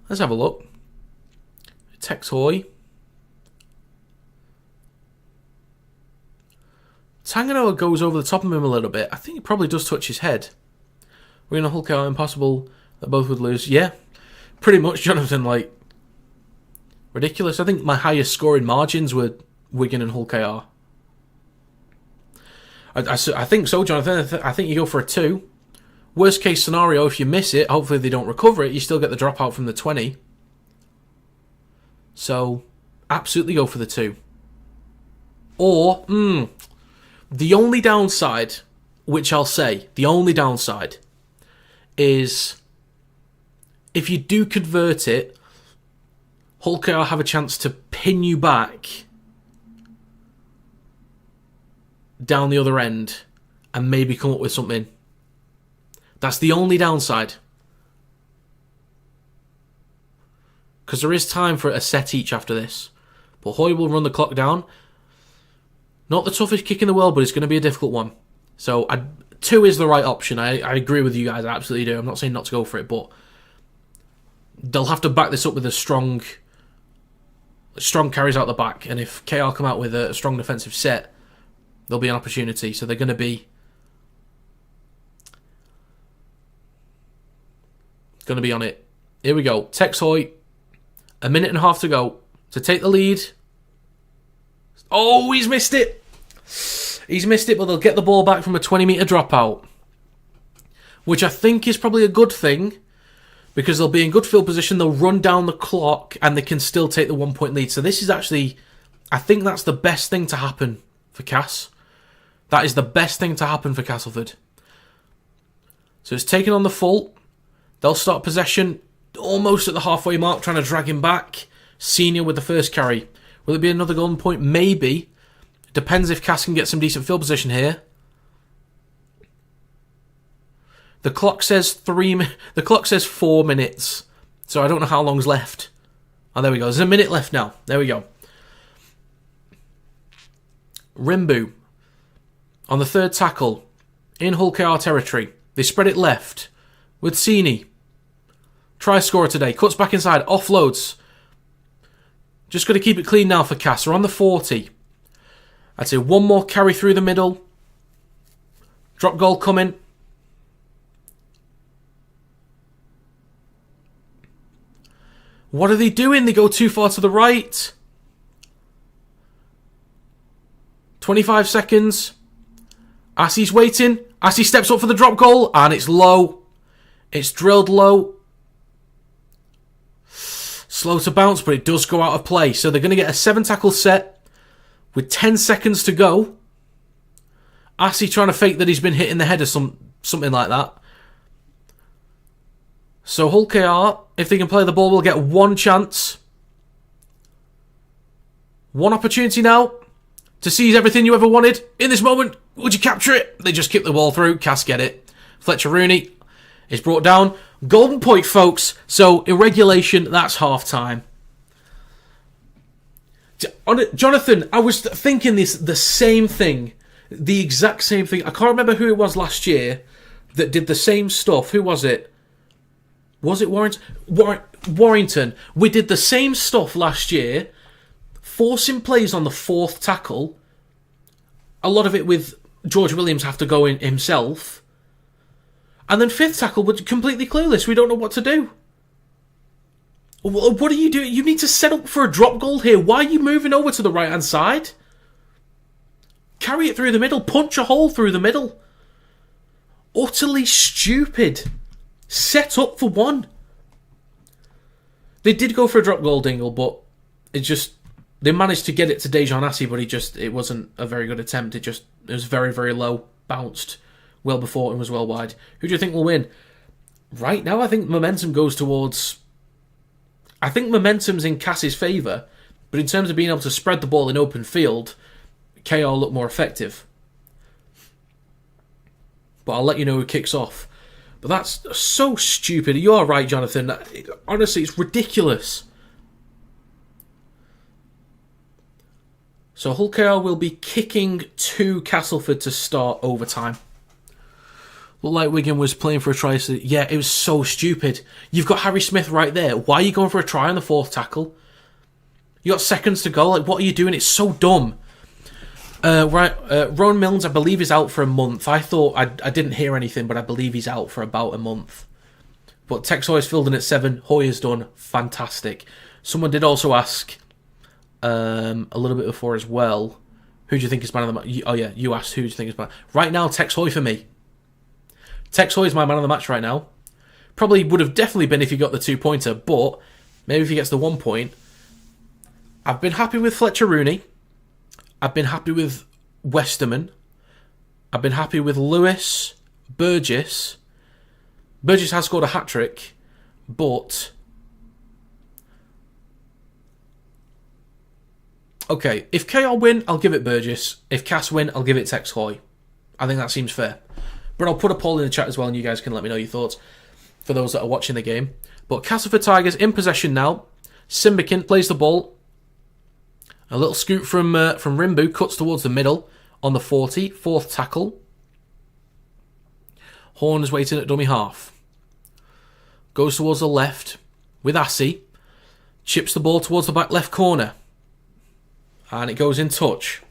Let's have a look. Tex Hoy. Tanganoa goes over the top of him a little bit. I think he probably does touch his head. We're going to Hull KR impossible that both would lose. Yeah, pretty much, Jonathan. Ridiculous. I think my highest scoring margins were Wigan and Hull KR. I think so, Jonathan. I think you go for a 2. Worst case scenario, if you miss it, hopefully they don't recover it, you still get the dropout from the 20. So, absolutely go for the 2. Or, the only downside, which I'll say, the only downside is if you do convert it, Hull KR have a chance to pin you back down the other end and maybe come up with something. That's the only downside. Because there is time for a set each after this. But Hoy will run the clock down. Not the toughest kick in the world, but it's going to be a difficult one. So 2 is the right option. I agree with you guys. I absolutely do. I'm not saying not to go for it, but they'll have to back this up with a strong carries out the back. And if KR come out with a strong defensive set, there'll be an opportunity. So they're going to be on it. Here we go. Tex Hoy. 1.5 minutes to go to take the lead. Oh, he's missed it. He's missed it, but they'll get the ball back from a 20-metre dropout, which I think is probably a good thing because they'll be in good field position. They'll run down the clock and they can still take the 1-point lead. So this is actually, I think that's the best thing to happen for Cass. That is the best thing to happen for Castleford. So it's taken on the full. They'll start possession almost at the halfway mark, trying to drag him back. Senior with the first carry. Will it be another golden point? Maybe. Depends if Cass can get some decent field position here. The clock says 4 minutes. So I don't know how long's left. Oh, there we go. There's a minute left now. There we go. Rimbu on the third tackle in Hull KR territory. They spread it left with Sini. Try scorer today. Cuts back inside. Offloads. Just got to keep it clean now for Cass. We're on the 40. I'd say one more carry through the middle. Drop goal coming. What are they doing? They go too far to the right. 25 seconds. Assie's waiting. Assie steps up for the drop goal. And it's low. It's drilled low. Slow to bounce, but it does go out of play. So they're going to get a 7-tackle set with 10 seconds to go. Assie trying to fake that he's been hit in the head or something like that. So Hull KR, if they can play the ball, will get one chance. One opportunity now to seize everything you ever wanted. In this moment, would you capture it? They just kick the ball through. Cass get it. Fletcher Rooney is brought down. Golden point, folks. So, in regulation, that's half-time. Jonathan, I was thinking the same thing. The exact same thing. I can't remember who it was last year that did the same stuff. Who was it? Was it Warrington? We did the same stuff last year, forcing plays on the fourth tackle. A lot of it with George Williams have to go in himself. And then fifth tackle was completely clueless. We don't know what to do. What are you doing? You need to set up for a drop goal here. Why are you moving over to the right-hand side? Carry it through the middle. Punch a hole through the middle. Utterly stupid. Set up for one. They did go for a drop goal, Dingle, but they managed to get it to Dejan Assi, but it wasn't a very good attempt. It was very, very low, bounced well before and was well wide. Who do you think will win? Right now, I think momentum goes towards... I think momentum's in Cass's favour, but in terms of being able to spread the ball in open field, KR look more effective. But I'll let you know who kicks off. But that's so stupid. You are right, Jonathan. Honestly, it's ridiculous. So Hull KR will be kicking to Castleford to start overtime. Looked like Wigan was playing for a try. So yeah, it was so stupid. You've got Harry Smith right there. Why are you going for a try on the fourth tackle? You got seconds to go. Like, what are you doing? It's so dumb. Ron Milnes, I believe, is out for a month. I thought I didn't hear anything, but I believe he's out for about a month. But Tex Hoy's filled in at 7. Hoyer's done fantastic. Someone did also ask a little bit before as well. Who do you think is man of the match? Oh yeah, you asked who do you think is man. Right now, Tex Hoy for me. Tex Hoy is my man of the match right now. Probably would have definitely been if he got the 2-pointer, but maybe if he gets the 1 point. I've been happy with Fletcher Rooney. I've been happy with Westerman. I've been happy with Lewis, Burgess. Burgess has scored a hat-trick, but... Okay, if KR win, I'll give it Burgess. If Cass win, I'll give it Tex Hoy. I think that seems fair. But I'll put a poll in the chat as well, and you guys can let me know your thoughts for those that are watching the game. But Castleford Tigers in possession now. Simbikin plays the ball. A little scoot from Rimbu, cuts towards the middle on the 40. Fourth tackle. Horn is waiting at dummy half. Goes towards the left with Assi. Chips the ball towards the back left corner. And it goes in touch.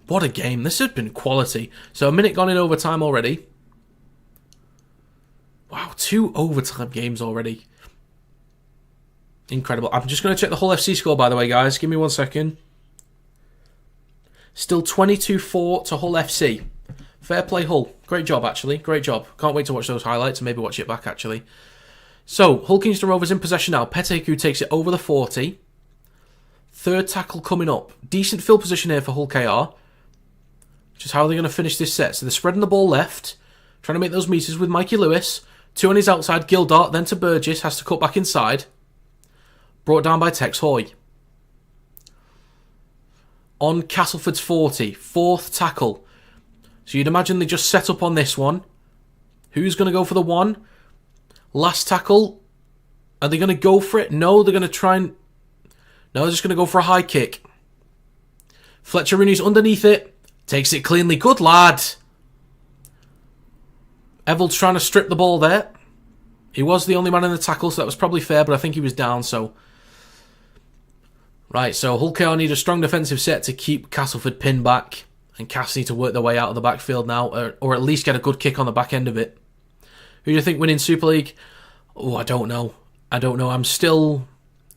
What a game. This has been quality. So a minute gone in overtime already. Wow, 2 overtime games already. Incredible. I'm just going to check the Hull FC score, by the way, guys. Give me 1 second. Still 22-4 to Hull FC. Fair play, Hull. Great job, actually. Great job. Can't wait to watch those highlights and maybe watch it back, actually. So, Hull Kingston Rovers in possession now. Peteku takes it over the 40. Third tackle coming up. Decent field position here for Hull KR. Just how are they going to finish this set? So they're spreading the ball left, trying to make those meters with Mikey Lewis. 2 on his outside, Gildart, then to Burgess, has to cut back inside. Brought down by Tex Hoy. On Castleford's 40, fourth tackle. So you'd imagine they just set up on this one. Who's going to go for the one? Last tackle. Are they going to go for it? No, they're going to try and... No, they're just going to go for a high kick. Fletcher Rooney's underneath it. Takes it cleanly. Good lad. Evold's trying to strip the ball there. He was the only man in the tackle, so that was probably fair, but I think he was down, so... Right, so Hull KR need a strong defensive set to keep Castleford pinned back, and Cass need to work their way out of the backfield now, or at least get a good kick on the back end of it. Who do you think winning Super League? Oh, I don't know. I'm still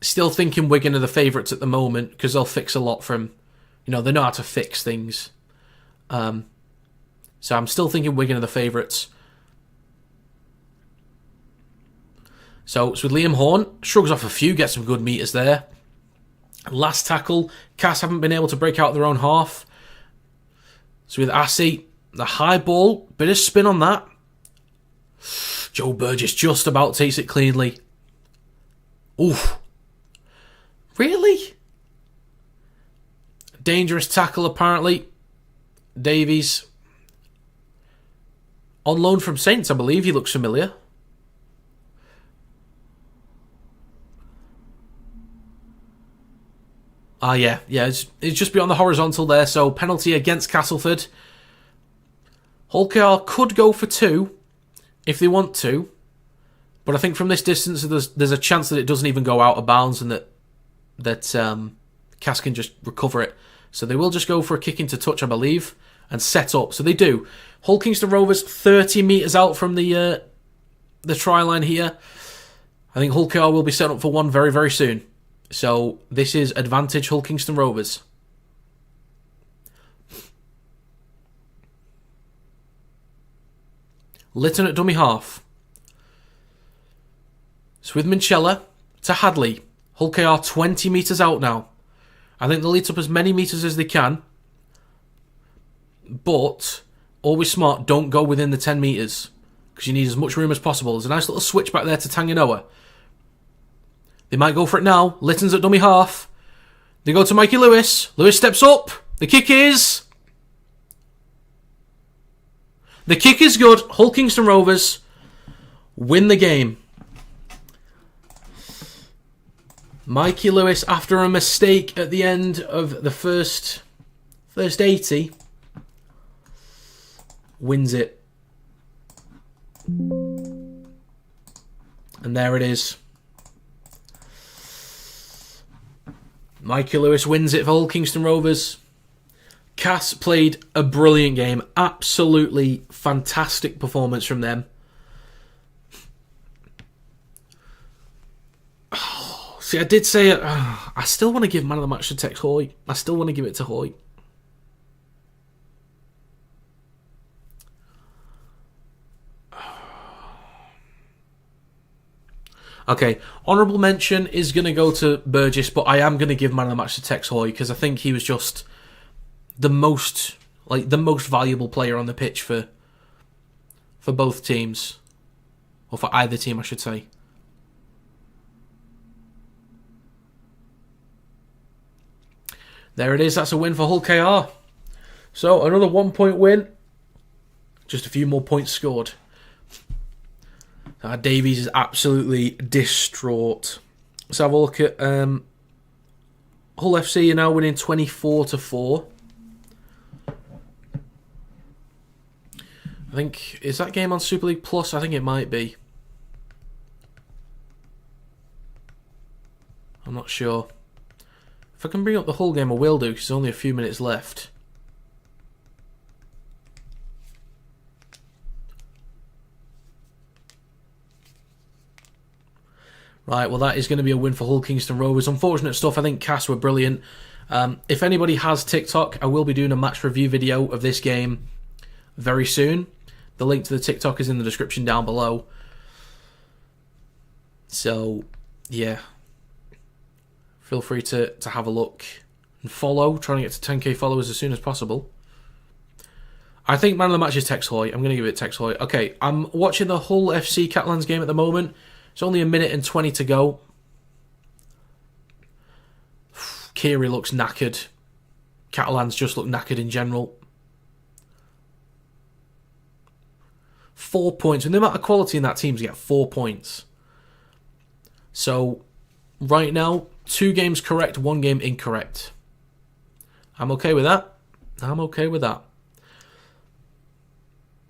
thinking Wigan are the favourites at the moment, because they'll fix a lot from... they know how to fix things. So I'm still thinking Wigan are the favourites. So it's with Liam Horn. Shrugs off a few, gets some good meters there. Last tackle. Cass haven't been able to break out their own half. So with Assey, the high ball. Bit of spin on that. Joe Burgess just about takes it cleanly. Oof. Really? Dangerous tackle apparently. Davies. On loan from Saints, I believe. He looks familiar. Yeah, it's just beyond the horizontal there, so penalty against Castleford. Hull KR could go for 2 if they want to, but I think from this distance there's a chance that it doesn't even go out of bounds and that Cass can just recover it. So they will just go for a kick into touch, I believe, and set up. So they do. Hull Kingston Rovers 30 metres out from the try line here. I think Hull KR will be set up for one very, very soon. So this is advantage Hull Kingston Rovers. Litton at dummy half. So with Minchella to Hadley. Hull KR 20 metres out now. I think they'll eat up as many metres as they can. But, always smart, don't go within the 10 metres. Because you need as much room as possible. There's a nice little switch back there to Tanganoa. They might go for it now. Litton's at dummy half. They go to Mikey Lewis. Lewis steps up. The kick is... The kick is good. Hull Kingston Rovers win the game. Mikey Lewis, after a mistake at the end of the first 80, wins it. And there it is. Mikey Lewis wins it for Hull Kingston Rovers. Cass played a brilliant game. Absolutely fantastic performance from them. See, I did say it. I still want to give man of the match to Tex Hoy. I still want to give it to Hoy. Okay, honourable mention is going to go to Burgess, but I am going to give man of the match to Tex Hoy because I think he was just the most valuable player on the pitch for both teams, or for either team, I should say. There it is. That's a win for Hull KR. So another 1 point win. Just a few more points scored. Davies is absolutely distraught. Let's have a look at Hull FC are now winning 24-4. I think, is that game on Super League Plus? I think it might be. I'm not sure. If I can bring up the whole game, I will do, because there's only a few minutes left. Right, well that is going to be a win for Hull Kingston Rovers. Unfortunate stuff, I think Cass were brilliant. If anybody has TikTok, I will be doing a match review video of this game very soon. The link to the TikTok is in the description down below. So, yeah. Feel free to have a look and follow. Trying to get to 10k followers as soon as possible. I think man of the match is Tex Hoy. I'm going to give it Tex Hoy. Okay, I'm watching the Hull FC Catalans game at the moment. It's only 1 minute and 20 to go. Kiri looks knackered. Catalans just look knackered in general. 4 points. With the amount of quality in that team to get 4 points. So, right now, 2 games correct, 1 game incorrect. I'm okay with that. I'm okay with that.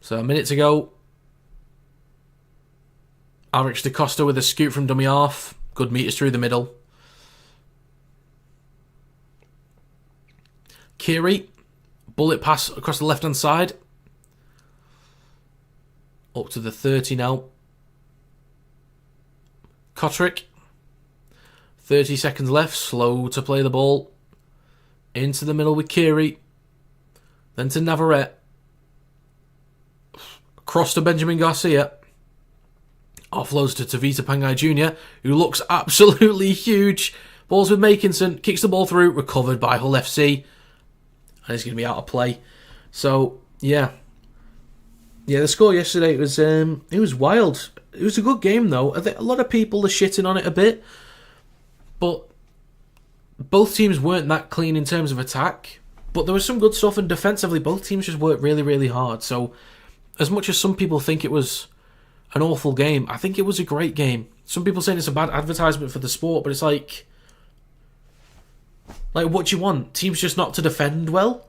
So, 1 minute to go. Alex Da Costa with a scoop from dummy half. Good meters through the middle. Kiri. Bullet pass across the left-hand side. Up to the 30 now. Kotrick. 30 seconds left. Slow to play the ball. Into the middle with Kiri. Then to Navarrete. Across to Benjamin Garcia. Offloads to Tavita Pangai Jr., who looks absolutely huge. Balls with Makinson. Kicks the ball through. Recovered by Hull FC. And he's going to be out of play. So, yeah. Yeah, the score yesterday, it was wild. It was a good game, though. I think a lot of people are shitting on it a bit. But both teams weren't that clean in terms of attack. But there was some good stuff, and defensively, both teams just worked really, really hard. So, as much as some people think it was an awful game, I think it was a great game. Some people saying it's a bad advertisement for the sport, but it's like what do you want? Teams just not to defend well?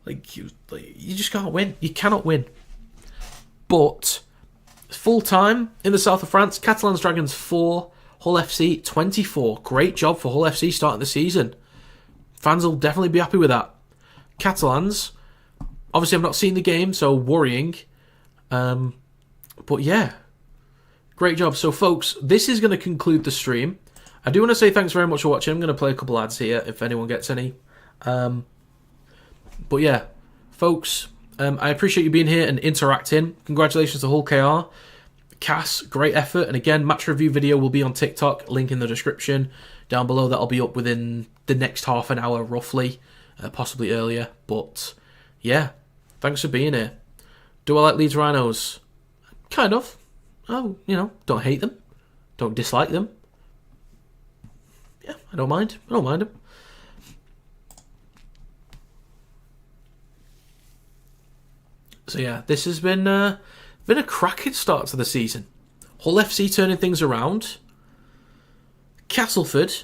You just can't win. You cannot win. But full time in the south of France, Catalans Dragons 4, Hull FC 24. Great job for Hull FC starting the season. Fans will definitely be happy with that. Catalans, obviously I've not seen the game, so worrying. But yeah, great job. So folks, this is going to conclude the stream. I do want to say thanks very much for watching. I'm going to play a couple ads here if anyone gets any. But yeah, folks, I appreciate you being here and interacting. Congratulations to Hull KR. Cass, great effort. And again, match review video will be on TikTok. Link in the description down below. That'll be up within the next half an hour, roughly. Possibly earlier. But yeah, thanks for being here. Do I like Leeds Rhinos? Kind of. Oh, don't hate them. Don't dislike them. Yeah, I don't mind. I don't mind them. So yeah, this has been a cracking start to the season. Hull FC turning things around. Castleford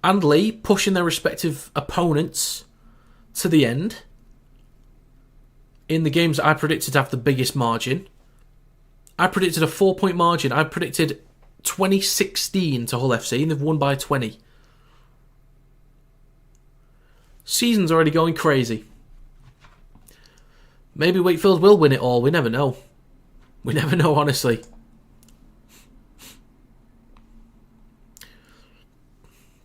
and Lee pushing their respective opponents to the end. In the games that I predicted to have the biggest margin. I predicted a 4-point margin. I predicted 2016 to Hull FC, and they've won by 20. Season's already going crazy. Maybe Wakefield will win it all. We never know. We never know, honestly.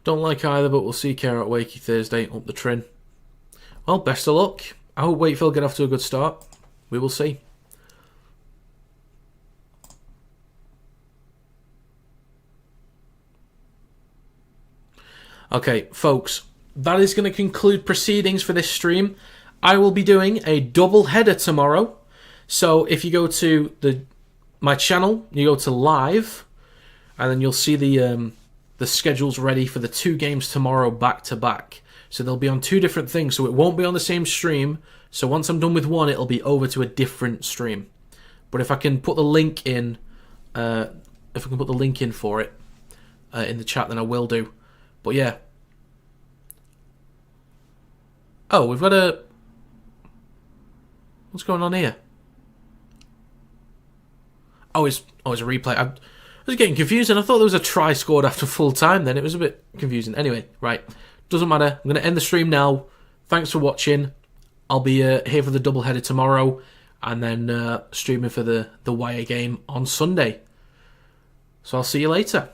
Don't like either, but we'll see Care at Wakey Thursday up the Trin. Well, best of luck. I hope Wakefield get off to a good start. We will see. Okay, folks, that is going to conclude proceedings for this stream. I will be doing a double header tomorrow. So if you go to my channel, you go to live, and then you'll see the schedules ready for the 2 games tomorrow back to back. So they'll be on 2 different things, so it won't be on the same stream. So once I'm done with one, it'll be over to a different stream. But if I can put the link in, for it in the chat, then I will do. But yeah. Oh, we've got a... What's going on here? Oh, it's a replay. I was getting confused, and I thought there was a try scored after full time then. It was a bit confusing. Anyway, right. Doesn't matter. I'm going to end the stream now. Thanks for watching. I'll be here for the doubleheader tomorrow, and then streaming for the Wire game on Sunday. So I'll see you later.